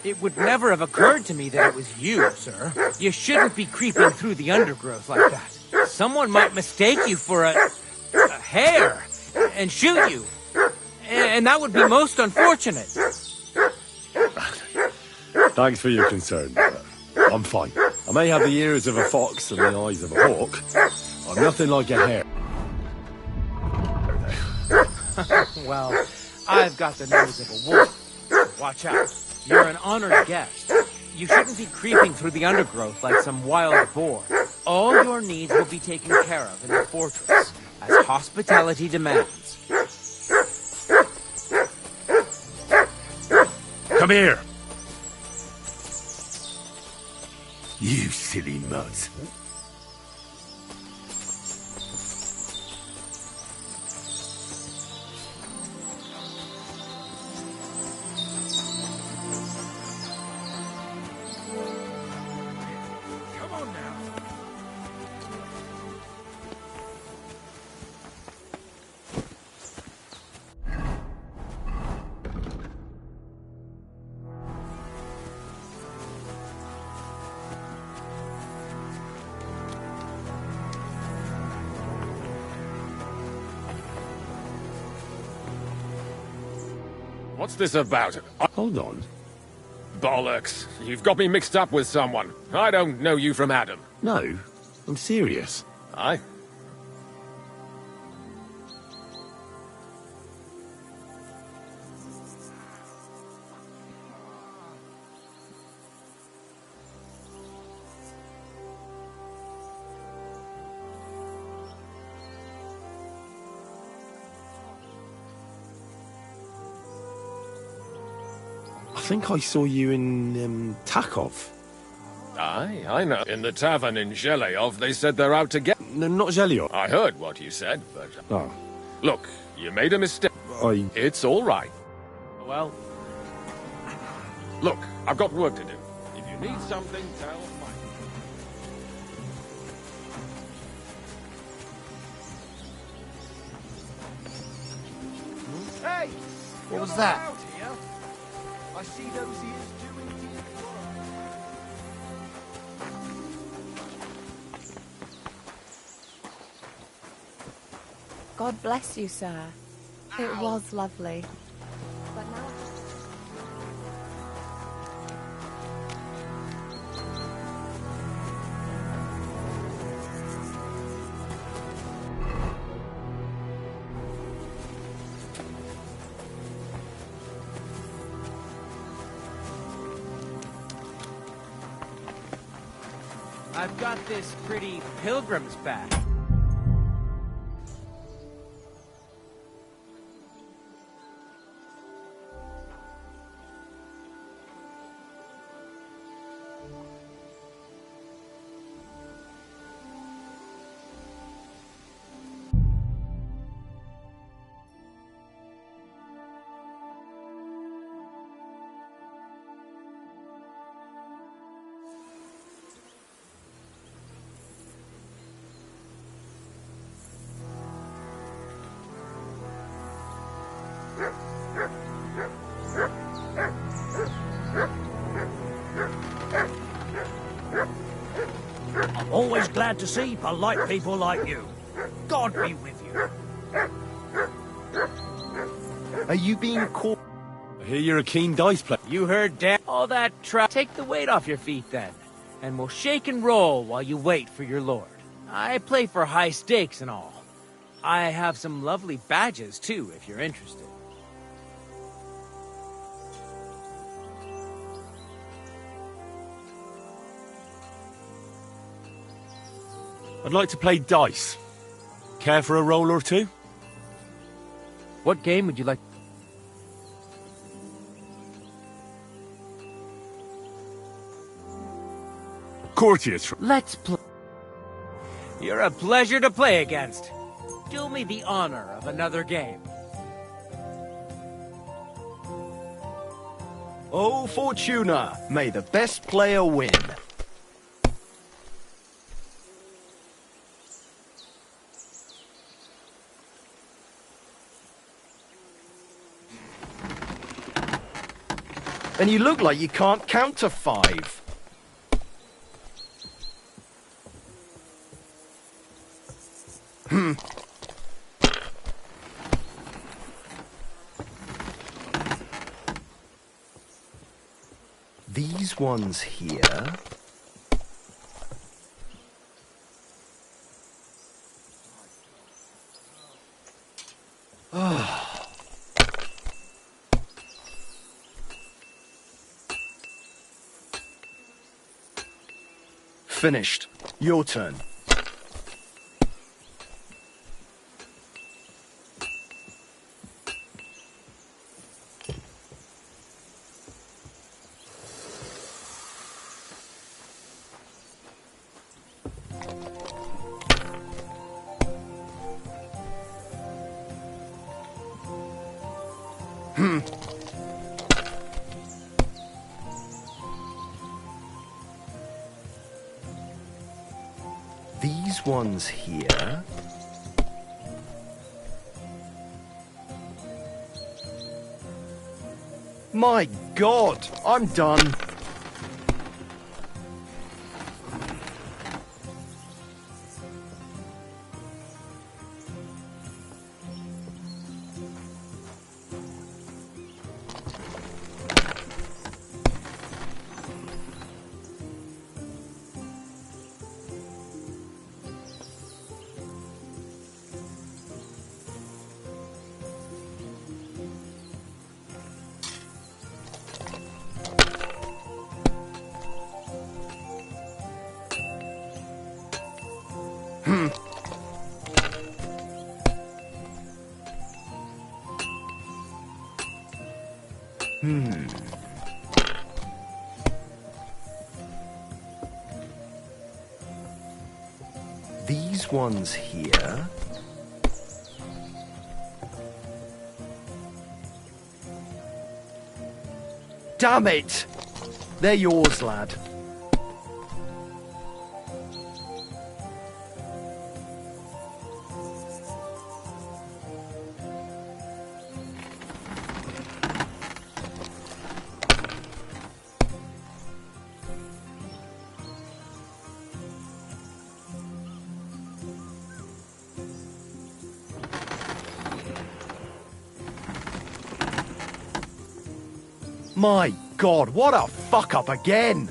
It would never have occurred to me that it was you, sir. You shouldn't be creeping through the undergrowth like that. Someone might mistake you for a hare and shoot you. And that would be most unfortunate. Thanks for your concern, but I'm fine. I may have the ears of a fox and the eyes of a hawk. I'm nothing like a hare. Well, I've got the nose of a wolf. Watch out. You're an honored guest. You shouldn't be creeping through the undergrowth like some wild boar. All your needs will be taken care of in the fortress, as hospitality demands. Come here! You silly mutt. What's this about? Hold on. Bollocks. You've got me mixed up with someone. I don't know you from Adam. No, I'm serious. Aye. I think I saw you in, Takov. Aye, I know. In the tavern in Zheleov, they said they're out to get... No, not Zheleov. I heard what you said, but... Oh. Look, you made a mistake. It's all right. Well... Look, I've got work to do. If you need something, tell Mike. Hey! What was that? Out here? I see those ears doing deep God bless you, sir. It was lovely. But now... I've got this pretty pilgrim's bag. I'm always glad to see polite people like you. God be with you. Are you being caught? I hear you're a keen dice player. You heard Dan. All that trap. Take the weight off your feet then, and we'll shake and roll while you wait for your lord. I play for high stakes and all. I have some lovely badges too, if you're interested. I'd like to play dice. Care for a roll or two? What game would you like? Courtiers. Let's play. You're a pleasure to play against. Do me the honor of another game. Oh, Fortuna, may the best player win. And you look like you can't count to 5. These ones here... Finished. Your turn. These ones here... My God, I'm done. These ones here... Damn it! They're yours, lad. My God, what a fuck-up again!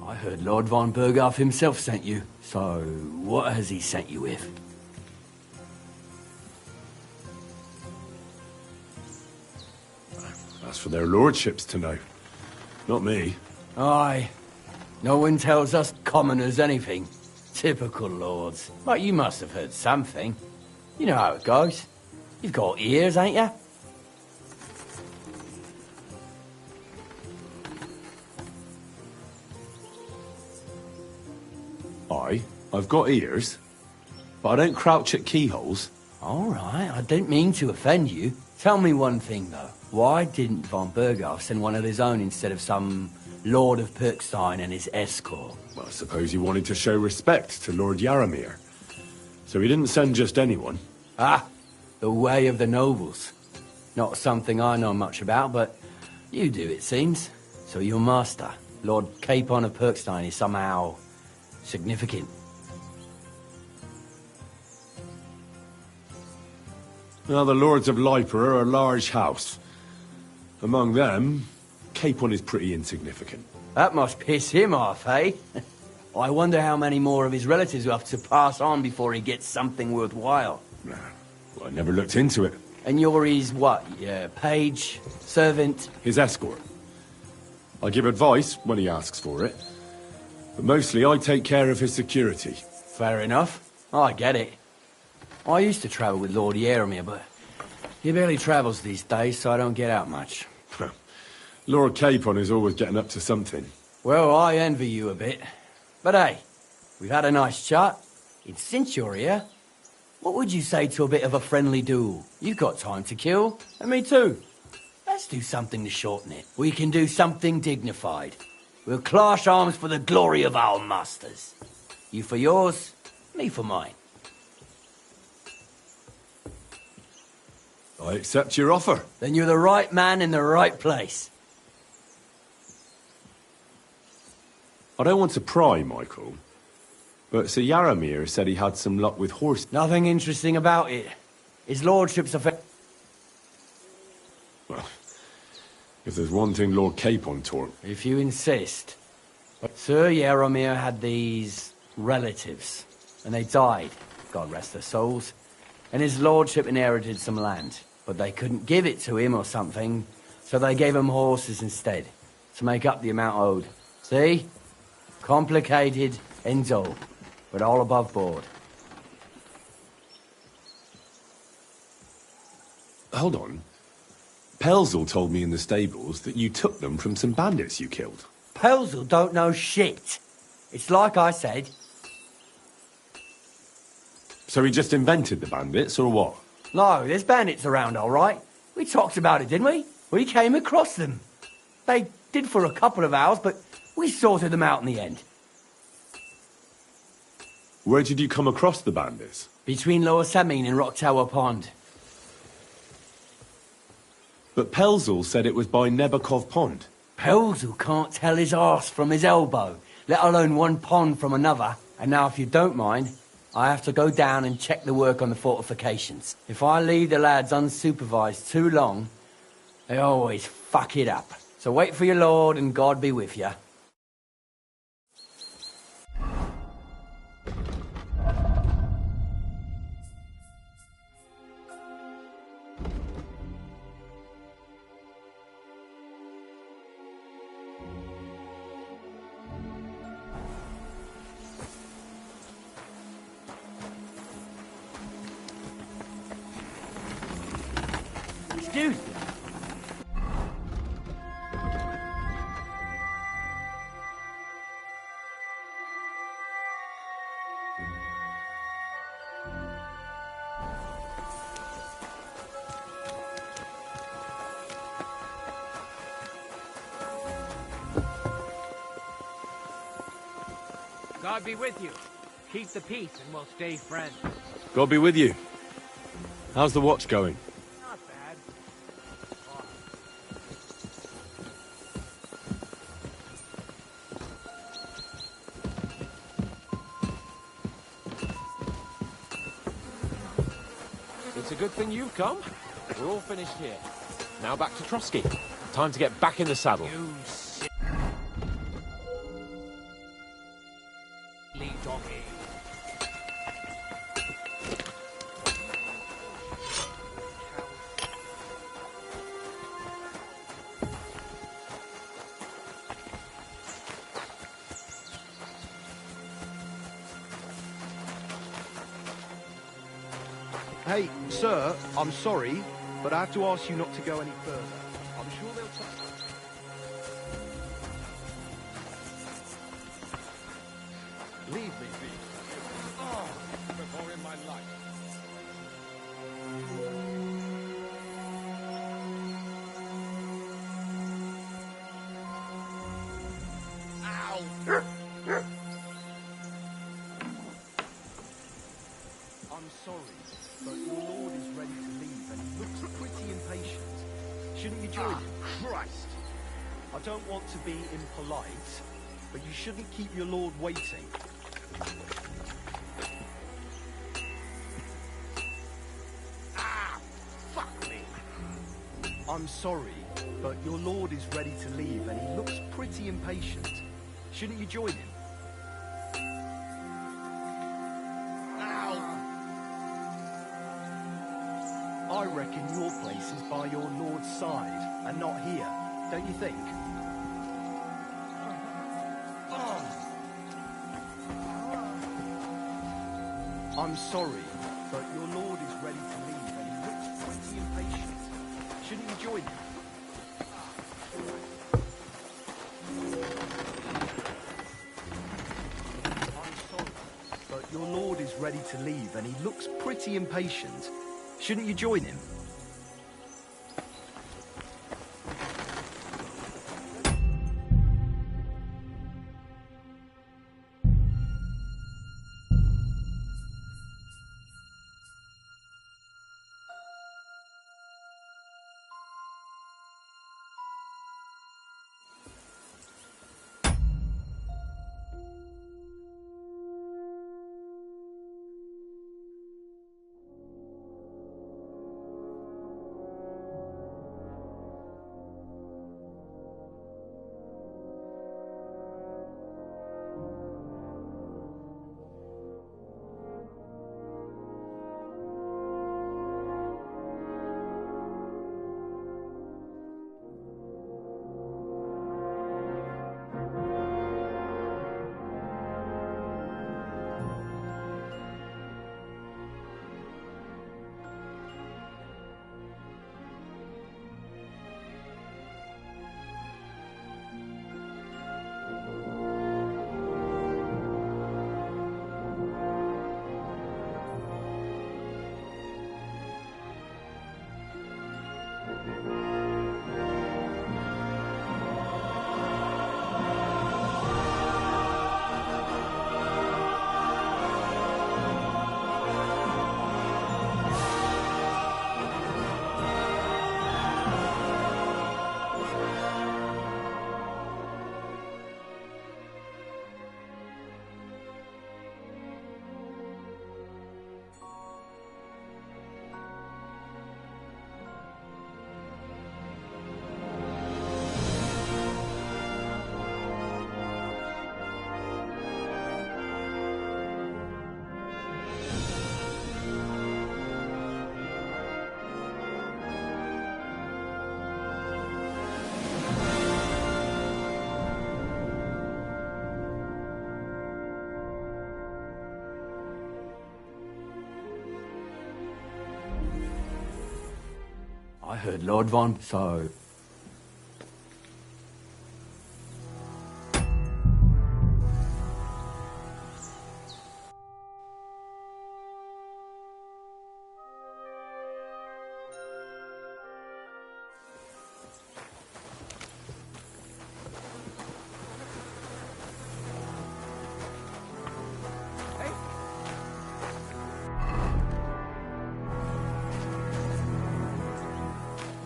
I heard Lord von Berghoff himself sent you. So, what has he sent you with? That's for their lordships to know. Not me. Aye. No one tells us commoners anything. Typical lords. But you must have heard something. You know how it goes. You've got ears, ain't you? I've got ears, but I don't crouch at keyholes. All right, I don't mean to offend you. Tell me one thing, though. Why didn't von Berghoff send one of his own instead of some Lord of Pirkstein and his escort? Well, I suppose he wanted to show respect to Lord Yaramir. So he didn't send just anyone. Ah, the way of the nobles. Not something I know much about, but you do, it seems. So your master, Lord Capon of Pirkstein, is somehow significant. Now, the Lords of Liper are a large house. Among them, Capon is pretty insignificant. That must piss him off, eh? I wonder how many more of his relatives will have to pass on before he gets something worthwhile. Well, I never looked into it. And you're his, what, page, servant? His escort. I give advice when he asks for it. But mostly I take care of his security. Fair enough. I get it. I used to travel with Lord Yaramir, but he barely travels these days, so I don't get out much. Lord Capon is always getting up to something. Well, I envy you a bit. But hey, we've had a nice chat. And since you're here, What would you say to a bit of a friendly duel? You've got time to kill, and me too. Let's do something to shorten it. We can do something dignified. We'll clash arms for the glory of our masters. You for yours, me for mine. I accept your offer. Then you're the right man in the right place. I don't want to pry, Michael, but Sir Yaramir said he had some luck with horses. Nothing interesting about it. His lordship's a Well, if there's one thing Lord Capon taught... If you insist. Sir Yaramir had these relatives, and they died, God rest their souls, and his lordship inherited some land, but they couldn't give it to him or something, so they gave him horses instead, to make up the amount owed. See? Complicated and dull, but all above board. Hold on. Pelzel told me in the stables that you took them from some bandits you killed. Pelzel don't know shit. It's like I said. So he just invented the bandits, or what? No, there's bandits around, all right. We talked about it, didn't we? We came across them. They did for a couple of hours, but we sorted them out in the end. Where did you come across the bandits? Between Lower Samine and Rock Tower Pond. But Pelzel said it was by Nebakov Pond. Pelzel can't tell his arse from his elbow, let alone one pond from another. And now, if you don't mind, I have to go down and check the work on the fortifications. If I leave the lads unsupervised too long, they always fuck it up. So wait for your lord, and God be with you. Excuse me. God be with you. Keep the peace and we'll stay friends. God be with you. How's the watch going? Not bad. It's a good thing you've come. We're all finished here. Now back to Trotsky. Time to get back in the saddle. You silly doggy. Hey, sir, I'm sorry, but I have to ask you not to go any further. I'm sure they'll... Leave me be. Oh, before in my life. I'm sorry, but your lord is ready to leave and he looks pretty impatient. Shouldn't you join him? Christ! I don't want to be impolite, but you shouldn't keep your lord waiting. Fuck me! I'm sorry, but your lord is ready to leave and he looks pretty impatient. Shouldn't you join him? I reckon your place is by your lord's side and not here, don't you think? I'm sorry, but your lord is ready to leave and he looks pretty impatient. Shouldn't you join him? I'm sorry, but your lord is ready to to leave and he looks pretty impatient. Shouldn't you join him? I heard Lord Von, so...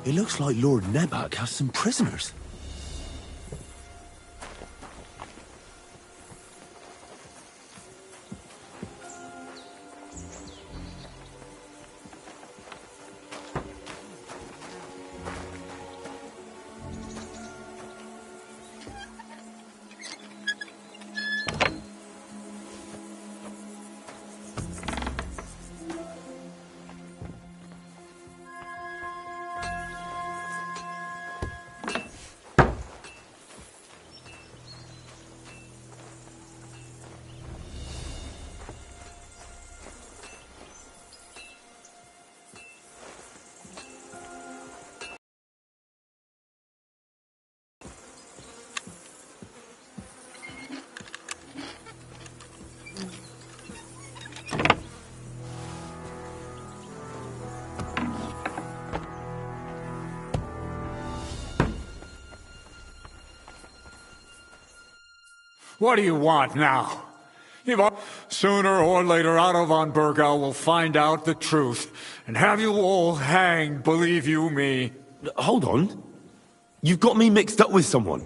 It looks like Lord Nebak has some prisoners. What do you want now? Sooner or later, Otto von Bergau will find out the truth and have you all hanged, believe you me. Hold on. You've got me mixed up with someone.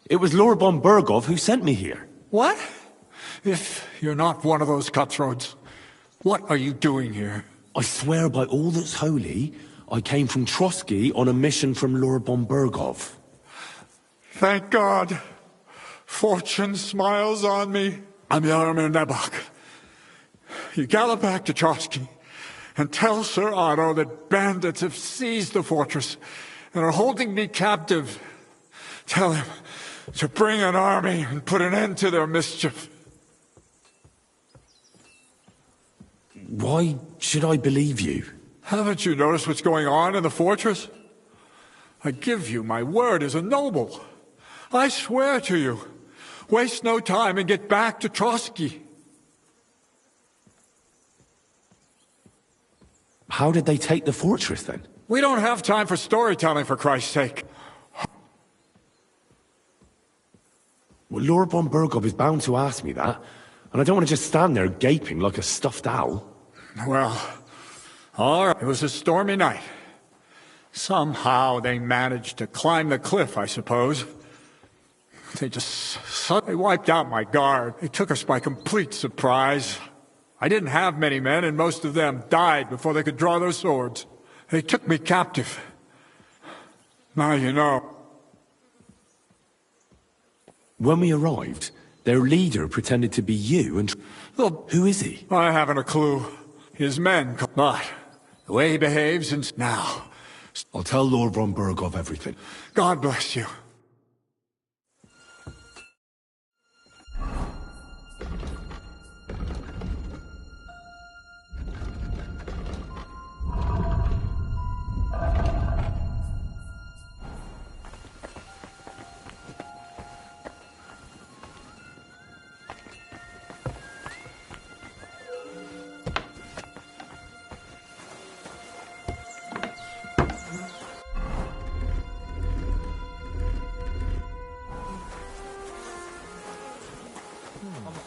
It was Lord von Bergov who sent me here. What? If you're not one of those cutthroats, what are you doing here? I swear by all that's holy, I came from Trotsky on a mission from Lord von Bergov. Thank God. Fortune smiles on me. I'm Yaromir Nebok. You gallop back to Trotsky and tell Sir Otto that bandits have seized the fortress and are holding me captive. Tell him to bring an army and put an end to their mischief. Why should I believe you? Haven't you noticed what's going on in the fortress? I give you my word as a noble. I swear to you. Waste no time and get back to Trotsky. How did they take the fortress, then? We don't have time for storytelling, for Christ's sake. Well, Lord von Bergov is bound to ask me that, and I don't want to just stand there gaping like a stuffed owl. Well, all right. It was a stormy night. Somehow they managed to climb the cliff, I suppose. They just suddenly wiped out my guard. They took us by complete surprise. I didn't have many men, and most of them died before they could draw their swords. They took me captive. Now you know. When we arrived, their leader pretended to be you and... Well, who is he? I haven't a clue. His men, but the way he behaves and now... I'll tell Lord von Bergov everything. God bless you.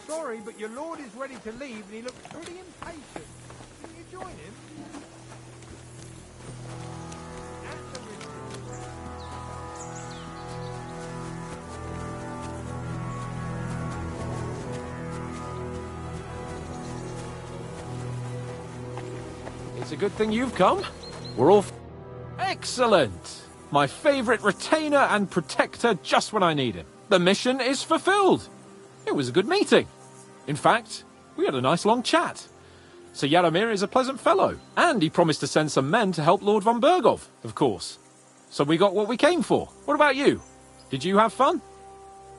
Sorry, but your lord is ready to leave and he looks pretty impatient. Can you join him? It's a good thing you've come. We're all... Excellent! My favourite retainer and protector just when I need him. The mission is fulfilled. It was a good meeting. In fact, we had a nice long chat. Sir Yaramir is a pleasant fellow, and he promised to send some men to help Lord von Bergov, of course. So we got what we came for. What about you? Did you have fun?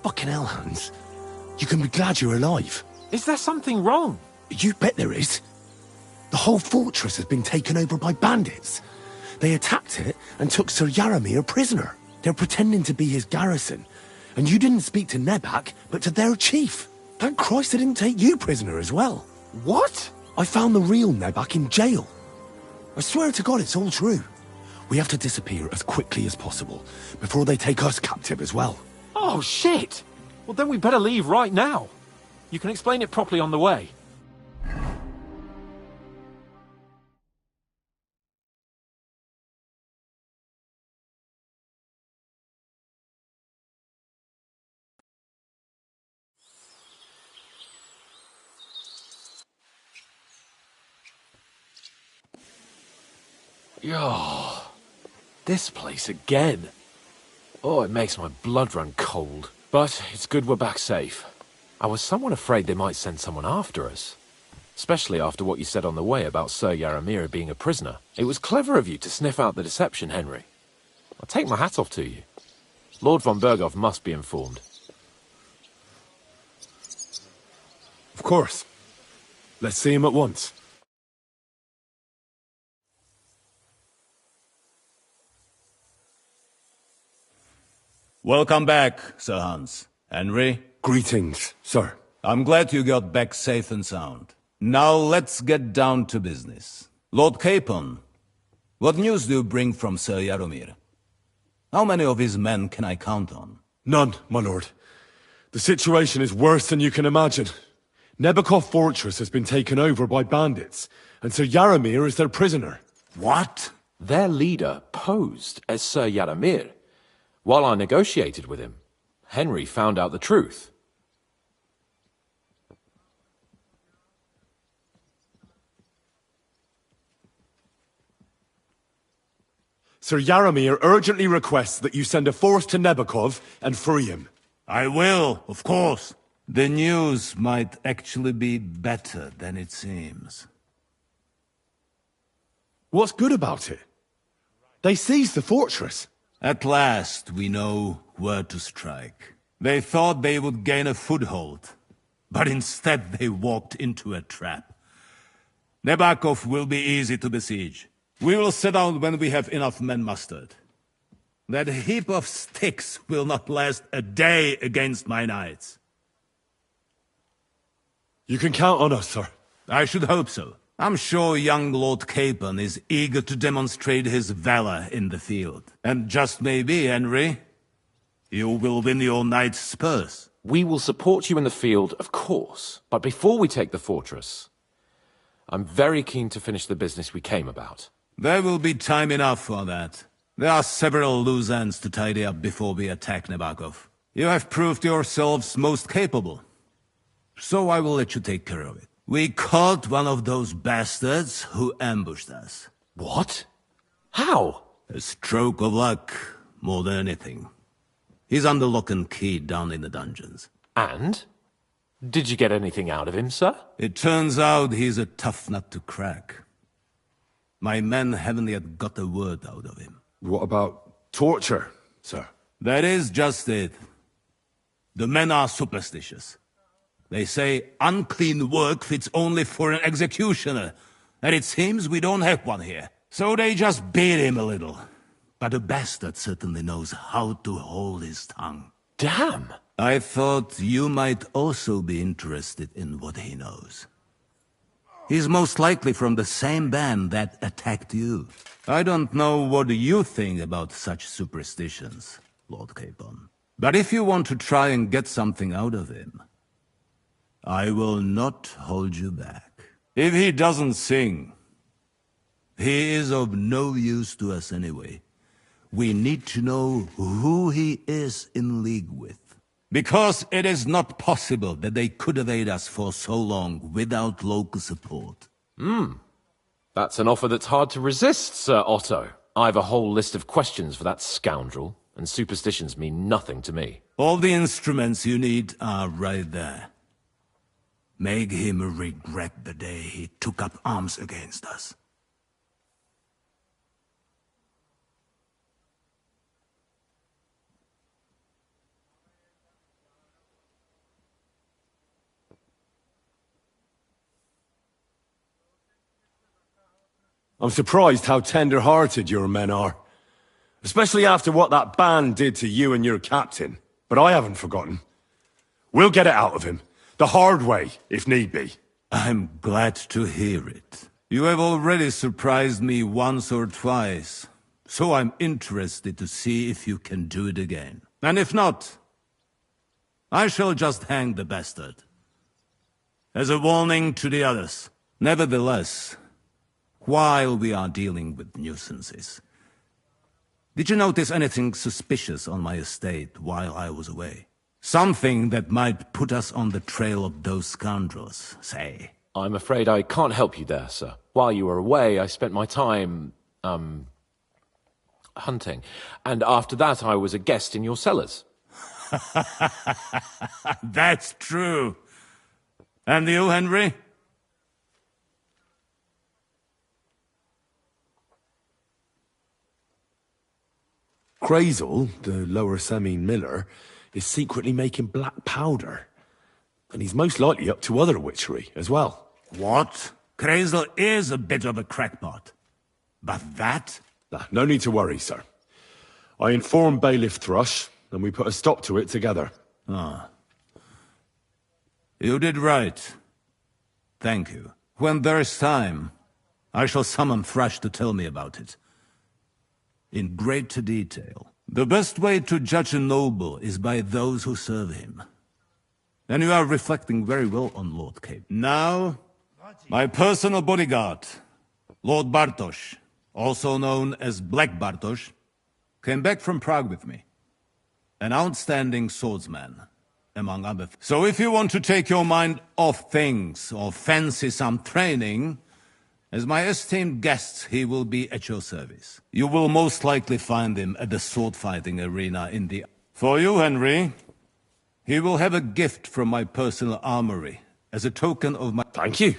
Fucking hell, Hans. You can be glad you're alive. Is there something wrong? You bet there is. The whole fortress has been taken over by bandits. They attacked it and took Sir Yaramir prisoner. They're pretending to be his garrison. And you didn't speak to Nebak, but to their chief. Thank Christ they didn't take you prisoner as well. What? I found the real Nebak in jail. I swear to God it's all true. We have to disappear as quickly as possible, before they take us captive as well. Oh, shit! Well, then we better leave right now. You can explain it properly on the way. Oh, this place again. Oh, it makes my blood run cold. But it's good we're back safe. I was somewhat afraid they might send someone after us. Especially after what you said on the way about Sir Yaramir being a prisoner. It was clever of you to sniff out the deception, Henry. I'll take my hat off to you. Lord von Bergov must be informed. Of course. Let's see him at once. Welcome back, Sir Hans. Henry? Greetings, sir. I'm glad you got back safe and sound. Now let's get down to business. Lord Capon, what news do you bring from Sir Yaramir? How many of his men can I count on? None, my lord. The situation is worse than you can imagine. Nebakov Fortress has been taken over by bandits, and Sir Yaramir is their prisoner. What? Their leader posed as Sir Yaramir. While I negotiated with him, Henry found out the truth. Sir Yaramir urgently requests that you send a force to Nebakov and free him. I will, of course. The news might actually be better than it seems. What's good about it? They seized the fortress. At last, we know where to strike. They thought they would gain a foothold, but instead they walked into a trap. Nebakov will be easy to besiege. We will set out when we have enough men mustered. That heap of sticks will not last a day against my knights. You can count on us, sir. I should hope so. I'm sure young Lord Capon is eager to demonstrate his valor in the field. And just maybe, Henry, you will win your knight's spurs. We will support you in the field, of course. But before we take the fortress, I'm very keen to finish the business we came about. There will be time enough for that. There are several loose ends to tidy up before we attack Nabokov. You have proved yourselves most capable. So I will let you take care of it. We caught one of those bastards who ambushed us. What? How? A stroke of luck, more than anything. He's under lock and key down in the dungeons. And? Did you get anything out of him, sir? It turns out he's a tough nut to crack. My men haven't yet got a word out of him. What about torture, sir? That is just it. The men are superstitious. They say unclean work fits only for an executioner, and it seems we don't have one here. So they just beat him a little. But the bastard certainly knows how to hold his tongue. Damn! I thought you might also be interested in what he knows. He's most likely from the same band that attacked you. I don't know what you think about such superstitions, Lord Capon. But if you want to try and get something out of him, I will not hold you back. If he doesn't sing, he is of no use to us anyway. We need to know who he is in league with. Because it is not possible that they could evade us for so long without local support. That's an offer that's hard to resist, Sir Otto. I've a whole list of questions for that scoundrel, and superstitions mean nothing to me. All the instruments you need are right there. Make him regret the day he took up arms against us. I'm surprised how tender-hearted your men are. Especially after what that band did to you and your captain. But I haven't forgotten. We'll get it out of him. The hard way, if need be. I'm glad to hear it. You have already surprised me once or twice. So I'm interested to see if you can do it again. And if not, I shall just hang the bastard. As a warning to the others. Nevertheless, while we are dealing with nuisances, did you notice anything suspicious on my estate while I was away? Something that might put us on the trail of those scoundrels, say. I'm afraid I can't help you there, sir. While you were away, I spent my time, hunting. And after that, I was a guest in your cellars. That's true. And you, Henry? Crazel, the Lower Samine miller, is secretly making black powder. And he's most likely up to other witchery as well. What? Crazel is a bit of a crackpot. But that? No need to worry, sir. I informed Bailiff Thrush, and we put a stop to it together. Ah. You did right. Thank you. When there's time, I shall summon Thrush to tell me about it. In greater detail. The best way to judge a noble is by those who serve him. And you are reflecting very well on Lord Cape. Now, my personal bodyguard, Lord Bartosz, also known as Black Bartosz, came back from Prague with me. An outstanding swordsman, among other things. So if you want to take your mind off things, or fancy some training, as my esteemed guest, he will be at your service. You will most likely find him at the sword-fighting arena in the... For you, Henry, he will have a gift from my personal armory, as a token of my... Thank you.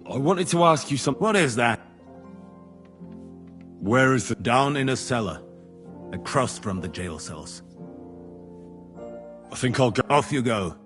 I wanted to ask you something. What is that? Where is it? Down in a cellar, across from the jail cells. I think I'll go. Off you go.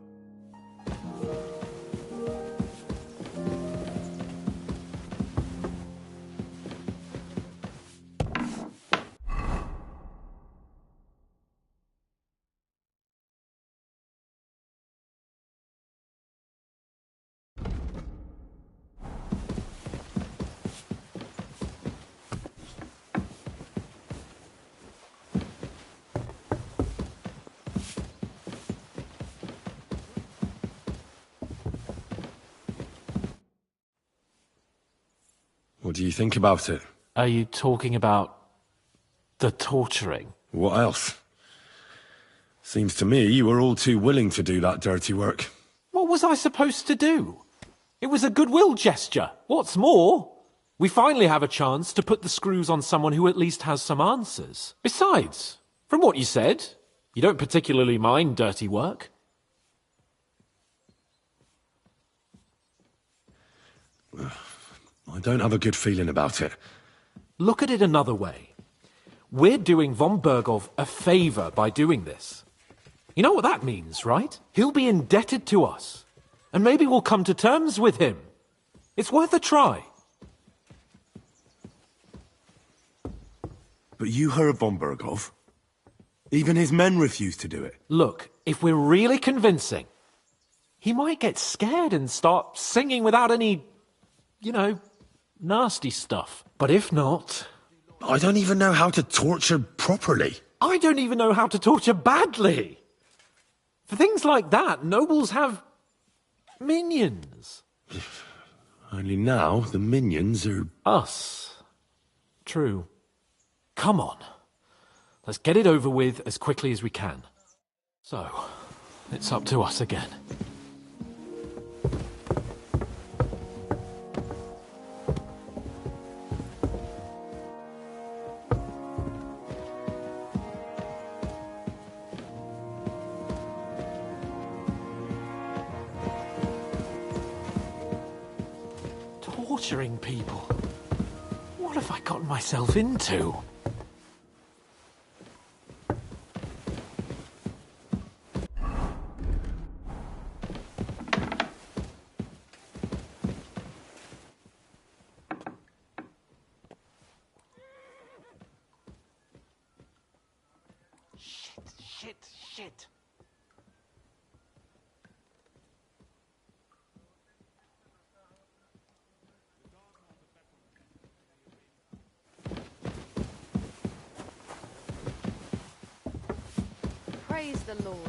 What do you think about it? Are you talking about the torturing? What else? Seems to me you were all too willing to do that dirty work. What was I supposed to do? It was a goodwill gesture. What's more, we finally have a chance to put the screws on someone who at least has some answers. Besides, from what you said, you don't particularly mind dirty work. I don't have a good feeling about it. Look at it another way. We're doing von Bergov a favour by doing this. You know what that means, right? He'll be indebted to us. And maybe we'll come to terms with him. It's worth a try. But you heard von Bergov. Even his men refused to do it. Look, if we're really convincing, he might get scared and start singing without any, you know, nasty stuff. But if not... I don't even know how to torture properly. I don't even know how to torture badly. For things like that, nobles have minions. Only now the minions are... Us. True. Come on. Let's get it over with as quickly as we can. So, it's up to us again. Torturing people. What have I gotten myself into? Shit. Praise the Lord.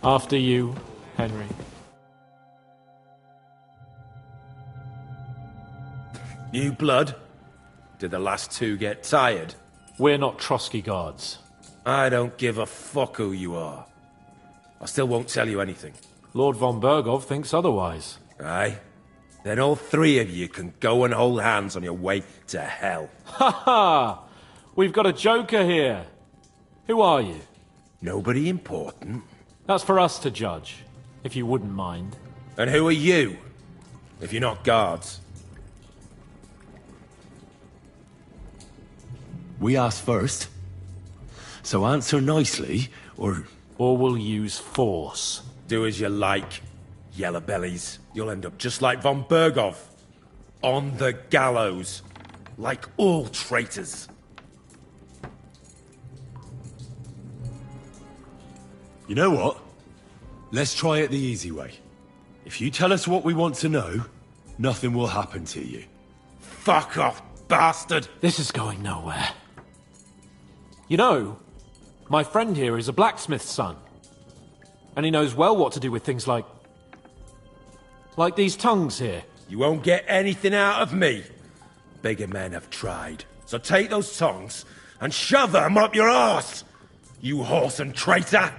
After you, Henry. New blood? Did the last two get tired? We're not Trotsky guards. I don't give a fuck who you are. I still won't tell you anything. Lord von Bergov thinks otherwise. Aye? Then all three of you can go and hold hands on your way to hell. Ha ha! We've got a joker here. Who are you? Nobody important. That's for us to judge, if you wouldn't mind. And who are you, if you're not guards? We asked first. So answer nicely, or... Or we'll use force. Do as you like, yellow bellies. You'll end up just like von Bergov. On the gallows. Like all traitors. You know what? Let's try it the easy way. If you tell us what we want to know, nothing will happen to you. Fuck off, bastard! This is going nowhere. You know, my friend here is a blacksmith's son. And he knows well what to do with things like these tongues here. You won't get anything out of me. Bigger men have tried. So take those tongs and shove them up your arse, you horse and traitor!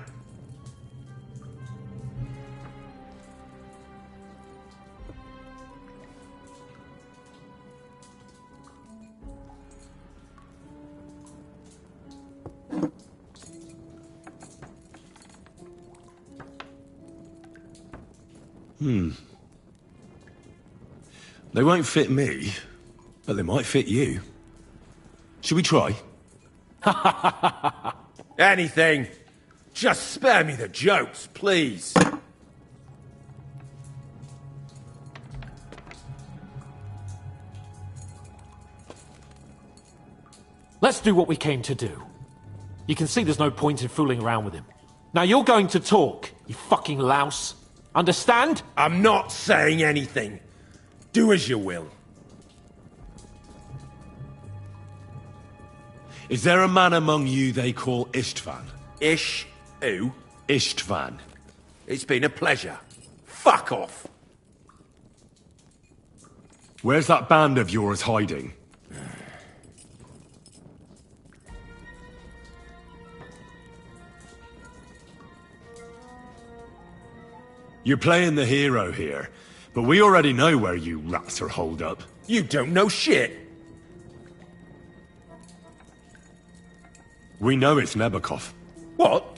They won't fit me, but they might fit you. Should we try? Anything. Just spare me the jokes, please. Let's do what we came to do. You can see there's no point in fooling around with him. Now you're going to talk, you fucking louse. Understand? I'm not saying anything. Do as you will. Is there a man among you they call Istvan? Who? Istvan. It's been a pleasure. Fuck off. Where's that band of yours hiding? You're playing the hero here, but we already know where you rats are holed up. You don't know shit. We know it's Nebakov. What?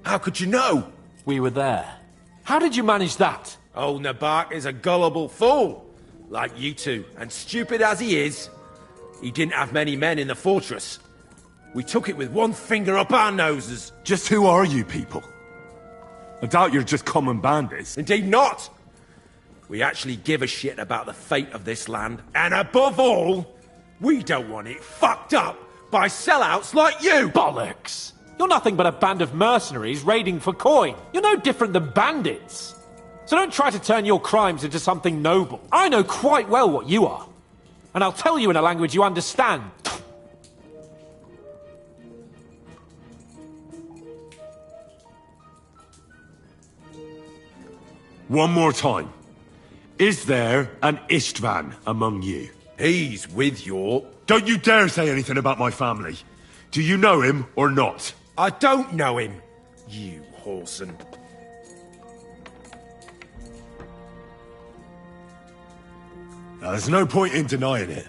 How could you know? We were there. How did you manage that? Old Nabak is a gullible fool, like you two, and stupid as he is, he didn't have many men in the fortress. We took it with one finger up our noses. Just who are you people? I doubt you're just common bandits. Indeed not! We actually give a shit about the fate of this land, and above all, we don't want it fucked up by sellouts like you! Bollocks! You're nothing but a band of mercenaries raiding for coin. You're no different than bandits. So don't try to turn your crimes into something noble. I know quite well what you are. And I'll tell you in a language you understand. One more time. Is there an Istvan among you? He's with your... Don't you dare say anything about my family. Do you know him or not? I don't know him, you whoreson. Now, there's no point in denying it.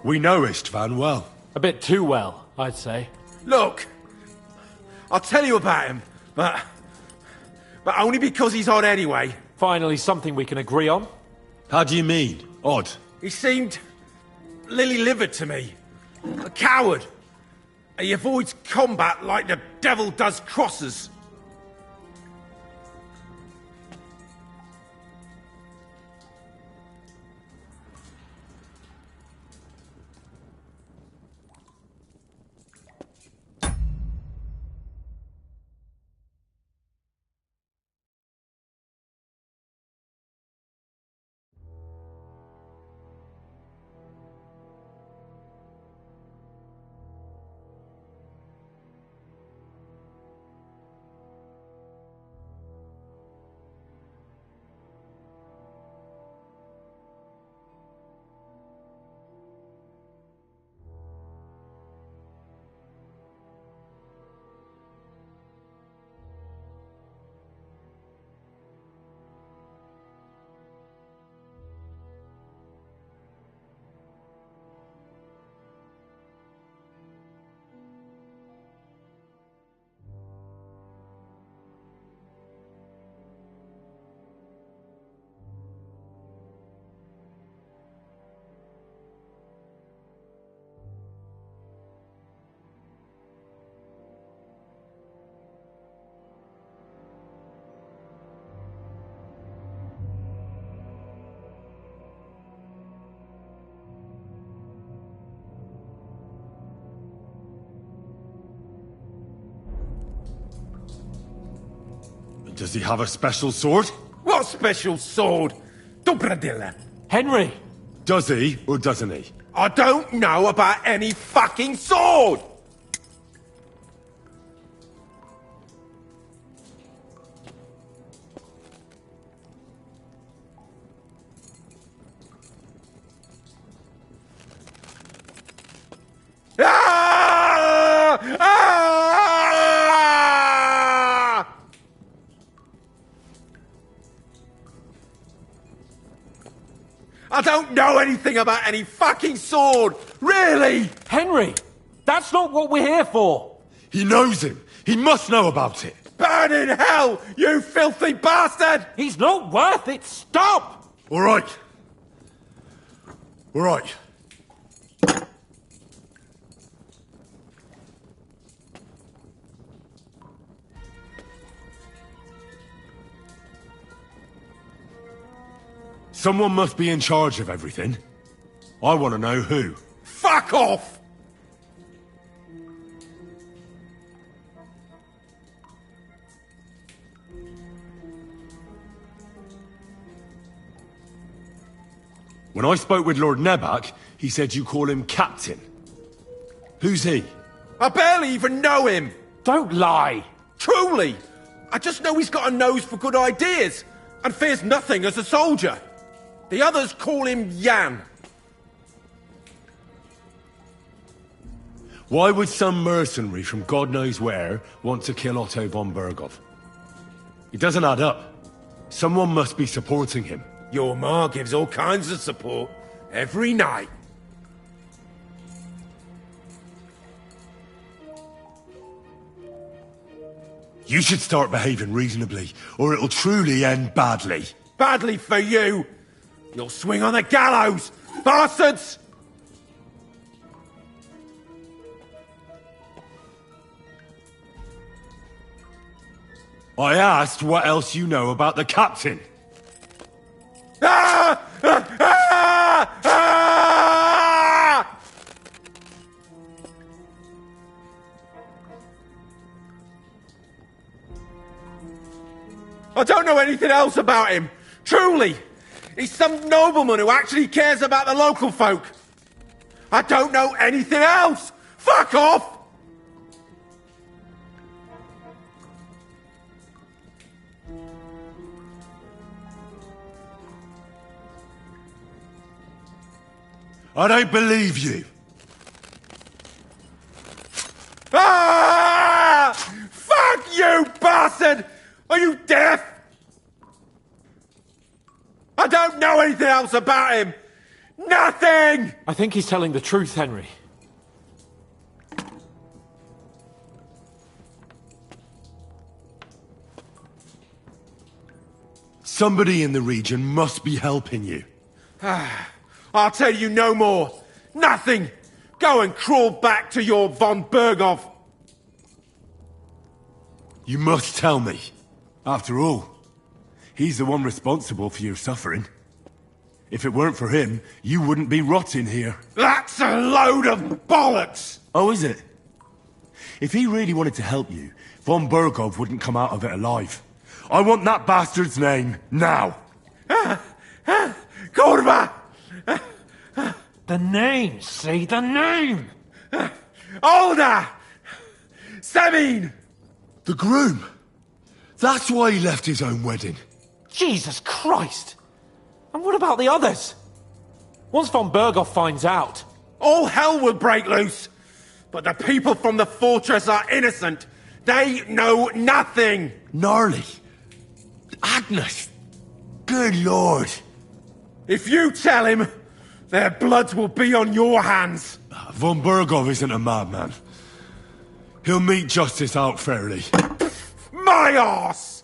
We know Istvan well. A bit too well, I'd say. Look, I'll tell you about him, but only because he's odd anyway. Finally, something we can agree on. How do you mean, odd? He seemed lily-livered to me. A coward. He avoids combat like the devil does crosses. Does he have a special sword? What special sword? Dobradilla. Henry! Does he, or doesn't he? I don't know about any fucking sword! Ah! Ah! I don't know anything about any fucking sword! Really! Henry! That's not what we're here for! He knows him! He must know about it! Burn in hell, you filthy bastard! He's not worth it! Stop! All right. All right. Someone must be in charge of everything. I want to know who. Fuck off! When I spoke with Lord Nebak, he said you call him Captain. Who's he? I barely even know him! Don't lie! Truly! I just know he's got a nose for good ideas, and fears nothing as a soldier. The others call him Jan. Why would some mercenary from God knows where want to kill Otto von Berghoff? It doesn't add up. Someone must be supporting him. Your ma gives all kinds of support, every night. You should start behaving reasonably, or it'll truly end badly. Badly for you! You'll swing on the gallows, bastards! I asked what else you know about the captain. Ah! Ah! Ah! Ah! I don't know anything else about him. Truly. He's some nobleman who actually cares about the local folk. I don't know anything else. Fuck off! I don't believe you. Ah! Fuck you, bastard! Are you deaf? I don't know anything else about him. Nothing! I think he's telling the truth, Henry. Somebody in the region must be helping you. I'll tell you no more. Nothing. Go and crawl back to your von Berghoff. You must tell me. After all, he's the one responsible for your suffering. If it weren't for him, you wouldn't be rotting here. That's a load of bollocks! Oh, is it? If he really wanted to help you, von Berghoff wouldn't come out of it alive. I want that bastard's name, now! Kurva! The name, say the name! Olda! Sabine! The groom! That's why he left his own wedding. Jesus Christ! And what about the others? Once von Berghoff finds out... All hell will break loose! But the people from the fortress are innocent! They know nothing! Gnarly! Agnes! Good lord! If you tell him, their blood will be on your hands! Von Berghoff isn't a madman. He'll meet justice out fairly. My arse!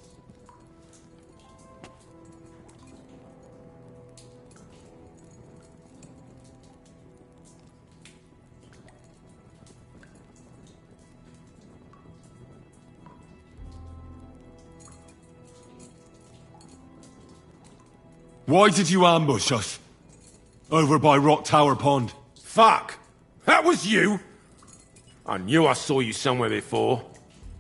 Why did you ambush us? Over by Rock Tower Pond. Fuck! That was you! I knew I saw you somewhere before,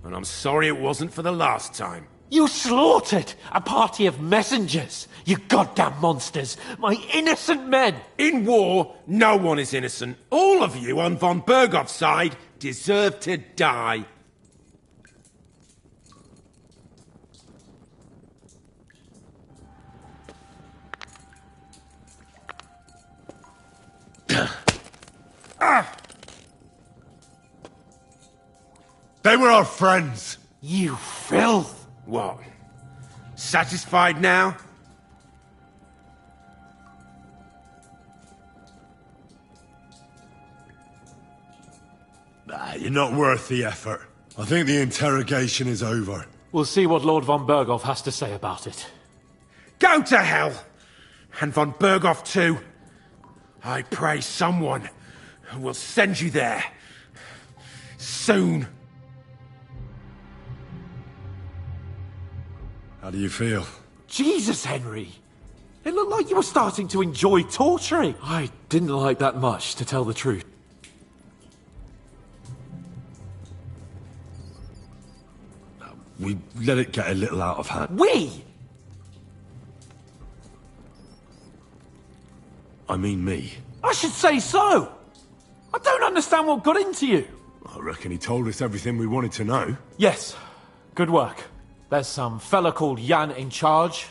and I'm sorry it wasn't for the last time. You slaughtered a party of messengers, you goddamn monsters! My innocent men! In war, no one is innocent. All of you on von Berghoff's side deserve to die. They were our friends. You filth! What? Satisfied now? You're not worth the effort. I think the interrogation is over. We'll see what Lord von Berghoff has to say about it. Go to hell! And von Berghoff too. I pray someone will send you there. Soon. How do you feel? Jesus, Henry! It looked like you were starting to enjoy torturing. I didn't like that much, to tell the truth. We let it get a little out of hand. We? I mean me. I should say so! I don't understand what got into you. I reckon he told us everything we wanted to know. Yes. Good work. There's some fella called Jan in charge.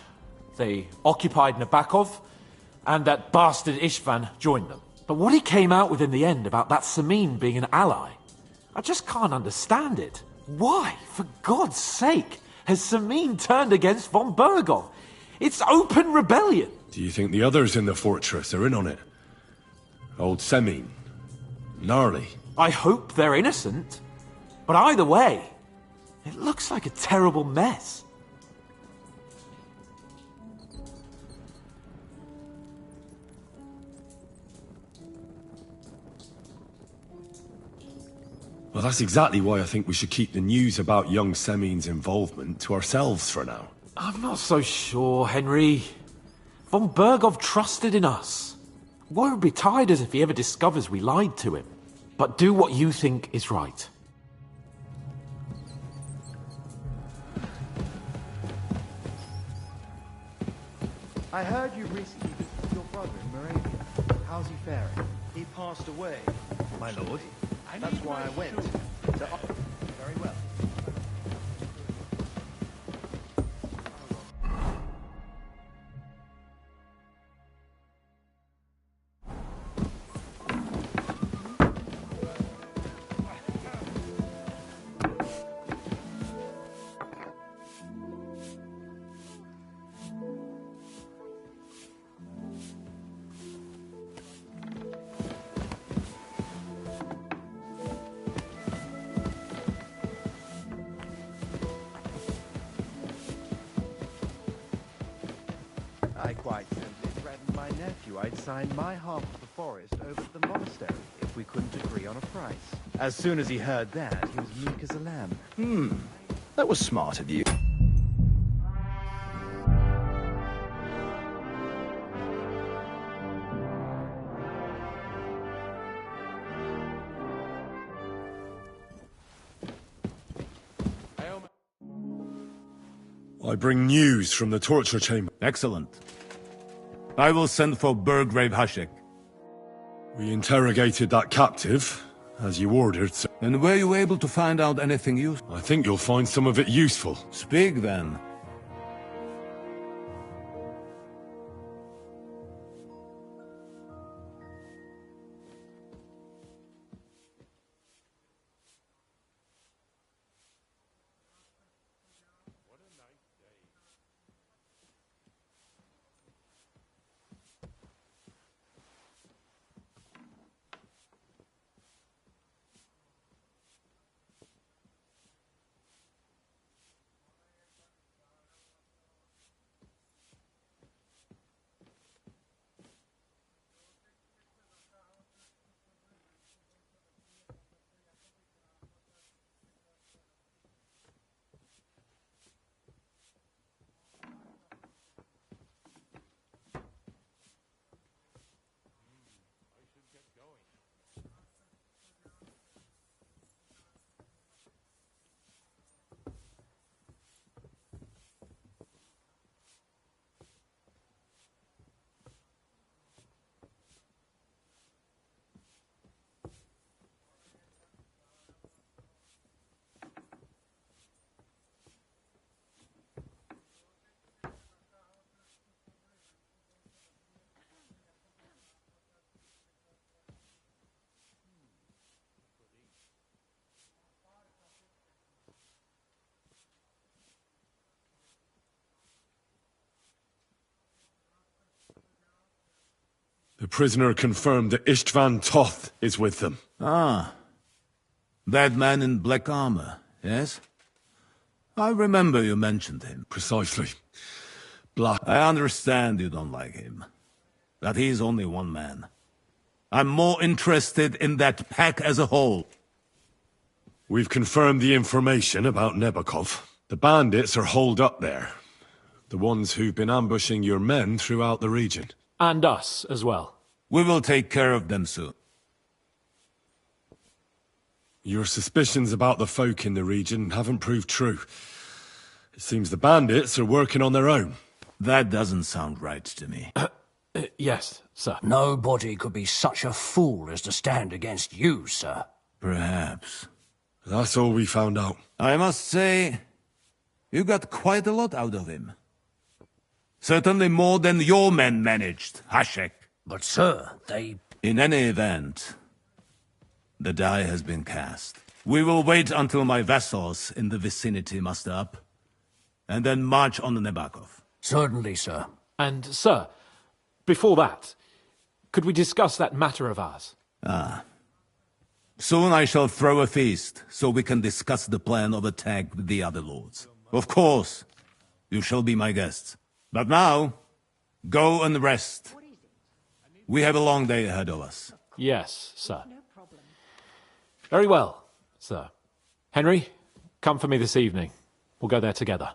They occupied Nabakov, and that bastard Istvan joined them. But what he came out with in the end about that Samin being an ally, I just can't understand it. Why, for God's sake, has Samin turned against von Bergov? It's open rebellion. Do you think the others in the fortress are in on it? Old Semin, Gnarly. I hope they're innocent. But either way, it looks like a terrible mess. Well, that's exactly why I think we should keep the news about young Semin's involvement to ourselves for now. I'm not so sure, Henry. Von Bergov trusted in us. Woe betide us if he ever discovers we lied to him. But do what you think is right. I heard you recently visited your brother in Moravia. How's he faring? He passed away, my lord. That's why I went. Very well. I quite simply threatened my nephew I'd sign my half of the forest over to the monastery if we couldn't agree on a price. As soon as he heard that, he was meek as a lamb. That was smart of you. I bring news from the torture chamber. Excellent. I will send for Burgrave Hashek. We interrogated that captive, as you ordered. And were you able to find out anything useful? I think you'll find some of it useful. Speak then. The prisoner confirmed that Istvan Toth is with them. Ah. That man in black armor, yes? I remember you mentioned him. Precisely. Black. I understand you don't like him. But he's only one man. I'm more interested in that pack as a whole. We've confirmed the information about Nebakov. The bandits are holed up there. The ones who've been ambushing your men throughout the region. And us as well. We will take care of them soon. Your suspicions about the folk in the region haven't proved true. It seems the bandits are working on their own. That doesn't sound right to me. Yes, sir. Nobody could be such a fool as to stand against you, sir. Perhaps. That's all we found out. I must say, You got quite a lot out of him. Certainly more than your men managed, Hashek. But, sir, they... In any event, the die has been cast. We will wait until my vassals in the vicinity muster up, and then march on Nebakov. Certainly, sir. And, sir, before that, could we discuss that matter of ours? Ah. Soon I shall throw a feast, so we can discuss the plan of attack with the other lords. Of course, you shall be my guests. But now, go and rest. We have a long day ahead of us. Yes, sir. Very well, sir. Henry, come for me this evening. We'll go there together.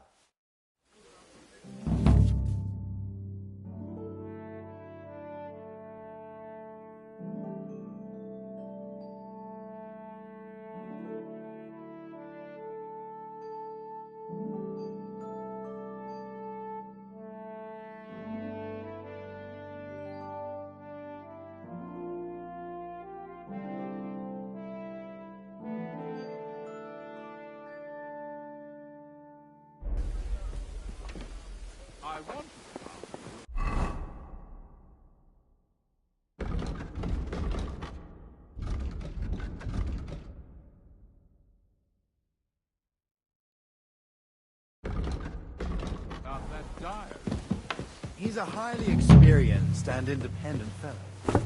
He's a highly experienced and independent fellow.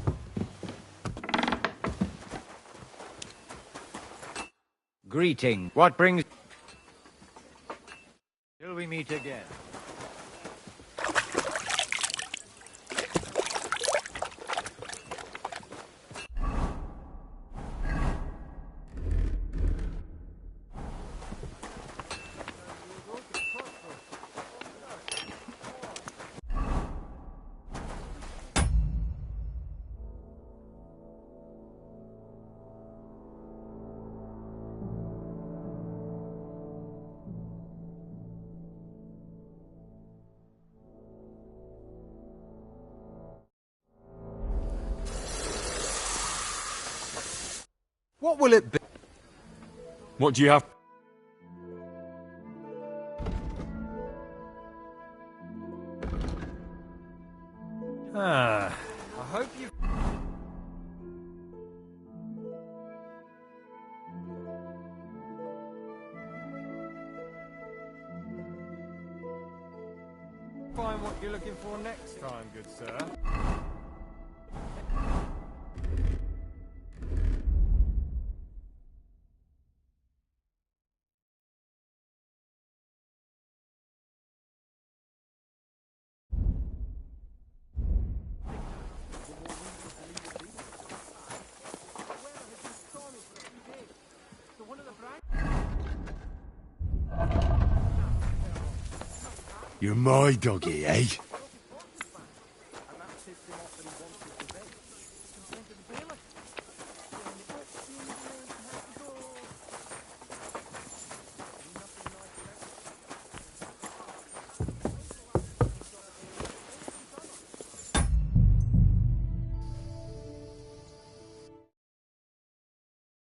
Greeting. What brings... Till we meet again. What will it be? What do you have? I hope you... Find what you're looking for next time, good sir. You're my doggy, eh?